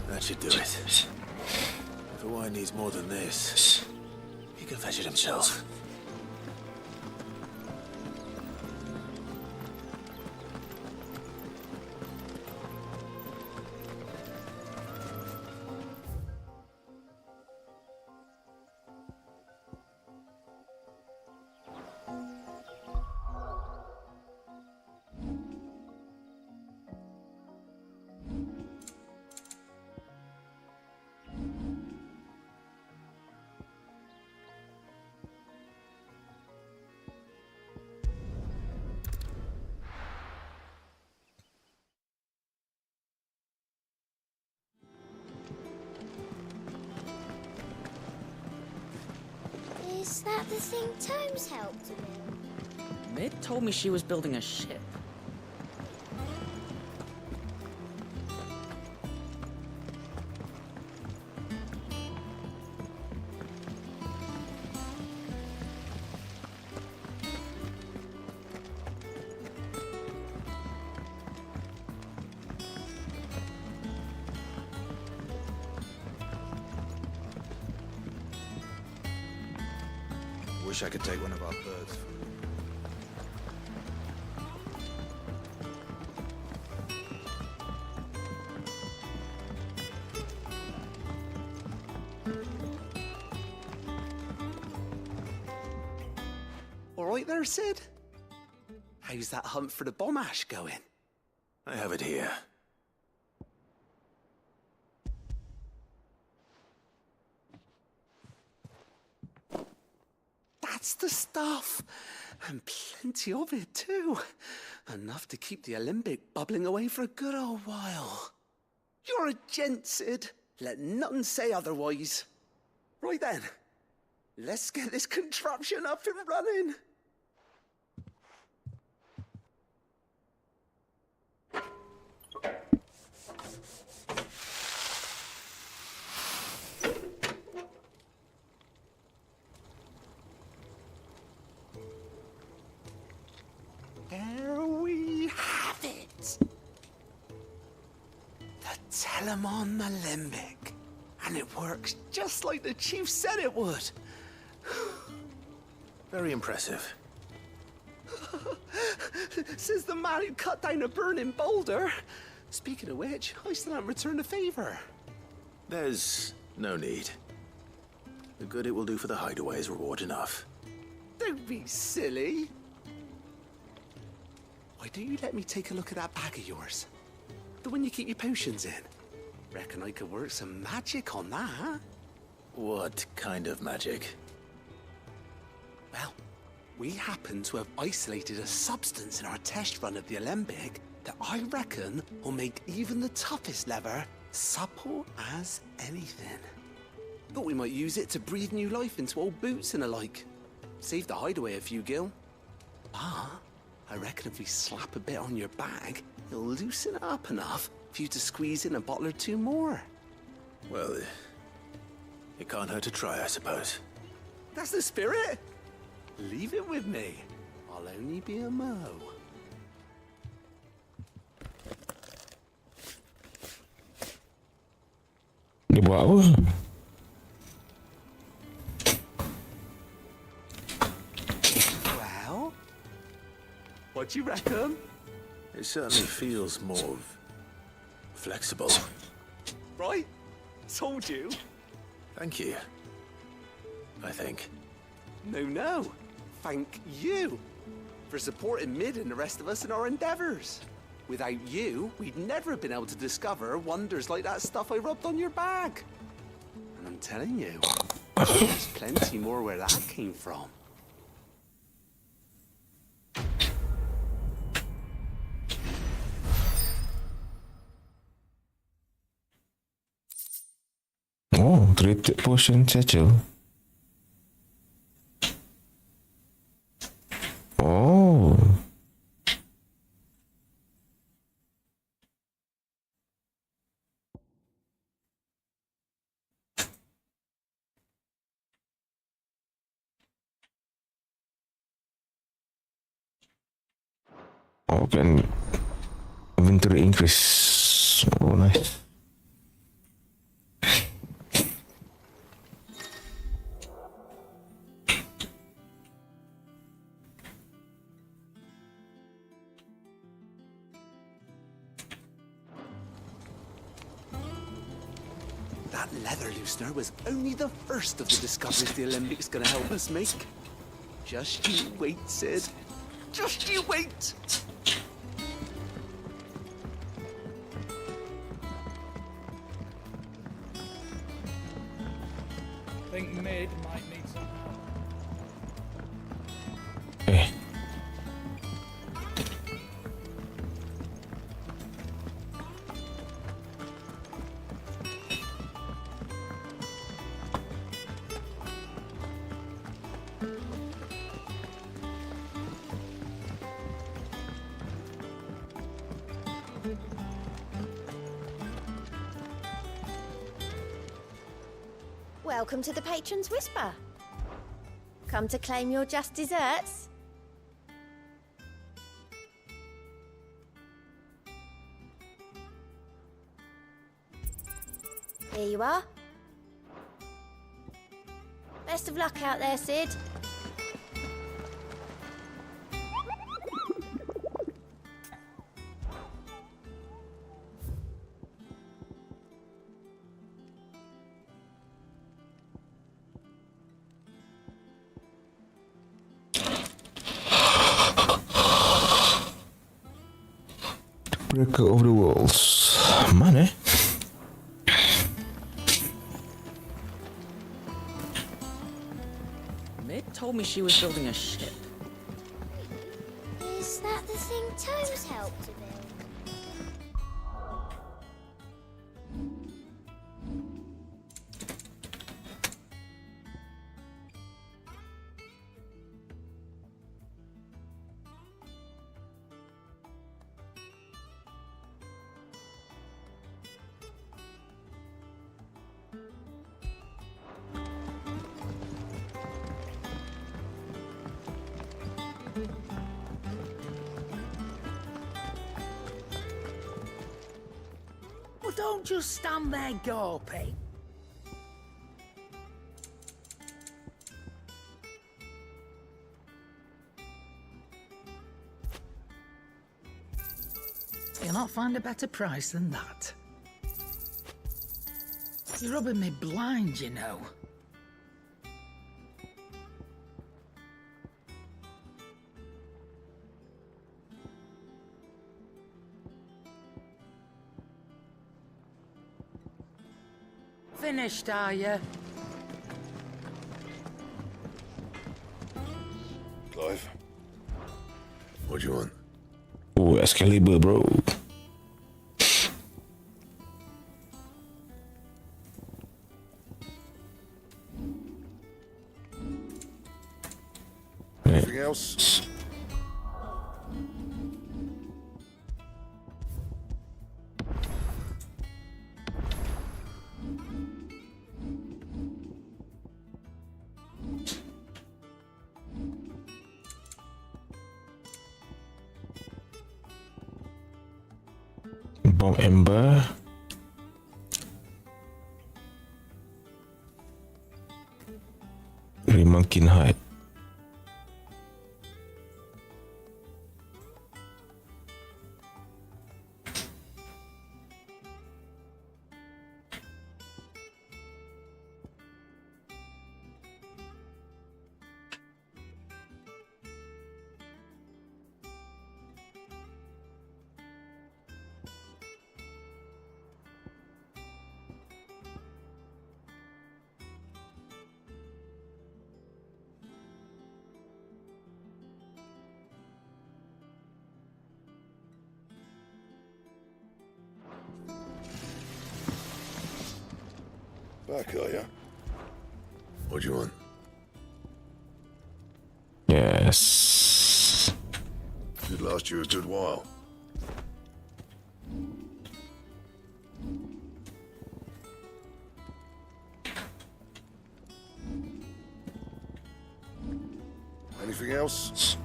Speaker 10: That should do it. If Owain needs more than this, he can fetch it himself.
Speaker 4: Is that the thing Tomes helped to build?
Speaker 12: Mid told me she was building a ship.
Speaker 6: Wish I could take one of our birds.
Speaker 19: All right there, Sid? How's that hunt for the bomb ash going?
Speaker 10: I have it here.
Speaker 19: That's the stuff. And plenty of it, too. Enough to keep the Alembic bubbling away for a good old while. You're a gent, Sid. Let none say otherwise. Right then. Let's get this contraption up and running. There we have it. The Telemon Alembic. And it works just like the chief said it would.
Speaker 10: Very impressive.
Speaker 19: Says the man who cut down a burning boulder. Speaking of which, I still haven't returned the favor.
Speaker 10: There's no need. The good it will do for the hideaway is reward enough.
Speaker 19: Don't be silly. Why don't you let me take a look at that bag of yours? The one you keep your potions in. Reckon I could work some magic on that.
Speaker 10: What kind of magic?
Speaker 19: Well, we happen to have isolated a substance in our test run of the Alembic that I reckon will make even the toughest leather supple as anything. Thought we might use it to breathe new life into old boots and the like. Save the hideaway a few gil. But I reckon if we slap a bit on your bag, it'll loosen it up enough for you to squeeze in a bottle or two more.
Speaker 10: Well, it can't hurt to try, I suppose.
Speaker 19: That's the spirit. Leave it with me. I'll only be a mo.
Speaker 1: Dia buat apa?
Speaker 19: Well, what do you reckon?
Speaker 10: It certainly feels more flexible.
Speaker 19: Right? Told you.
Speaker 10: Thank you. I think.
Speaker 19: No. Thank you. for supporting Mid and the rest of us in our endeavours. Without you, we'd never have been able to discover wonders like that stuff I rubbed on your bag. And I'm telling you, there's plenty more where that came from.
Speaker 1: Oh, treated potion satchel. Oh. Oh, can inventory increase. Oh, nice.
Speaker 19: That leather loosener was only the first of the discoveries the Alembic gonna help us make. Just you wait, Sid. Just you wait!
Speaker 2: Think Mid might need some help.
Speaker 4: Welcome to the Patron's Whisper. Come to claim your just desserts? Here you are. Best of luck out there, Sid.
Speaker 1: Breaker of the Walls. Mana?
Speaker 12: Mid told me she was building a ship.
Speaker 4: Is that the thing Tomes helped to build?
Speaker 9: Well, don't just stand there gawping. You'll not find a better price than that. You're rubbing me blind, you know. Finished, are you?
Speaker 7: Clive, what do you want?
Speaker 1: Oh, Excalibur, bro.
Speaker 7: Anything else?
Speaker 1: Bomb Ember. Remonkin Hide.
Speaker 7: Back, are you? What do you want?
Speaker 1: Yes.
Speaker 7: Should last you a good while. Anything else?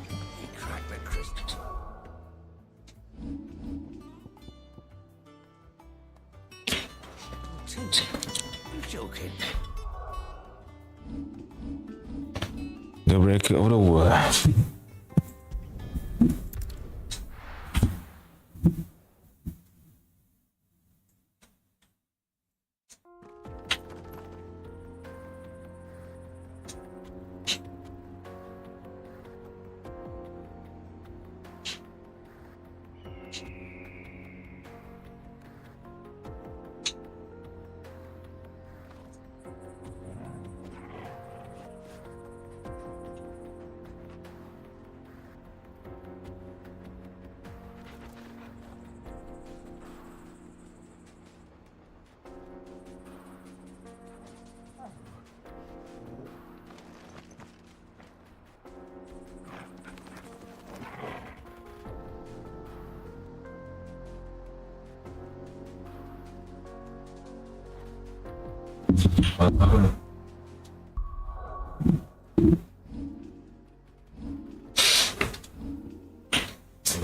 Speaker 5: He cracked the crystal. You're joking.
Speaker 1: The break of the world.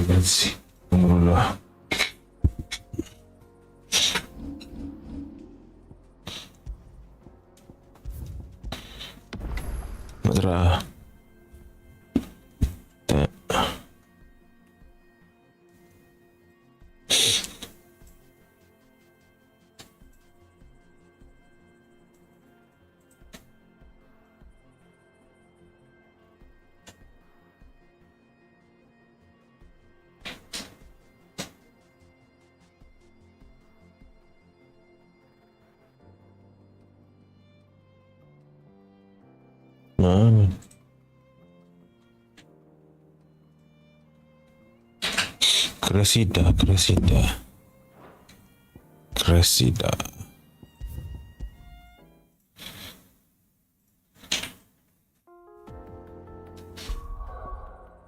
Speaker 1: Let's see. Tunggu dulu. Matra. Mana? Cressida.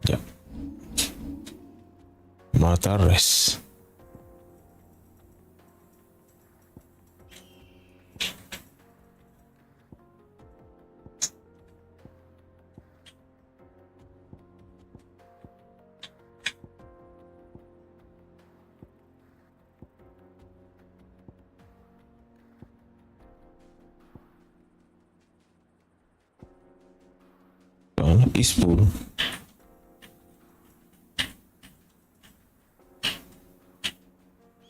Speaker 1: Ya. Matares. Peaceful.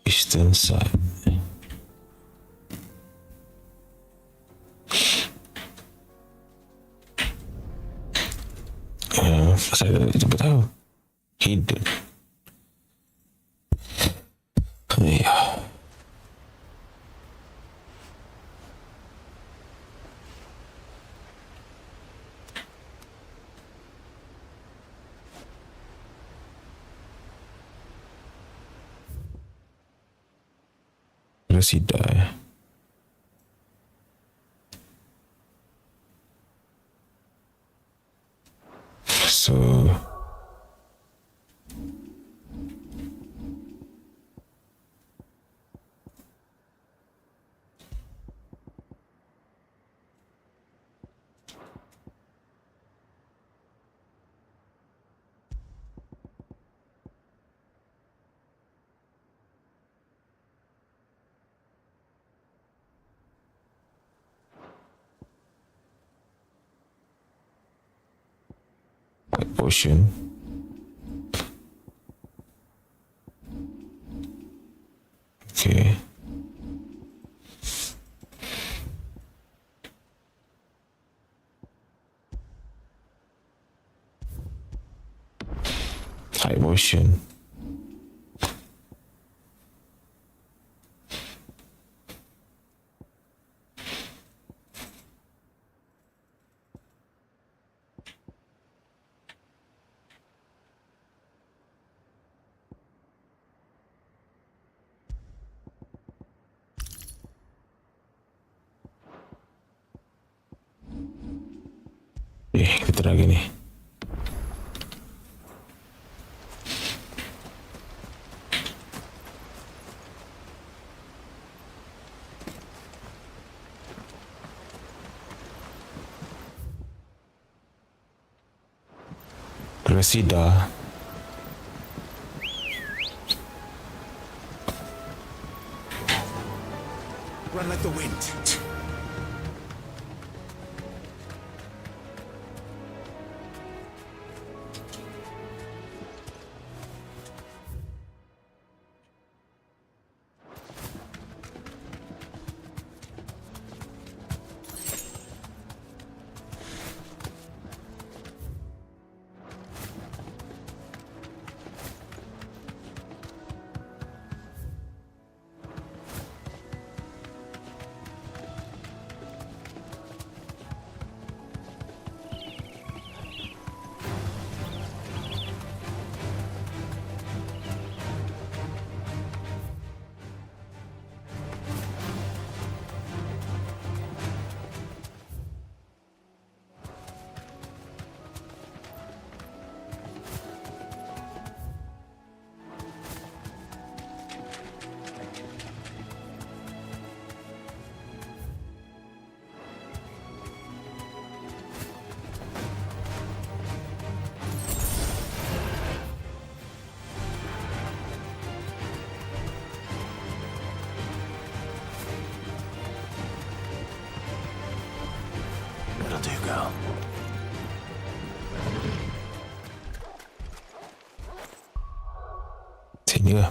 Speaker 1: Eastern side. Saya tak tahu. Hidden. Ya. Cressida. So potion. Okay. High potion. kita lagi ni. Resida.
Speaker 5: Run like the wind.
Speaker 10: That'll do, girl.
Speaker 1: Sini ke?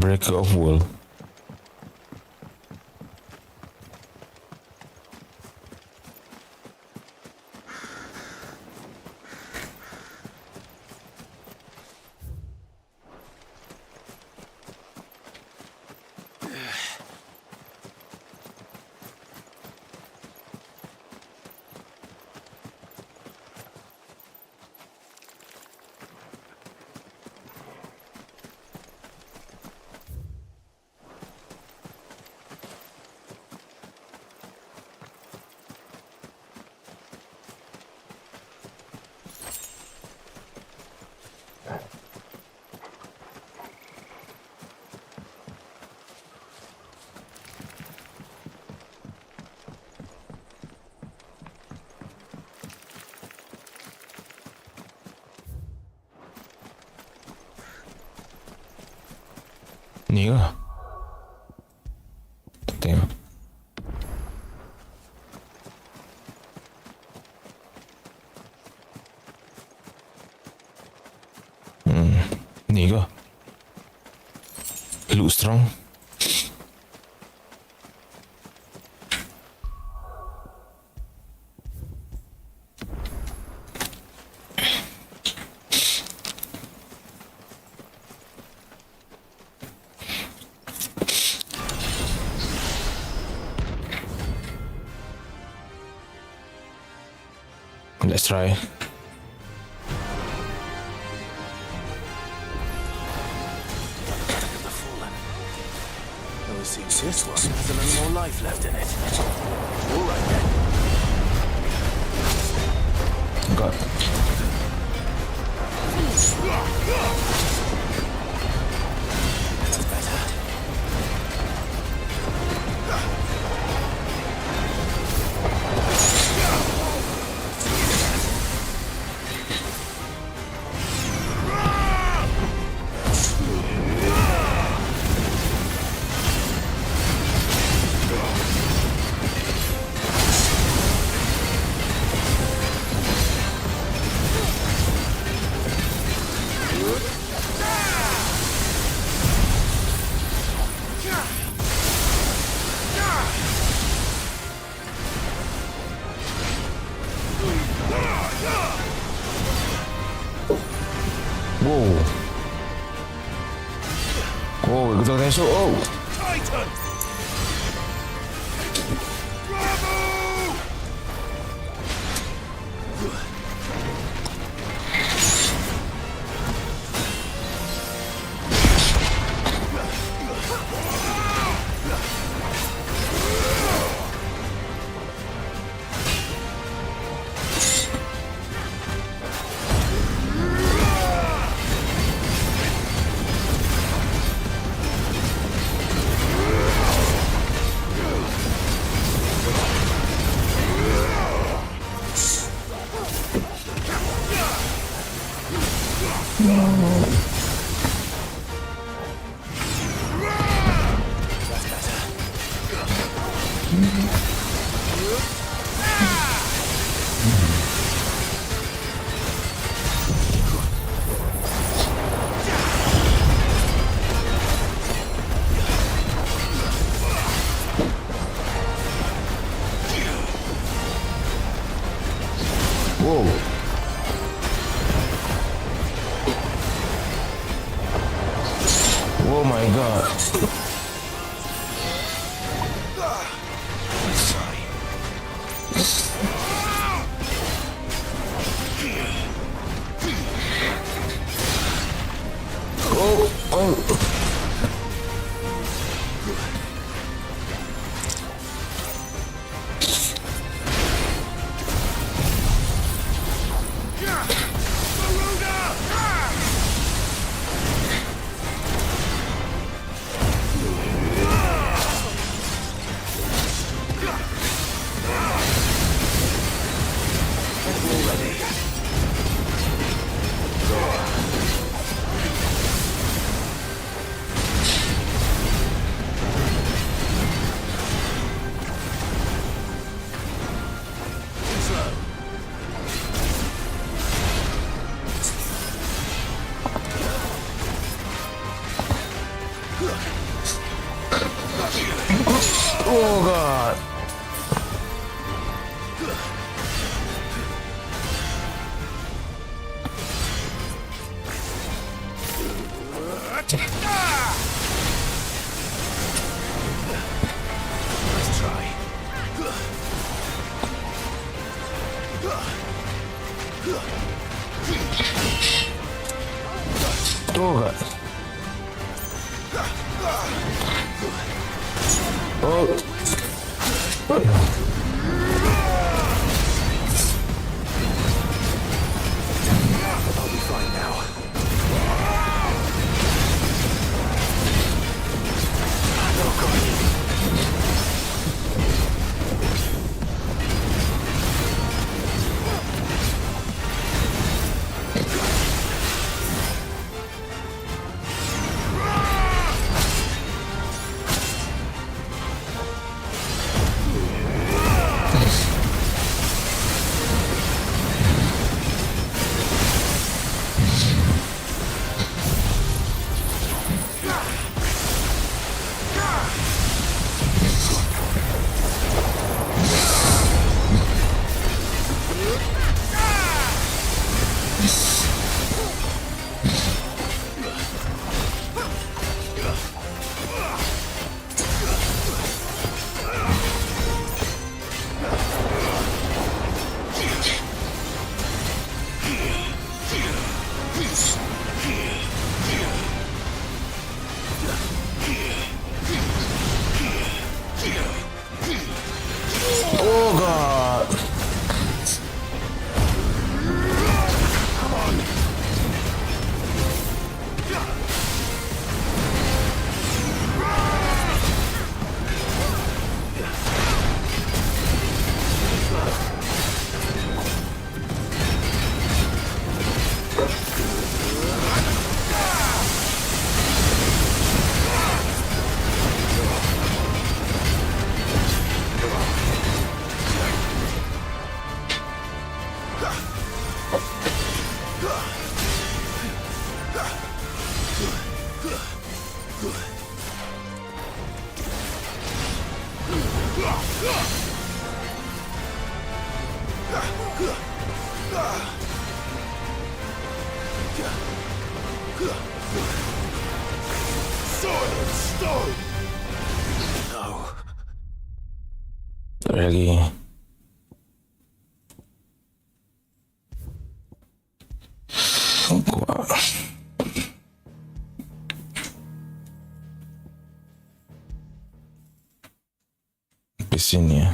Speaker 1: Breaker of World. Ni ke? Tengok. Ni ke? Look strong. Let's try.
Speaker 10: Always seems this one has a little more life left in it. All right then.
Speaker 1: Got.
Speaker 10: That's better.
Speaker 1: Whoa. Whoa, ikutan Tenso. Oh.
Speaker 5: Titan! Bravo!
Speaker 1: Whoa. Oh my god. Oh god.
Speaker 5: Let's try.
Speaker 1: Oh god. Oh.
Speaker 5: I'll be fine now. Oh god.
Speaker 1: Oh god. Really? Gua di sini ya.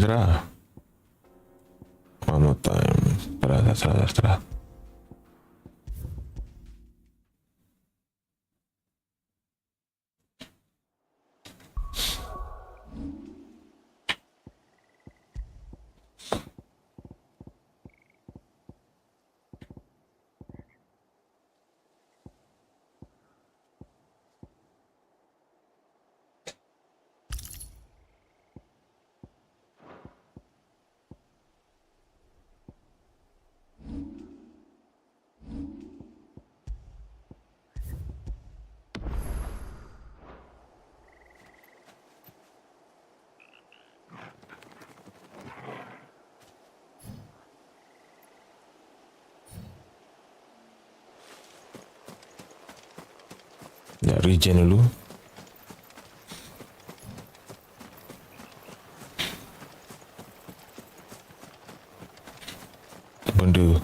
Speaker 1: Cerah. One more time. Terah. Ya, regen dulu. Benda.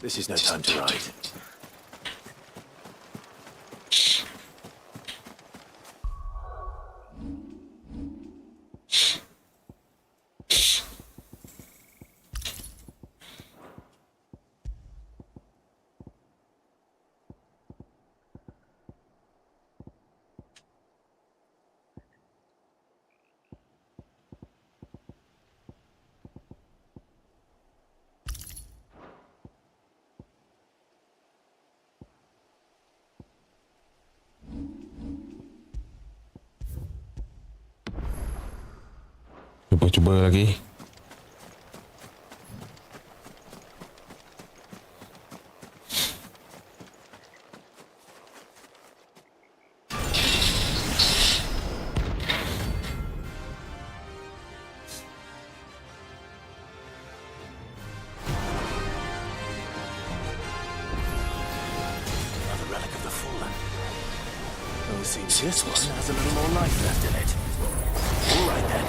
Speaker 10: This is no time to ride.
Speaker 1: Cuba lagi.
Speaker 10: Another relic of the fallen. Well, it seems this one has a little more life left in it. All right then.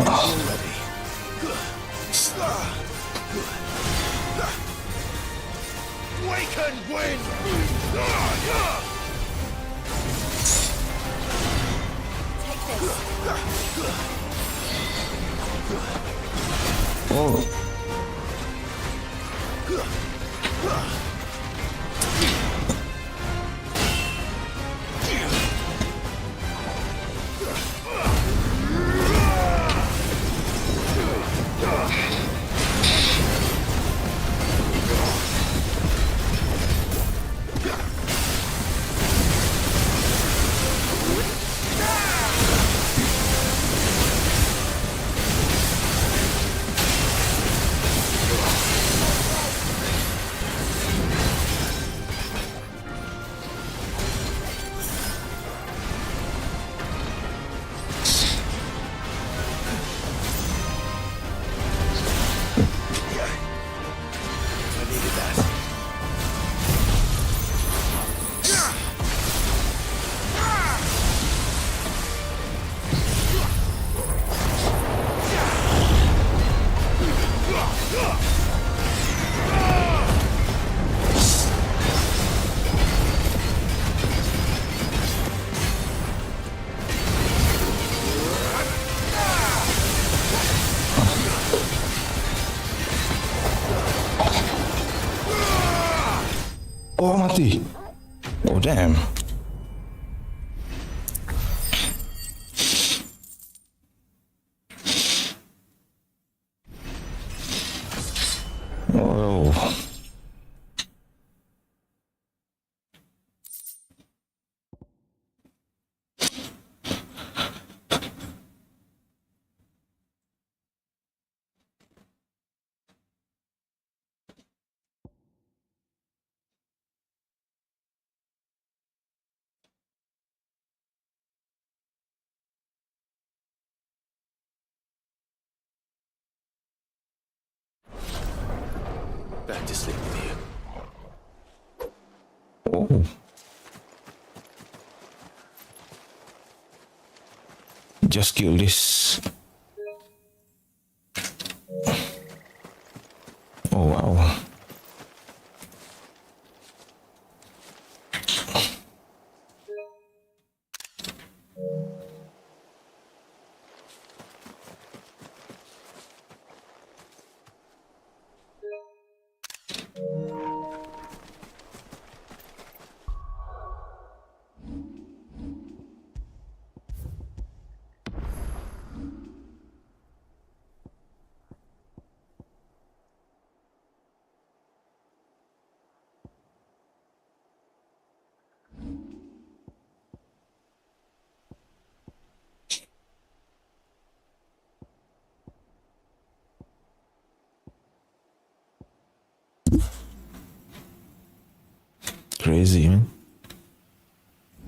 Speaker 17: already.
Speaker 5: We can win!
Speaker 4: Take this.
Speaker 1: Oh. Oh, mati. Oh, damn. Oh.
Speaker 10: Back to sleep with you.
Speaker 1: Oh. Just kill this. Oh, wow. Crazy, man.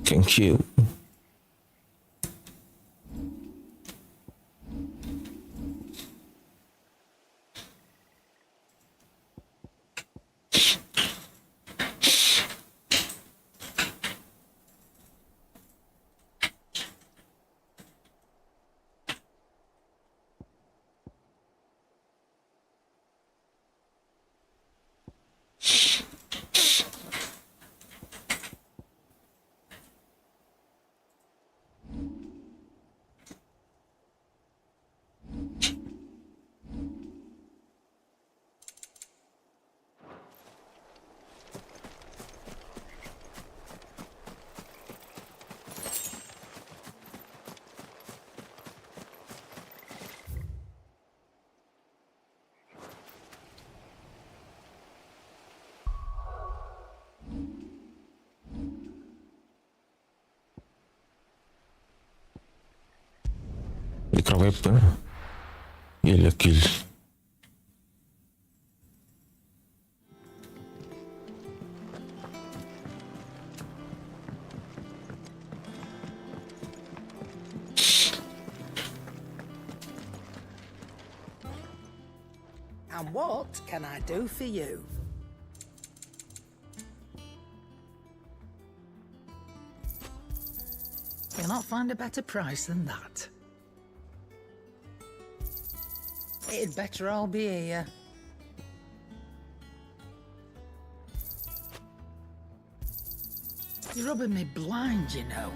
Speaker 1: Can kill. Ikra weapon. Gila kill.
Speaker 9: And what can I do for you? You'll not find a better price than that. It'd better all be here. You're rubbing me blind, you know.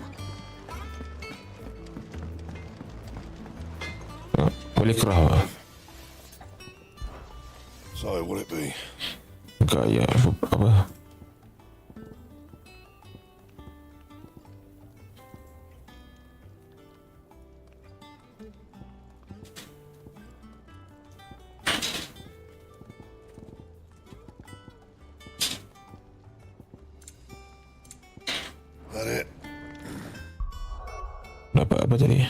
Speaker 1: Boleh kerah.
Speaker 7: So, will it be?
Speaker 1: Gaya apa?
Speaker 7: That it?
Speaker 1: Dapat apa tadi?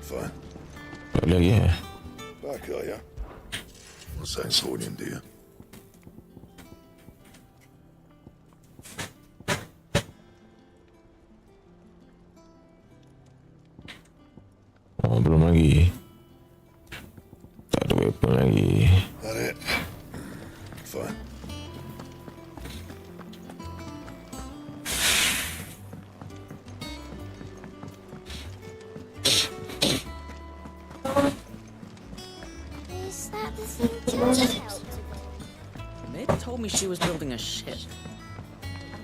Speaker 7: Fine.
Speaker 1: Tak boleh lagi
Speaker 7: Back, are ya? What's that sorting, dear?
Speaker 1: Oh, belum lagi. Tak ada weapon lagi.
Speaker 7: That it? Fine.
Speaker 4: Is that the thing George helped?
Speaker 12: Mid told me she was building a ship.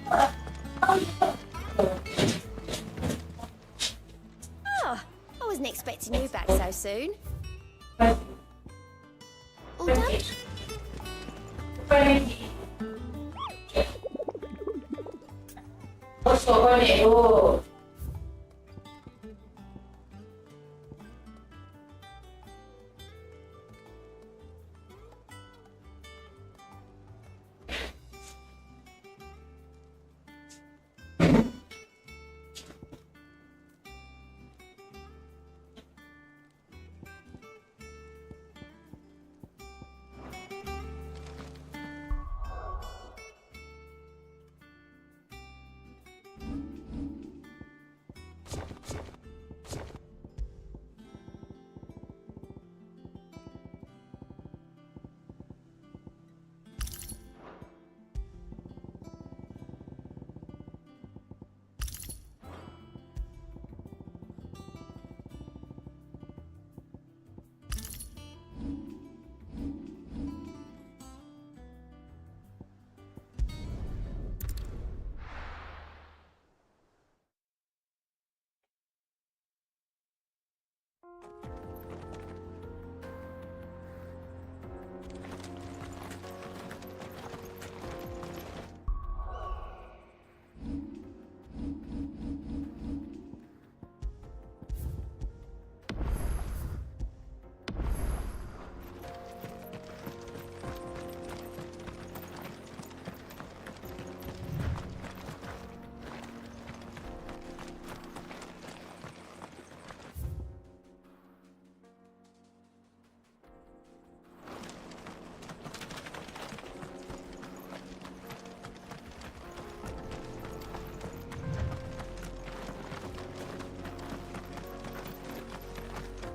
Speaker 4: Oh, I wasn't expecting you back so soon. All done?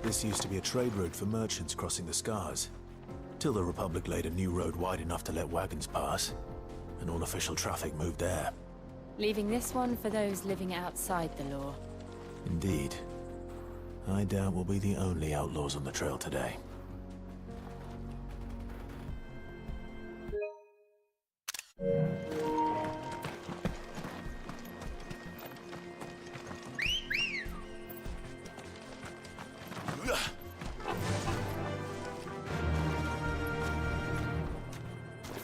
Speaker 10: This used to be a trade route for merchants crossing the Scars, till the Republic laid a new road wide enough to let wagons pass, and all official traffic moved there.
Speaker 16: Leaving this one for those living outside the law.
Speaker 10: Indeed. I doubt we'll be the only outlaws on the trail today.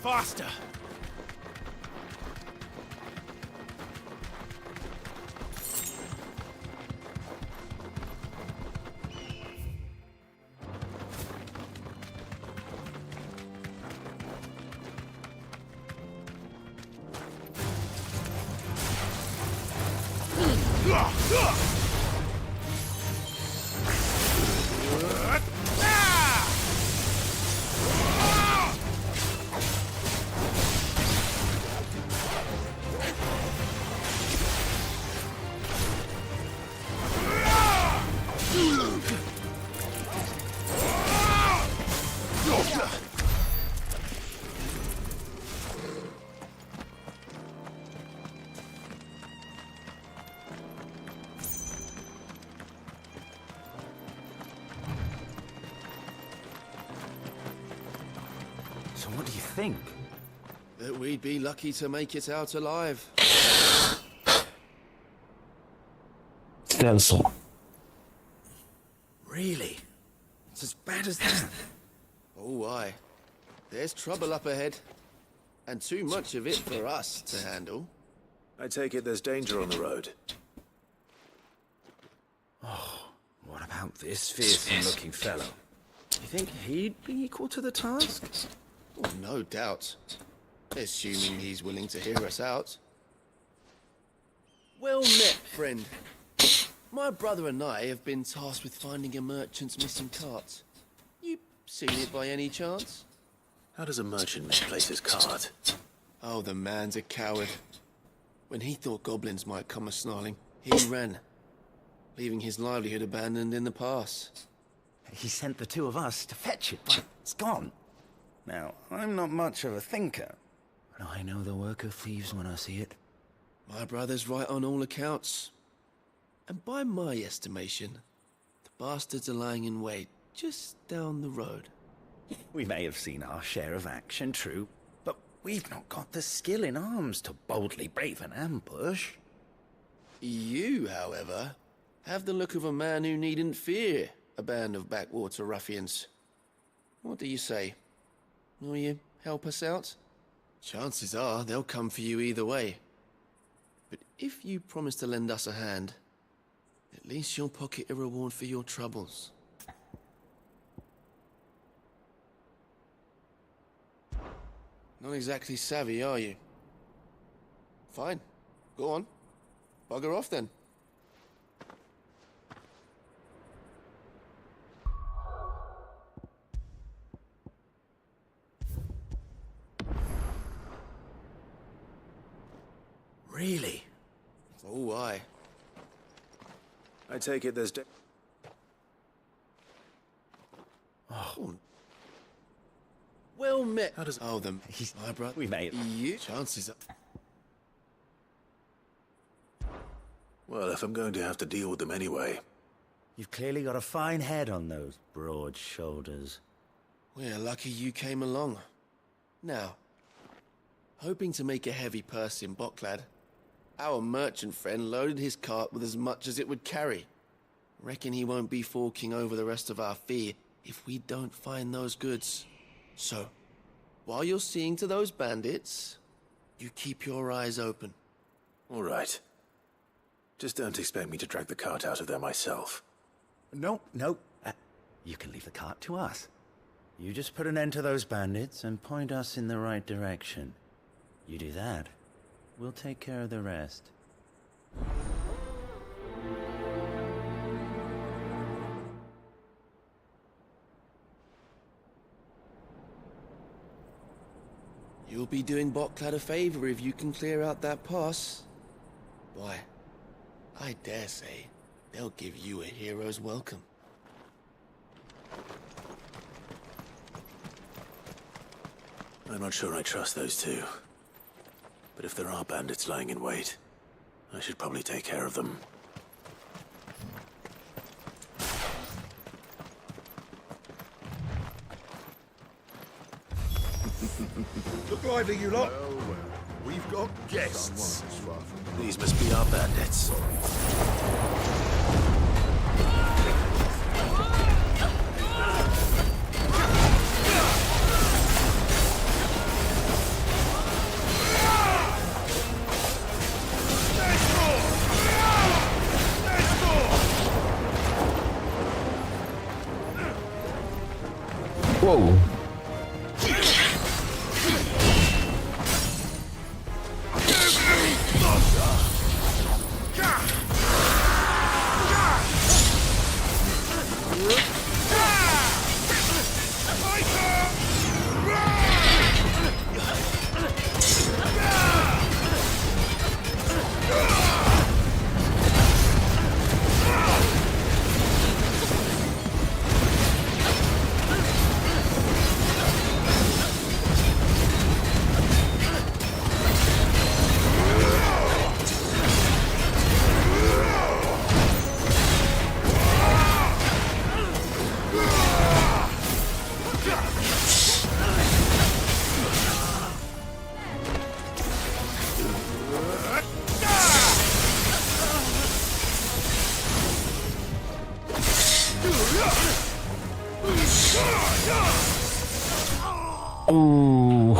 Speaker 5: Faster!
Speaker 11: So what do you think?
Speaker 18: That we'd be lucky to make it out alive.
Speaker 1: Stealth.
Speaker 18: Really? It's as bad as that? Oh, aye. There's trouble up ahead. And too much of it for us to handle.
Speaker 10: I take it there's danger on the road.
Speaker 5: Oh, what about this fearsome-looking fellow? You think he'd be equal to the task?
Speaker 18: Oh, no doubt. Assuming he's willing to hear us out. Well met, friend. My brother and I have been tasked with finding a merchant's missing cart. You seen it by any chance?
Speaker 10: How does a merchant misplace his cart?
Speaker 18: Oh, the man's a coward. When he thought goblins might come a-snarling, he ran, leaving his livelihood abandoned in the pass.
Speaker 5: He sent the two of us to fetch it, but it's gone. Now, I'm not much of a thinker, but I know the work of thieves when I see it.
Speaker 18: My brother's right on all accounts. And by my estimation, the bastards are lying in wait just down the road.
Speaker 5: We may have seen our share of action, true, but we've not got the skill in arms to boldly brave an ambush.
Speaker 18: You, however, have the look of a man who needn't fear a band of backwater ruffians. What do you say? Will you help us out? Chances are they'll come for you either way. But if you promise to lend us a hand, at least you'll pocket a reward for your troubles. Not exactly savvy, are you? Fine. Go on. Bugger off then.
Speaker 5: Really?
Speaker 18: Oh, aye.
Speaker 10: I take it there's
Speaker 18: Oh. Well met. How does... Oh, them... My brother...
Speaker 5: We made it.
Speaker 18: You... Chances are...
Speaker 10: Well, if I'm going to have to deal with them anyway.
Speaker 5: You've clearly got a fine head on those broad shoulders.
Speaker 18: We're lucky you came along. Now, hoping to make a heavy purse in Bocklad, our merchant friend loaded his cart with as much as it would carry. Reckon he won't be forking over the rest of our fee if we don't find those goods. So, while you're seeing to those bandits, you keep your eyes open.
Speaker 10: All right. Just don't expect me to drag the cart out of there myself.
Speaker 5: No. You can leave the cart to us. You just put an end to those bandits and point us in the right direction. You do that, we'll take care of the rest.
Speaker 18: You'll be doing Bocklad a favor if you can clear out that pass. Why, I dare say they'll give you a hero's welcome.
Speaker 10: I'm not sure I trust those two. But if there are bandits lying in wait, I should probably take care of them.
Speaker 6: Look lively, you lot. Well, we've got guests.
Speaker 10: These must be our bandits.
Speaker 1: Whoa. Ooh.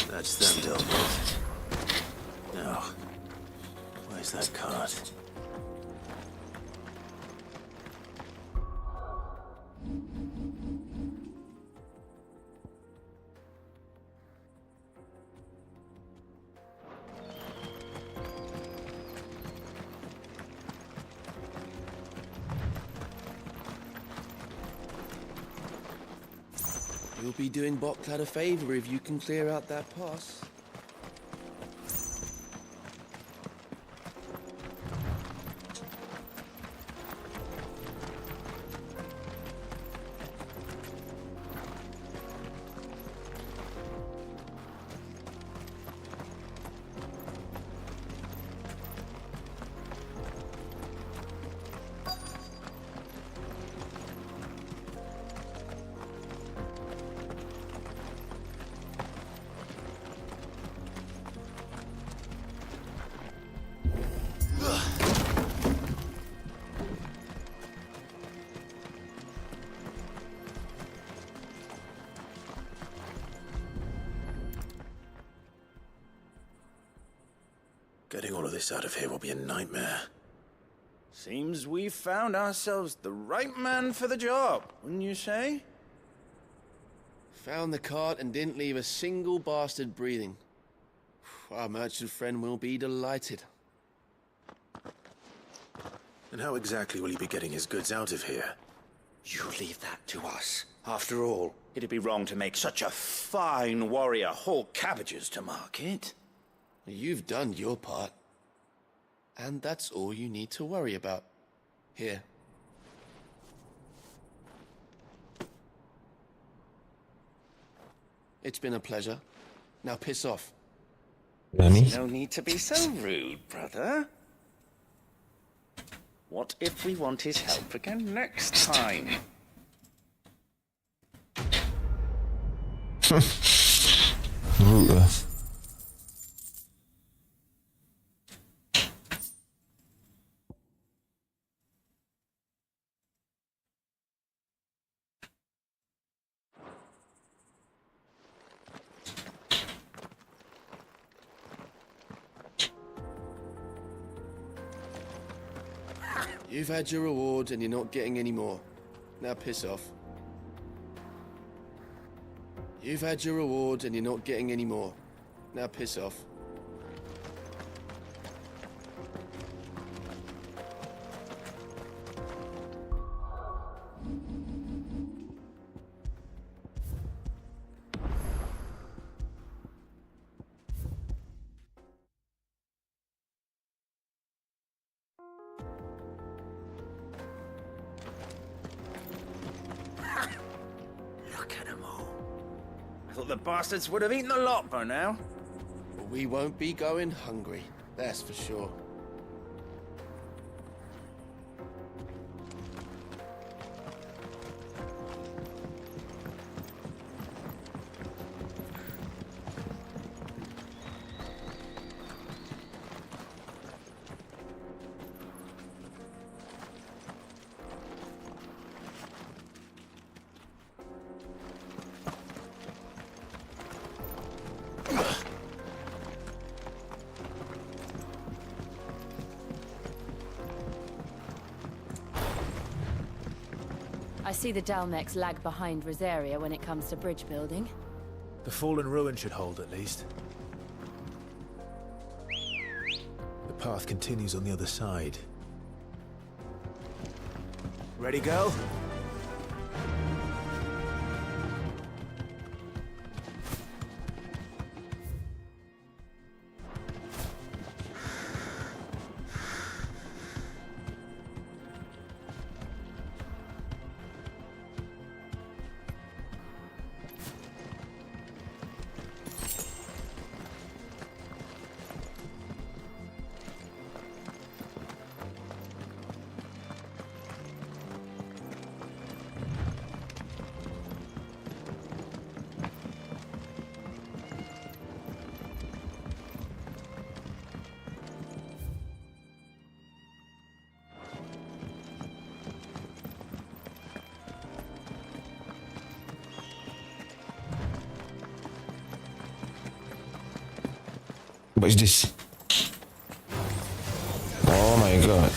Speaker 10: That's them dealt with. Now, where's that cart?
Speaker 18: You'll be doing Boklad a favor if you can clear out that pass.
Speaker 10: Getting all of this out of here will be a nightmare.
Speaker 5: Seems we've found ourselves the right man for the job, wouldn't you say?
Speaker 18: Found the cart and didn't leave a single bastard breathing. Our merchant friend will be delighted.
Speaker 10: And how exactly will he be getting his goods out of here?
Speaker 6: You leave that to us. After all, it'd be wrong to make such a fine warrior haul cabbages to market.
Speaker 18: You've done your part. And that's all you need to worry about. Here. It's been a pleasure. Now piss off.
Speaker 1: Nani?
Speaker 6: No need to be so rude, brother. What if we want his help again next time?
Speaker 1: Ruthless.
Speaker 18: You've had your reward and you're not getting any more. Now piss off. You've had your reward and you're not getting any more. Now piss off.
Speaker 5: Look at them all. I thought the bastards would have eaten the lot by now.
Speaker 18: We won't be going hungry, that's for sure.
Speaker 16: I see the Dalmex lag behind Rosaria when it comes to bridge building.
Speaker 20: The fallen ruin should hold, at least. The path continues on the other side. Ready, girl?
Speaker 1: What is this? Oh my god.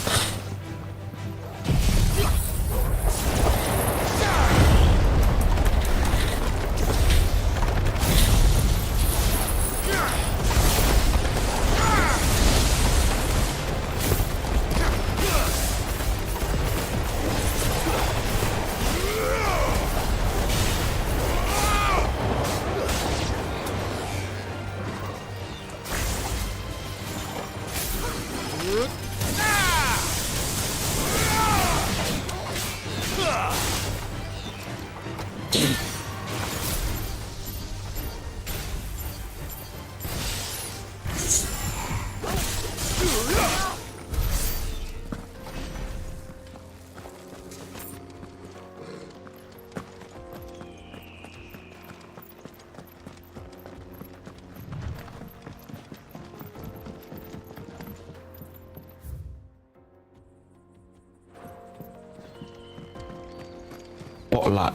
Speaker 1: Potluck.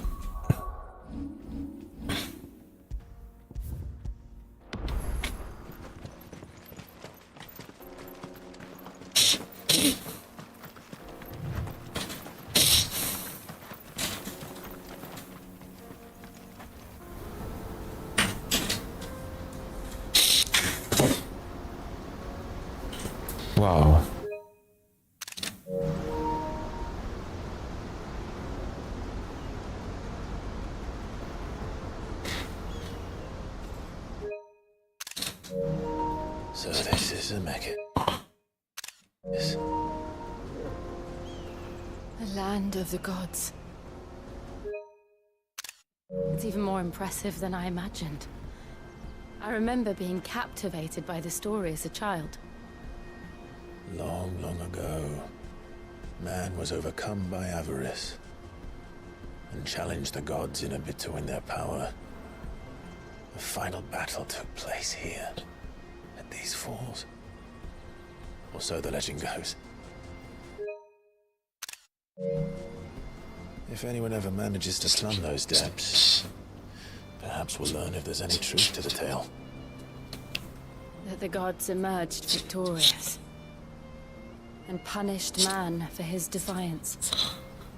Speaker 1: Wow.
Speaker 20: So this is a Mecca. Yes.
Speaker 16: The land of the gods. It's even more impressive than I imagined. I remember being captivated by the story as a child.
Speaker 20: Long, long ago, man was overcome by avarice and challenged the gods in a bid to win their power. The final battle took place here, at these falls. Or so the legend goes. If anyone ever manages to plumb those depths, perhaps we'll learn if there's any truth to the tale.
Speaker 16: That the gods emerged victorious and punished man for his defiance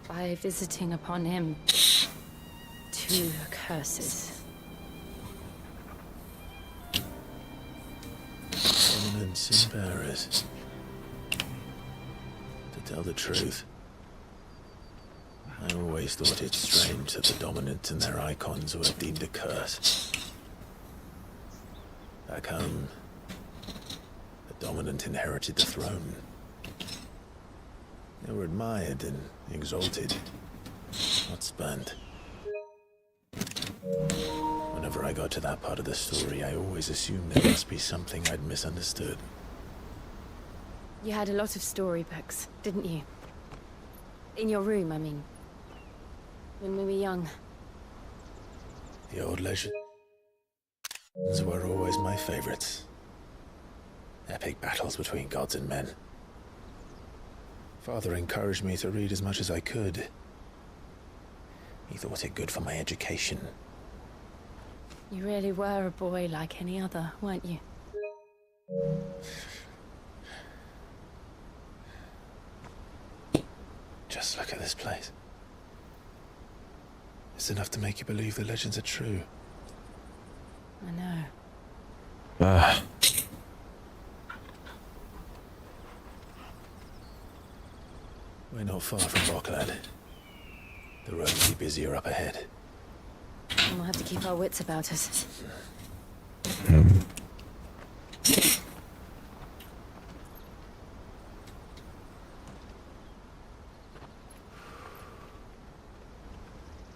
Speaker 16: by visiting upon him 2 curses.
Speaker 20: Dominants and bearers. To tell the truth, I always thought it strange that the dominant and their icons were deemed a curse. Back home, the dominant inherited the throne. They were admired and exalted, not spurned. Whenever I got to that part of the story, I always assumed there must be something I'd misunderstood.
Speaker 16: You had a lot of storybooks, didn't you? In your room, I mean. When we were young.
Speaker 20: The old legends were always my favorites. Epic battles between gods and men. Father encouraged me to read as much as I could. He thought it good for my education.
Speaker 16: You really were a boy like any other, weren't you?
Speaker 20: Just look at this place. It's enough to make you believe the legends are true.
Speaker 16: I know.
Speaker 20: We're not far from Boklad. The road will be busier up ahead.
Speaker 16: And we'll have to keep our wits about us.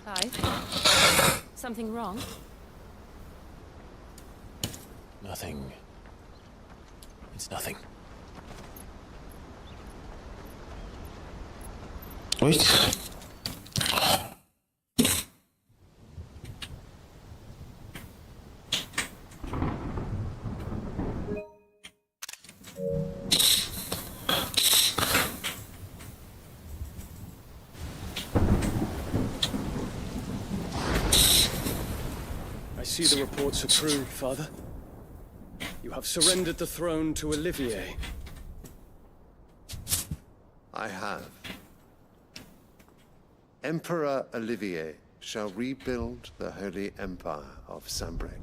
Speaker 16: Clive? Something wrong?
Speaker 20: Nothing. It's nothing.
Speaker 1: Wait.
Speaker 22: I see the reports are true, Father. You
Speaker 15: have surrendered the throne to Olivier.
Speaker 21: I have. Emperor Olivier shall rebuild the Holy Empire of Sanbreque.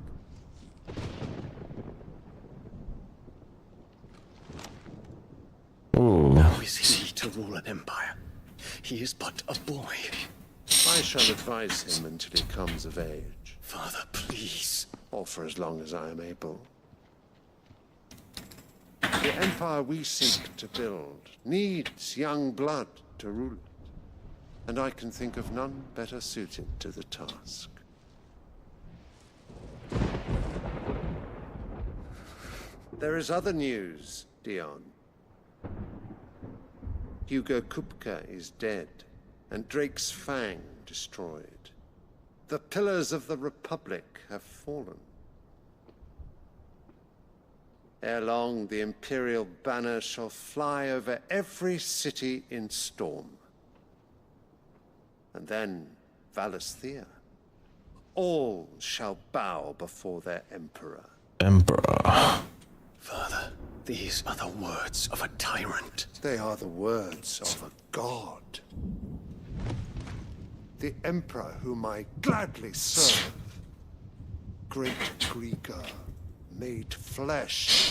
Speaker 14: How is he to rule an empire? He is but a boy.
Speaker 21: I shall advise him until he comes of age.
Speaker 14: Father, please.
Speaker 21: Or for as long as I am able. The empire we seek to build needs young blood to rule it, and I can think of none better suited to the task. There is other news, Dion. Hugo Kupka is dead, and Drake's Fang destroyed. The pillars of the Republic have fallen. Ere long, the Imperial banner shall fly over every city in Storm. And then, Valisthea. All shall bow before their Emperor.
Speaker 14: Father, these are the words of a tyrant.
Speaker 21: They are the words of a god. The Emperor whom I gladly serve. Great Greeker, made flesh.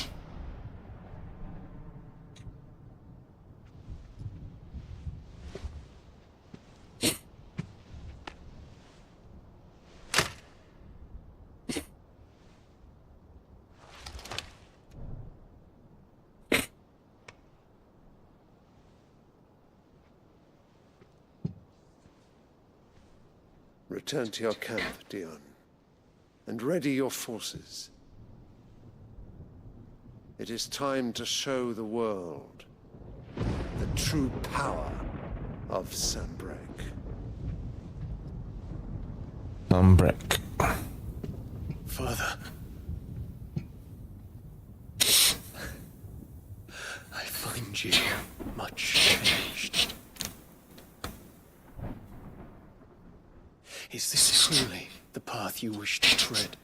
Speaker 21: Return to your camp, Dion, and ready your forces. It is time to show the world the true power of Sanbreque.
Speaker 14: Father. I find you much changed. Is this truly the path you wish to tread?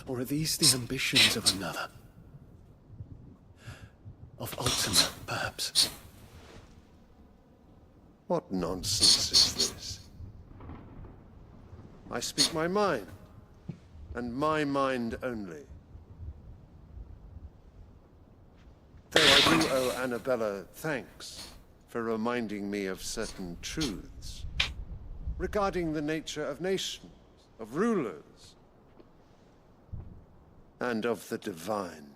Speaker 14: Or are these the ambitions of another? Of Ultima, perhaps?
Speaker 21: What nonsense is this? I speak my mind, and my mind only. Though I do owe Annabella thanks for reminding me of certain truths regarding the nature of nations, of rulers, and of the divine.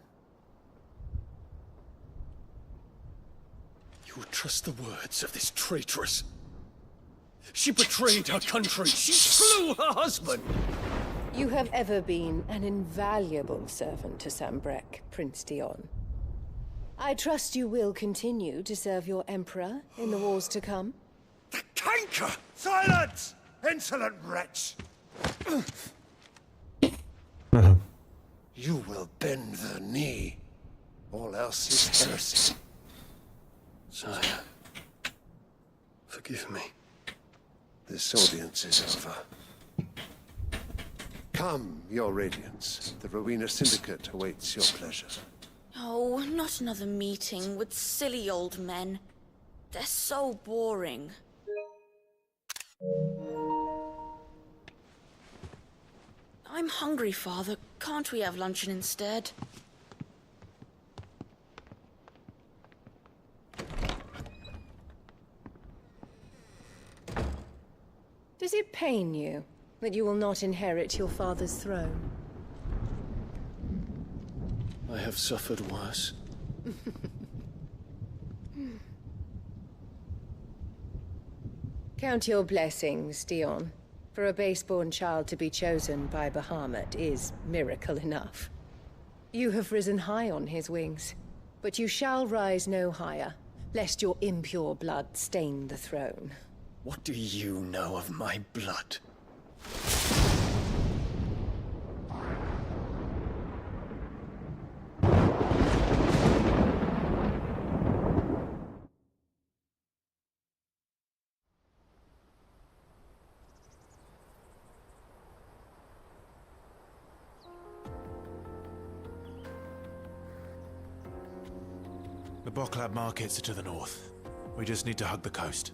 Speaker 14: You would trust the words of this traitress? She betrayed her country. She slew her husband.
Speaker 23: You have ever been an invaluable servant to Sanbreque, Prince Dion. I trust you will continue to serve your Emperor in the wars to come.
Speaker 21: Canker! Silence! Insolent wretch! You will bend the knee. All else is heresy.
Speaker 14: Sire, forgive me.
Speaker 21: This audience is over. Come, your radiance. The Rowena Syndicate awaits your pleasure.
Speaker 24: Oh, not another meeting with silly old men. They're so boring. I'm hungry, Father. Can't we have luncheon instead?
Speaker 23: Does it pain you that you will not inherit your father's throne?
Speaker 14: I have suffered worse.
Speaker 23: Count your blessings, Dion. For a base-born child to be chosen by Bahamut is miracle enough. You have risen high on his wings, but you shall rise no higher, lest your impure blood stain the throne.
Speaker 14: What do you know of my blood?
Speaker 10: The Boklab markets are to the north. We just need to hug the coast.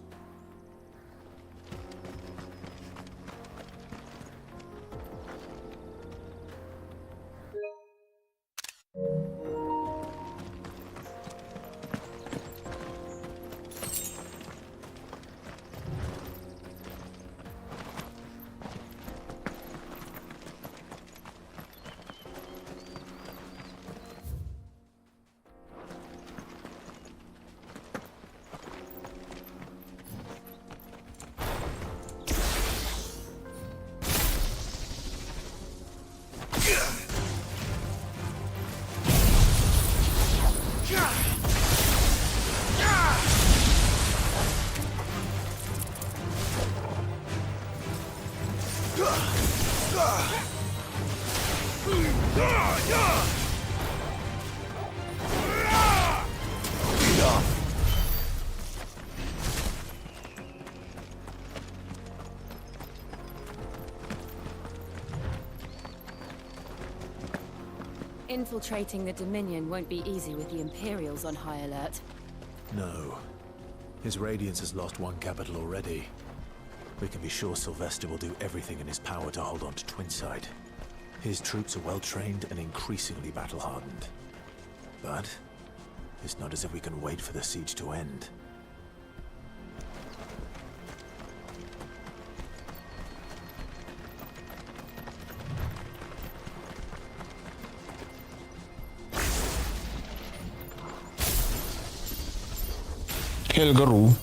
Speaker 16: Infiltrating the Dominion won't be easy with the Imperials on high alert.
Speaker 10: No. His Radiance has lost one capital already. We can be sure Sylvester will do everything in his power to hold on to Twinside. His troops are well-trained and increasingly battle-hardened. But it's not as if we can wait for the siege to end.
Speaker 1: Helgaru.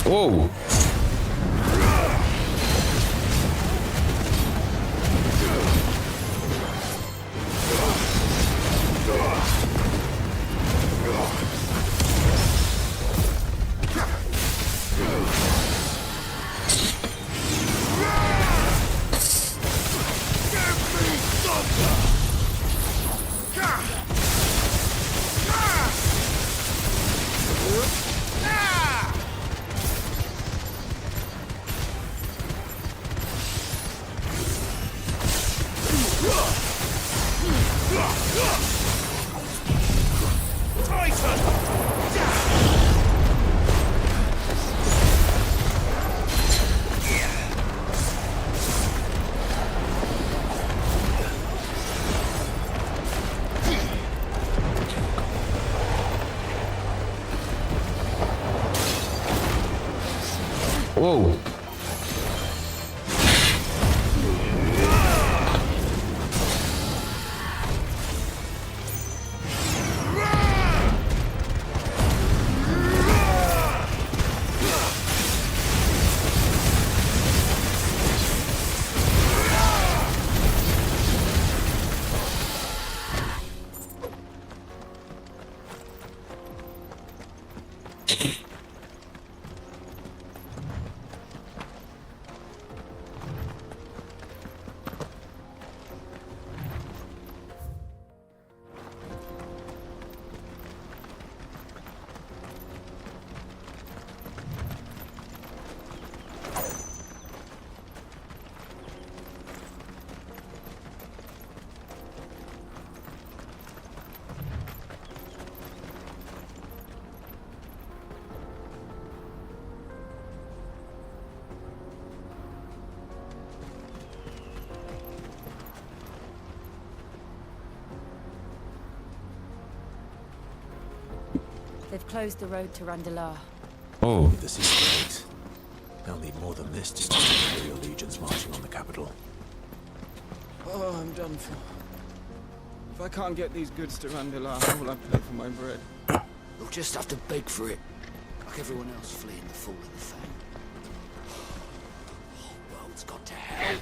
Speaker 1: Whoa. Whoa.
Speaker 16: They've closed the road to Randalar.
Speaker 1: Oh.
Speaker 10: This is great. They'll need more than this to stop the Imperial legions marching on the capital.
Speaker 22: Oh, I'm done for. If I can't get these goods to Randalar, how will I pay for my bread?
Speaker 11: You'll just have to beg for it, like everyone else fleeing the fall of the Fang. The whole world's got to hell.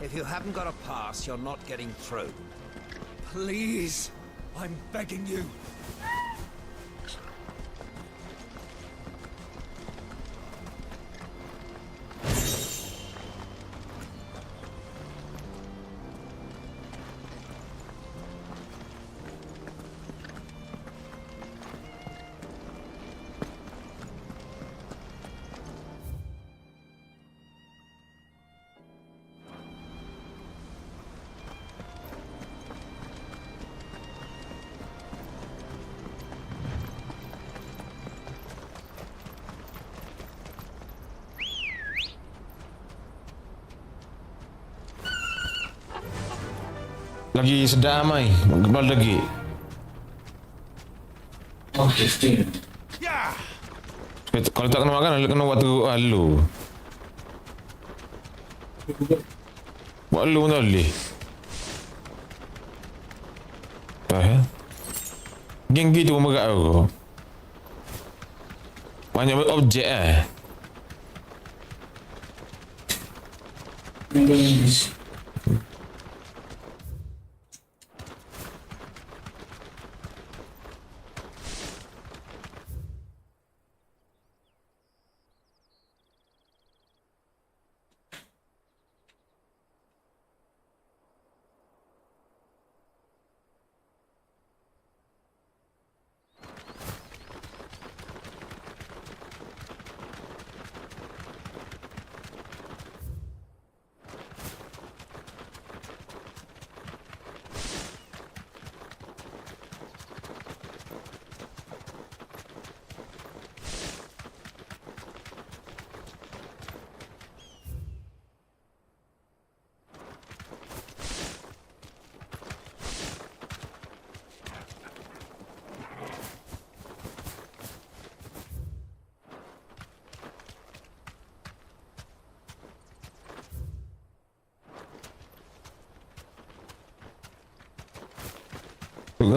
Speaker 3: If you haven't got a pass, you're not getting through. Please, I'm begging you.
Speaker 1: Lagi sedap mai. Gebal lagi.
Speaker 2: Oh, 15.
Speaker 1: Kalau tak kena makan, kena buat teruk halu. Buat halu pun tak boleh. Tak ya? Geng gitu pun berat aku. Banyak objek tu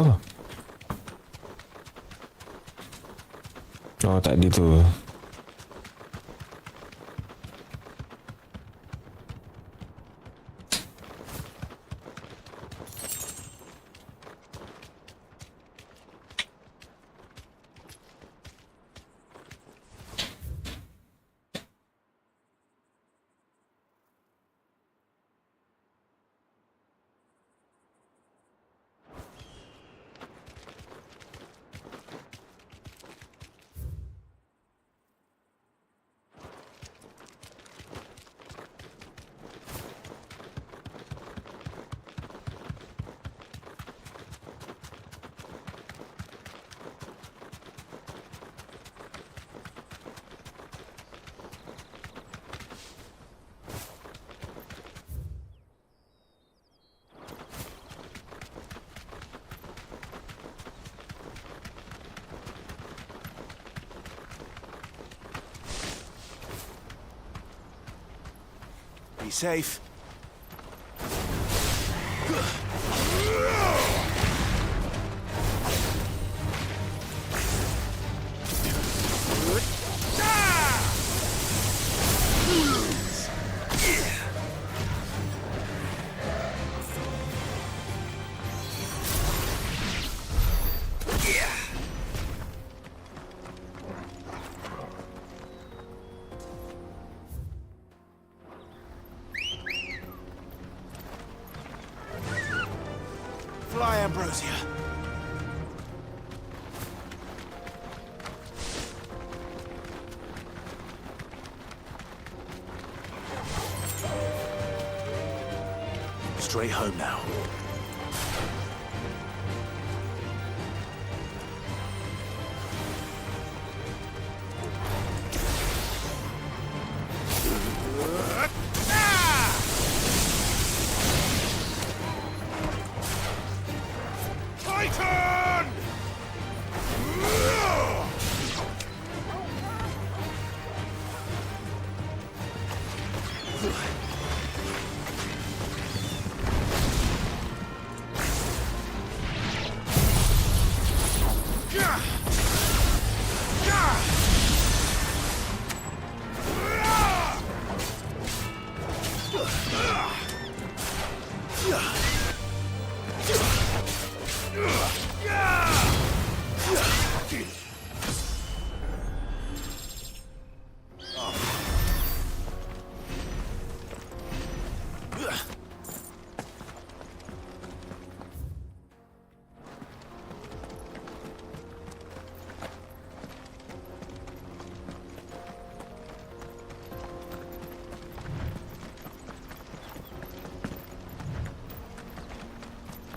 Speaker 1: apa? Oh, tak ada tu.
Speaker 8: Be safe. Fly, Ambrosia.
Speaker 14: Straight home now.
Speaker 8: Titan!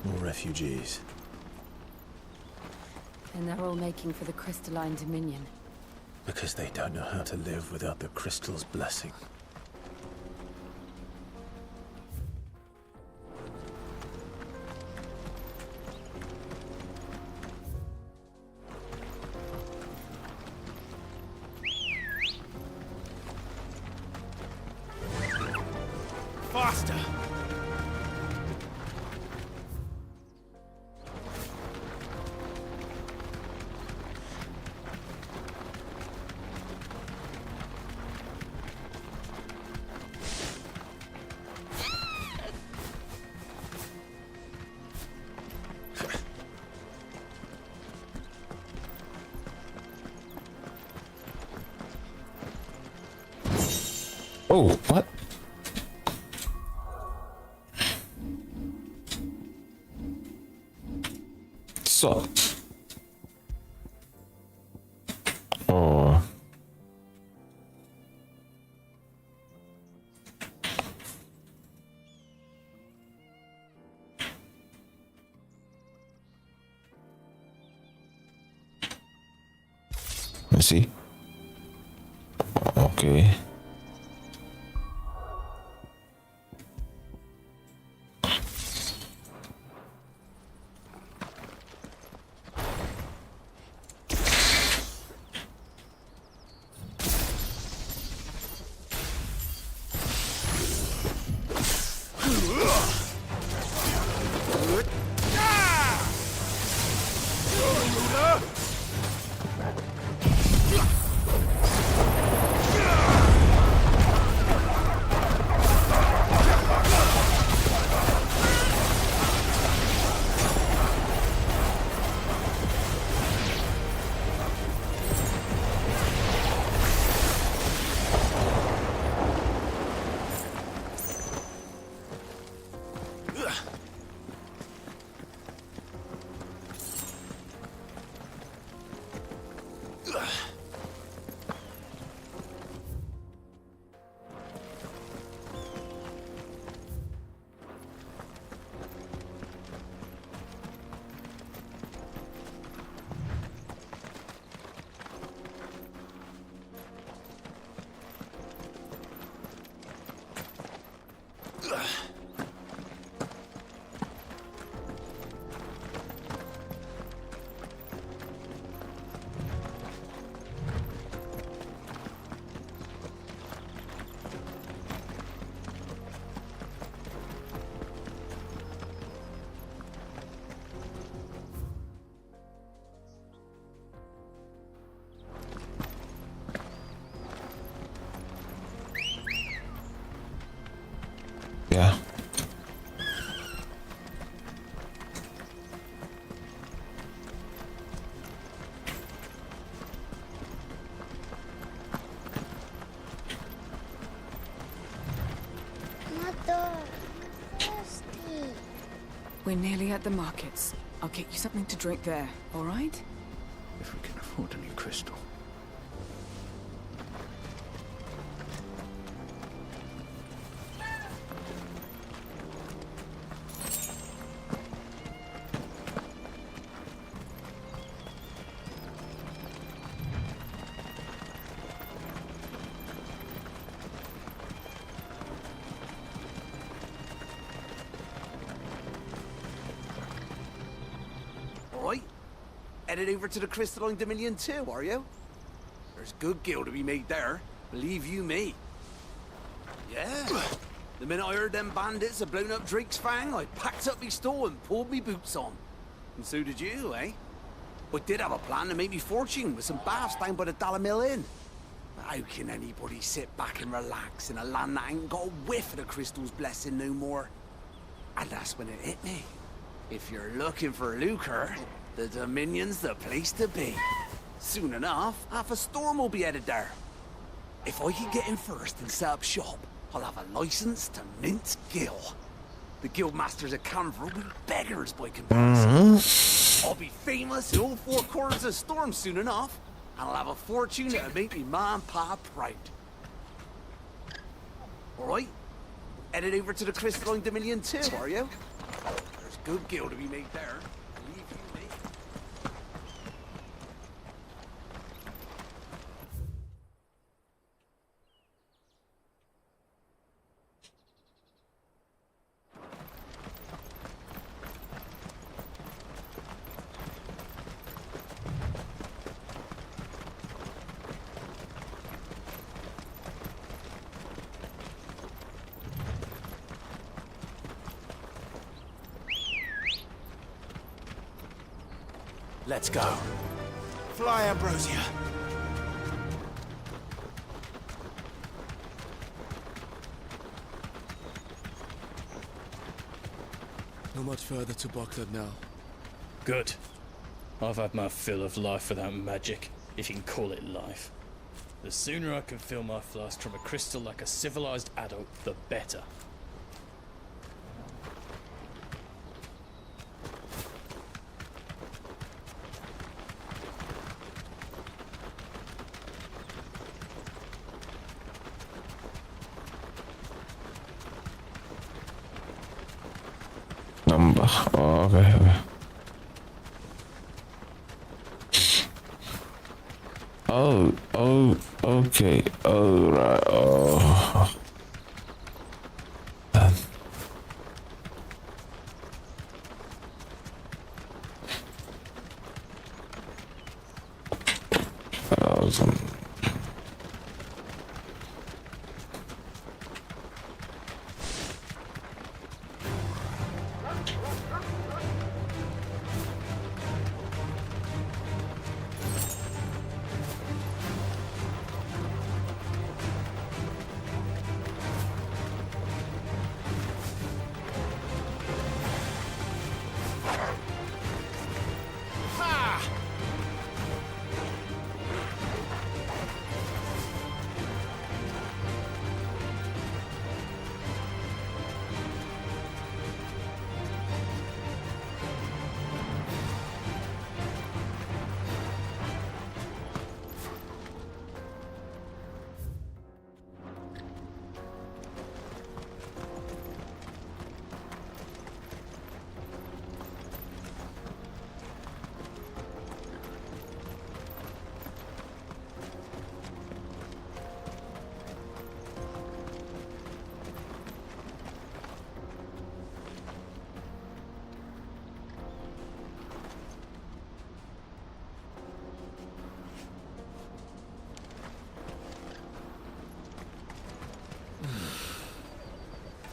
Speaker 10: More refugees.
Speaker 16: And they're all making for the Crystalline Dominion.
Speaker 10: Because they don't know how to live without the crystal's blessing.
Speaker 1: Oh, what? So. Oh. Let's see. Okay. Yeah.
Speaker 4: Mother, thirsty.
Speaker 2: We're nearly at the markets. I'll get you something to drink there, all right?
Speaker 11: If we can afford a new crystal.
Speaker 8: Alright, headed over to the Crystalline Dominion too, are you? There's good gil to be made there, believe you me. Yeah, the minute I heard them bandits had blown up Drake's Fang, I packed up me store and pulled me boots on. And so did you, eh? I did have a plan to make me fortune with some baths down by the Dalamil Inn. But how can anybody sit back and relax in a land that ain't got a whiff of the crystal's blessing no more? And that's when it hit me. If you're looking for lucre, the Dominion's the place to be. Soon enough, half a storm will be headed there. If I can get in first and set up shop, I'll have a license to mint gil. The guild masters at Canver will be beggars by comparison. I'll be famous in all four corners of Storm soon enough, and I'll have a fortune that'll make me ma and pa proud. Alright, headed over to the Crystalline Dominion too, are you? There's good gil to be made there. Believe you me.
Speaker 10: Let's go.
Speaker 8: Fly, Ambrosia.
Speaker 15: Not much further to Boklad now.
Speaker 13: Good. I've had my fill of life without magic, if you can call it life.
Speaker 9: The sooner I can fill my flask from a crystal like a civilized adult, the better.
Speaker 1: Number. Oh, okay. Oh, okay. Oh, right. Oh.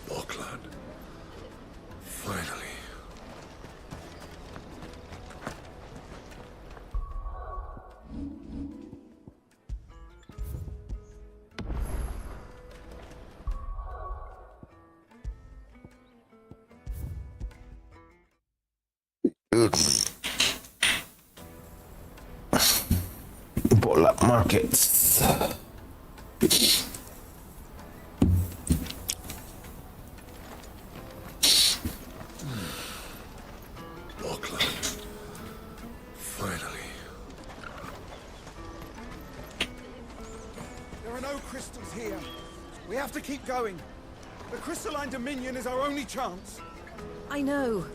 Speaker 7: Bocklad. Finally.
Speaker 1: Bola markets.
Speaker 7: Bocklad. Finally.
Speaker 22: There are no crystals here. We have to keep going. The Crystalline Dominion is our only chance.
Speaker 23: I know.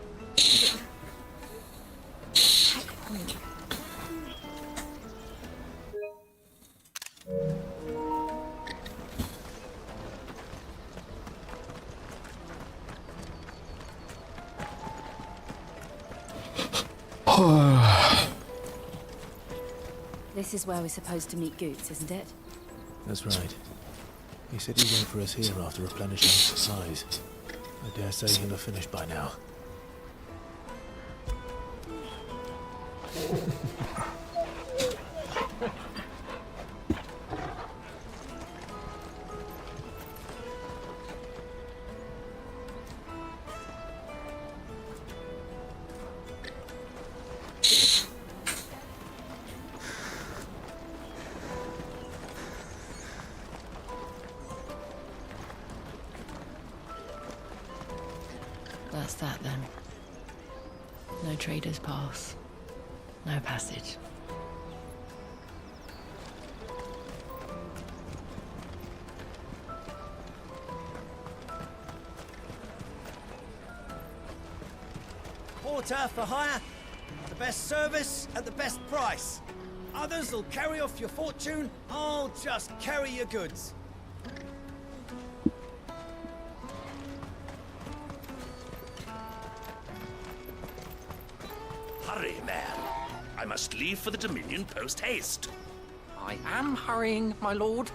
Speaker 16: This is where we're supposed to meet Goots, isn't it?
Speaker 20: That's right. He said he'd wait for us here after replenishing supplies. I dare say he'll have finished by now.
Speaker 16: That's that then. No traders pass. No passage.
Speaker 3: Porter for hire. The best service at the best price. Others will carry off your fortune. I'll just carry your goods.
Speaker 13: Hurry, man. I must leave for the Dominion post-haste.
Speaker 12: I am hurrying, my lord.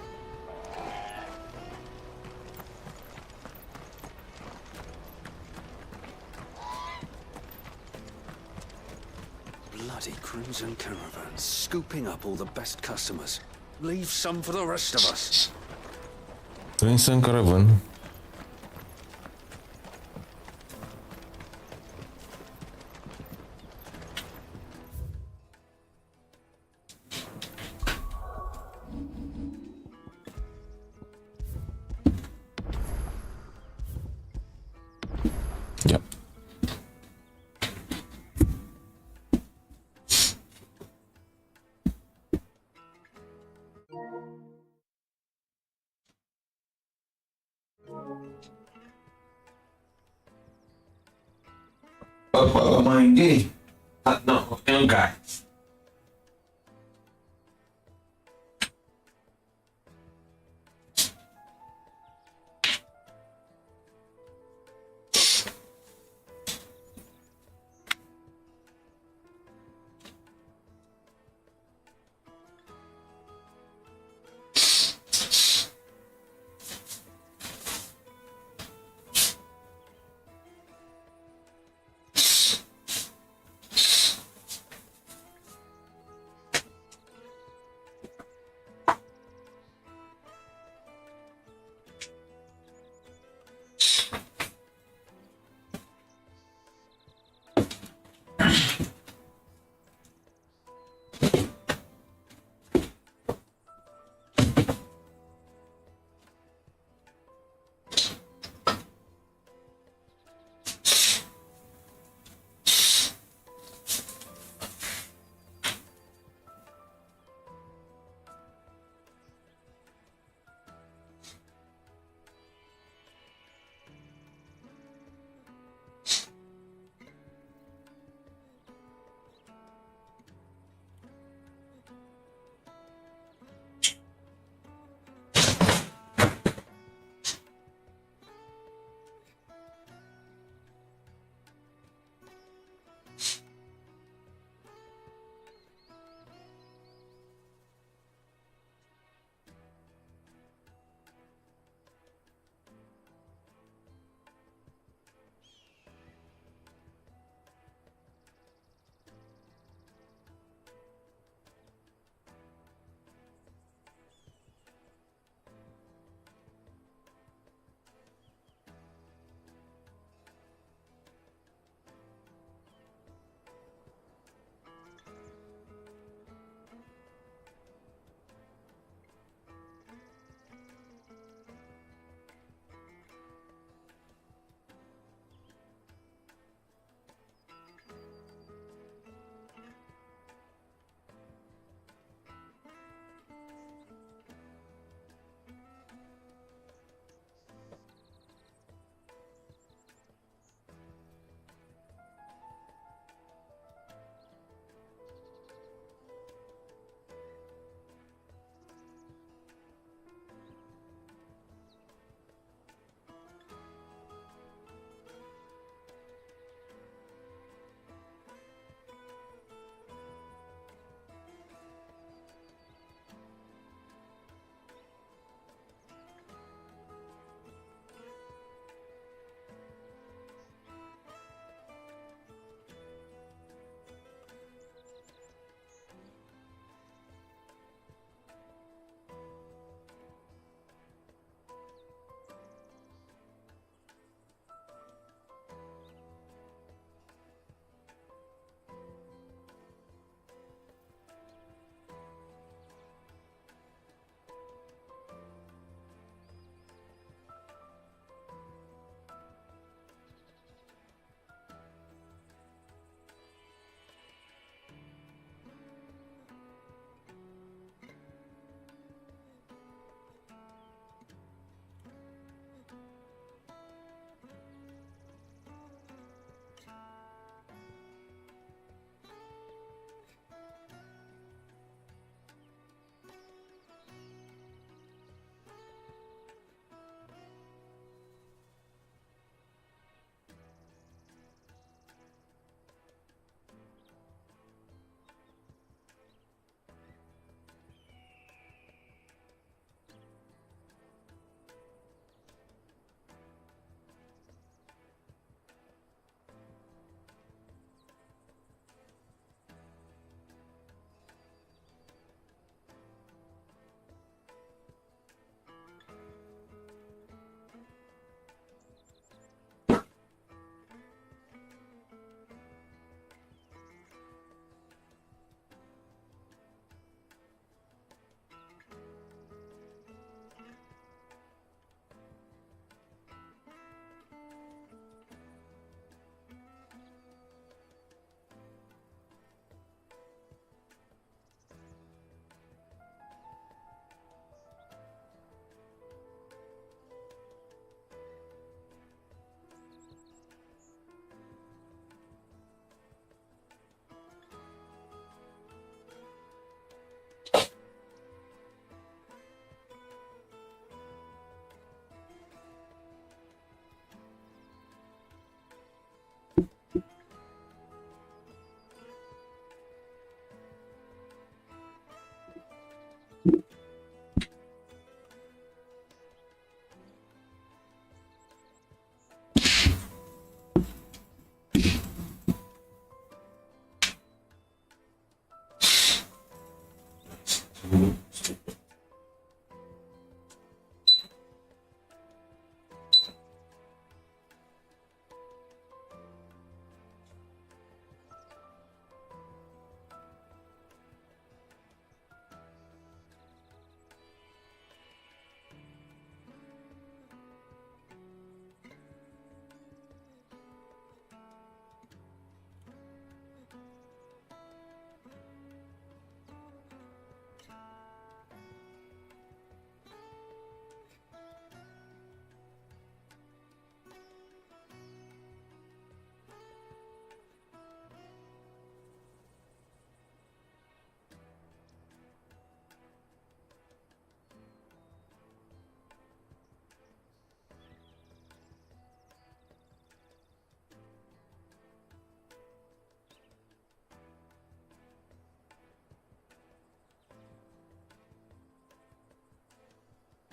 Speaker 8: Bloody Crimson Caravan, scooping up all the best customers. Leave some for the rest of us.
Speaker 1: Crimson Caravan. dapat main je. Tak nak tengok guys.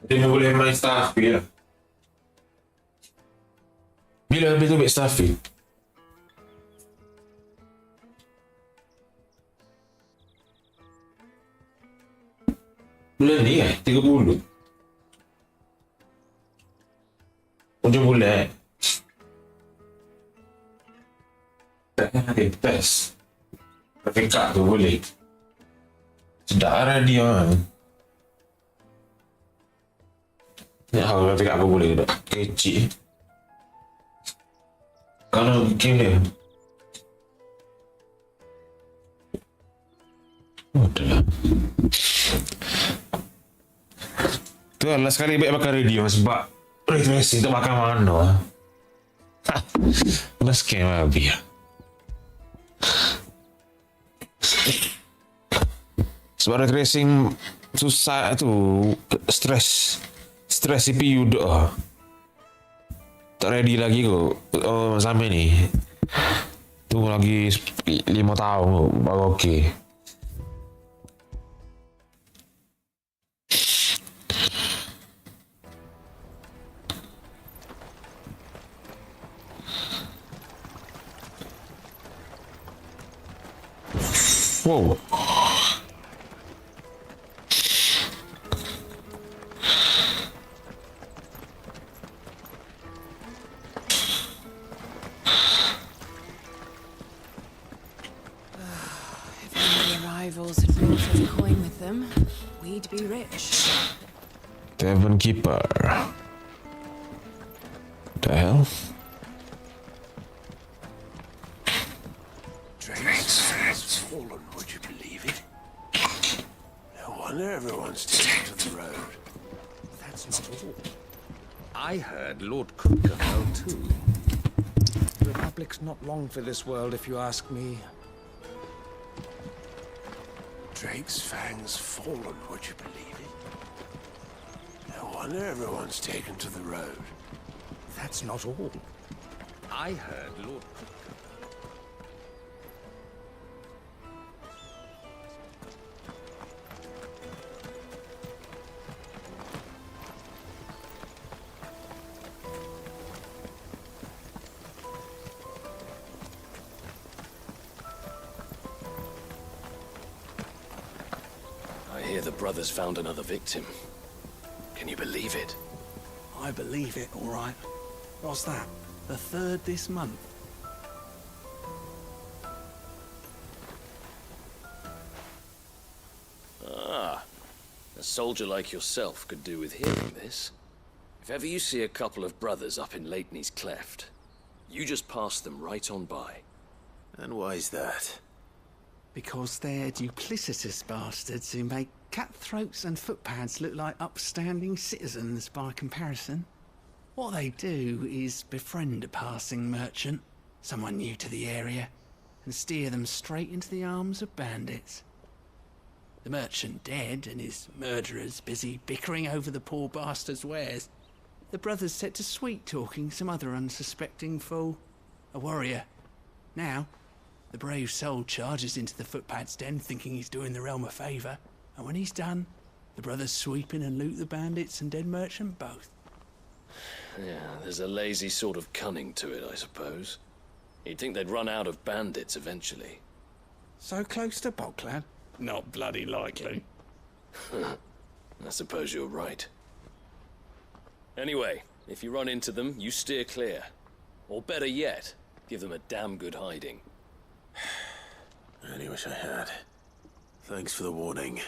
Speaker 1: Dia boleh main Starfield lah. Bila habis tu ambil Starfield? Bulan ni 30. Hujung bulan. Takkan ada best. Perfect tu boleh. Sedap lah dia kan. Ya, kalau cakap apa boleh tak? Kecil. Kalau game dia. Oh, dah lah. Tu lah sekali baik makan radio sebab ray tracing tak makan mana. Ha. Dah scam habis lah. Sebab ray tracing susah tu, stres CPU dah. Tak ready lagi kot. Oh, sampai ni. Tunggu lagi 5 tahun kot, baru okey. Wow.
Speaker 2: Rivals had brought us coin with them, we'd be rich.
Speaker 1: Tavern Keeper. The hell?
Speaker 21: Drake's has fallen, would you believe it? No wonder everyone's taken to the road.
Speaker 13: That's not all. I heard Lord Kutka fell too. The Republic's not long for this world, if you ask me.
Speaker 21: Drake's fangs fallen, would you believe it? No wonder everyone's taken to the road.
Speaker 13: That's not all. I heard Lord Kutka.
Speaker 5: The brothers found another victim. Can you believe it?
Speaker 6: I believe it, all right. What's that? The third this month?
Speaker 5: Ah, a soldier like yourself could do with hearing this. If ever you see a couple of brothers up in Leitney's Cleft, you just pass them right on by.
Speaker 10: And why's that?
Speaker 6: Because they're duplicitous bastards who make cutthroats and footpads look like upstanding citizens by comparison. What they do is befriend a passing merchant, someone new to the area, and steer them straight into the arms of bandits. The merchant dead and his murderers busy bickering over the poor bastard's wares. The brothers set to sweet-talking some other unsuspecting fool, a warrior. Now, the brave soul charges into the footpad's den thinking he's doing the realm a favour, and when he's done, the brothers sweep in and loot the bandits and dead merchant both.
Speaker 5: Yeah, there's a lazy sort of cunning to it, I suppose. You'd think they'd run out of bandits eventually.
Speaker 6: So close to Boklad? Not bloody likely.
Speaker 5: I suppose you're right. Anyway, if you run into them, you steer clear. Or better yet, give them a damn good hiding.
Speaker 10: I really wish I had. Thanks for the warning.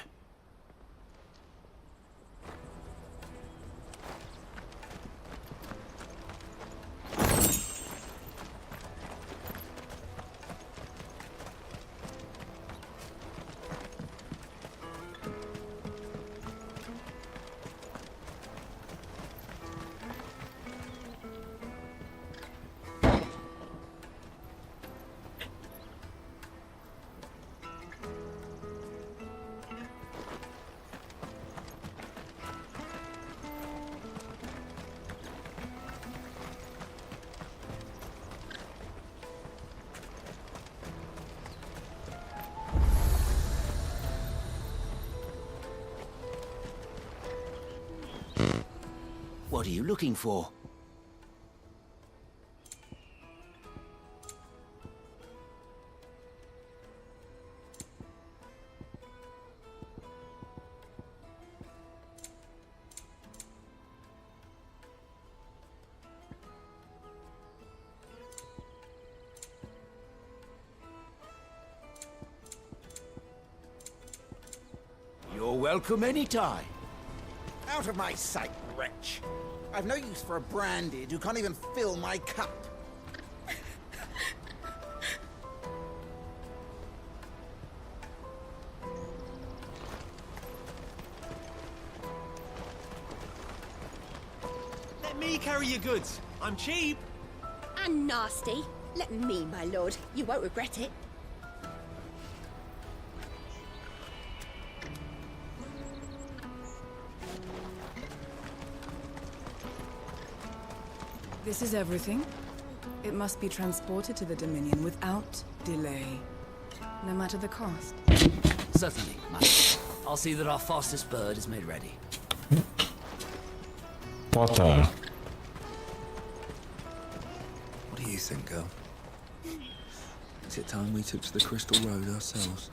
Speaker 11: What are you looking for?
Speaker 13: You're welcome anytime. Out of my sight, wretch. I've no use for a branded who can't even fill my cup.
Speaker 17: Let me carry your goods. I'm cheap.
Speaker 4: And nasty. Let me, my lord. You won't regret it.
Speaker 2: This is everything. It must be transported to the Dominion without delay, no matter the cost.
Speaker 11: Certainly, madam. I'll see that our fastest bird is made ready.
Speaker 1: Potter.
Speaker 15: What do you think, girl? Is it time we took to the Crystal Road ourselves?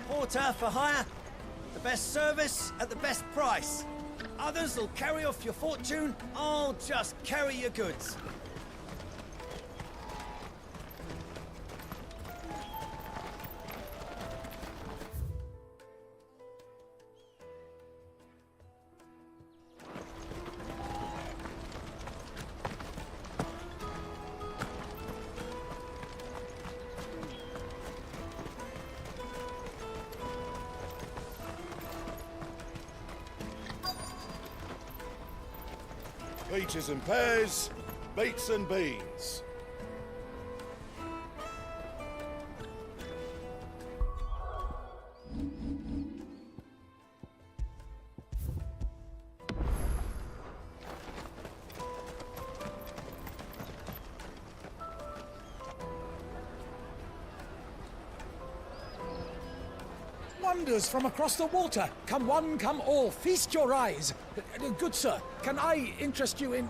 Speaker 3: Porter for hire. The best service at the best price. Others will carry off your fortune. I'll just carry your goods.
Speaker 18: Peaches and pears, beets and beans.
Speaker 19: Wonders from across the water. Come one, come all, feast your eyes. Good sir, can I interest you in...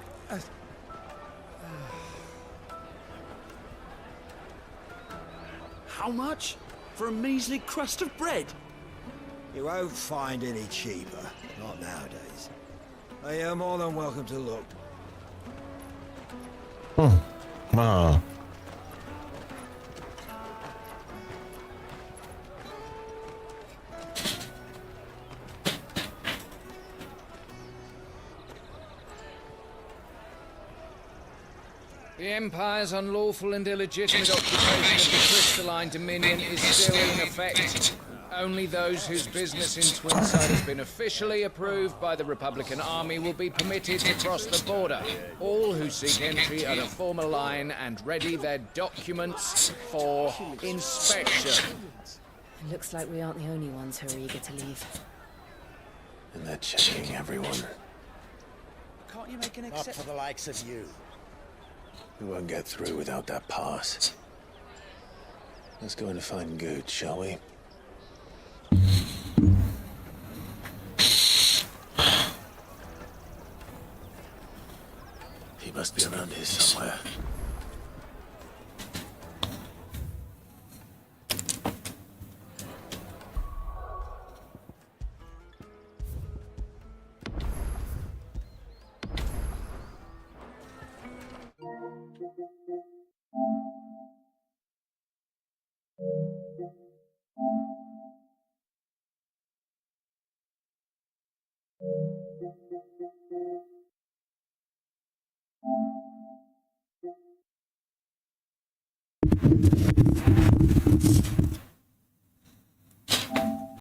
Speaker 13: How much? For a measly crust of bread? You won't find any cheaper. Not nowadays. You're more than welcome to look.
Speaker 1: Ah.
Speaker 22: The Empire's unlawful and illegitimate occupation of the Crystalline Dominion is still in effect.
Speaker 7: Only those whose business in Twinside has been officially approved by the Republican Army will be permitted to cross the border. All who seek entry are to form a line and ready their documents for inspection.
Speaker 16: It looks like we aren't the only ones who are eager to leave.
Speaker 10: And they're checking everyone.
Speaker 3: Can't you make an
Speaker 13: Not
Speaker 3: exception?
Speaker 13: for the likes of you.
Speaker 10: We won't get through without that pass. Let's go and find Gooch, shall we? He must be around here somewhere.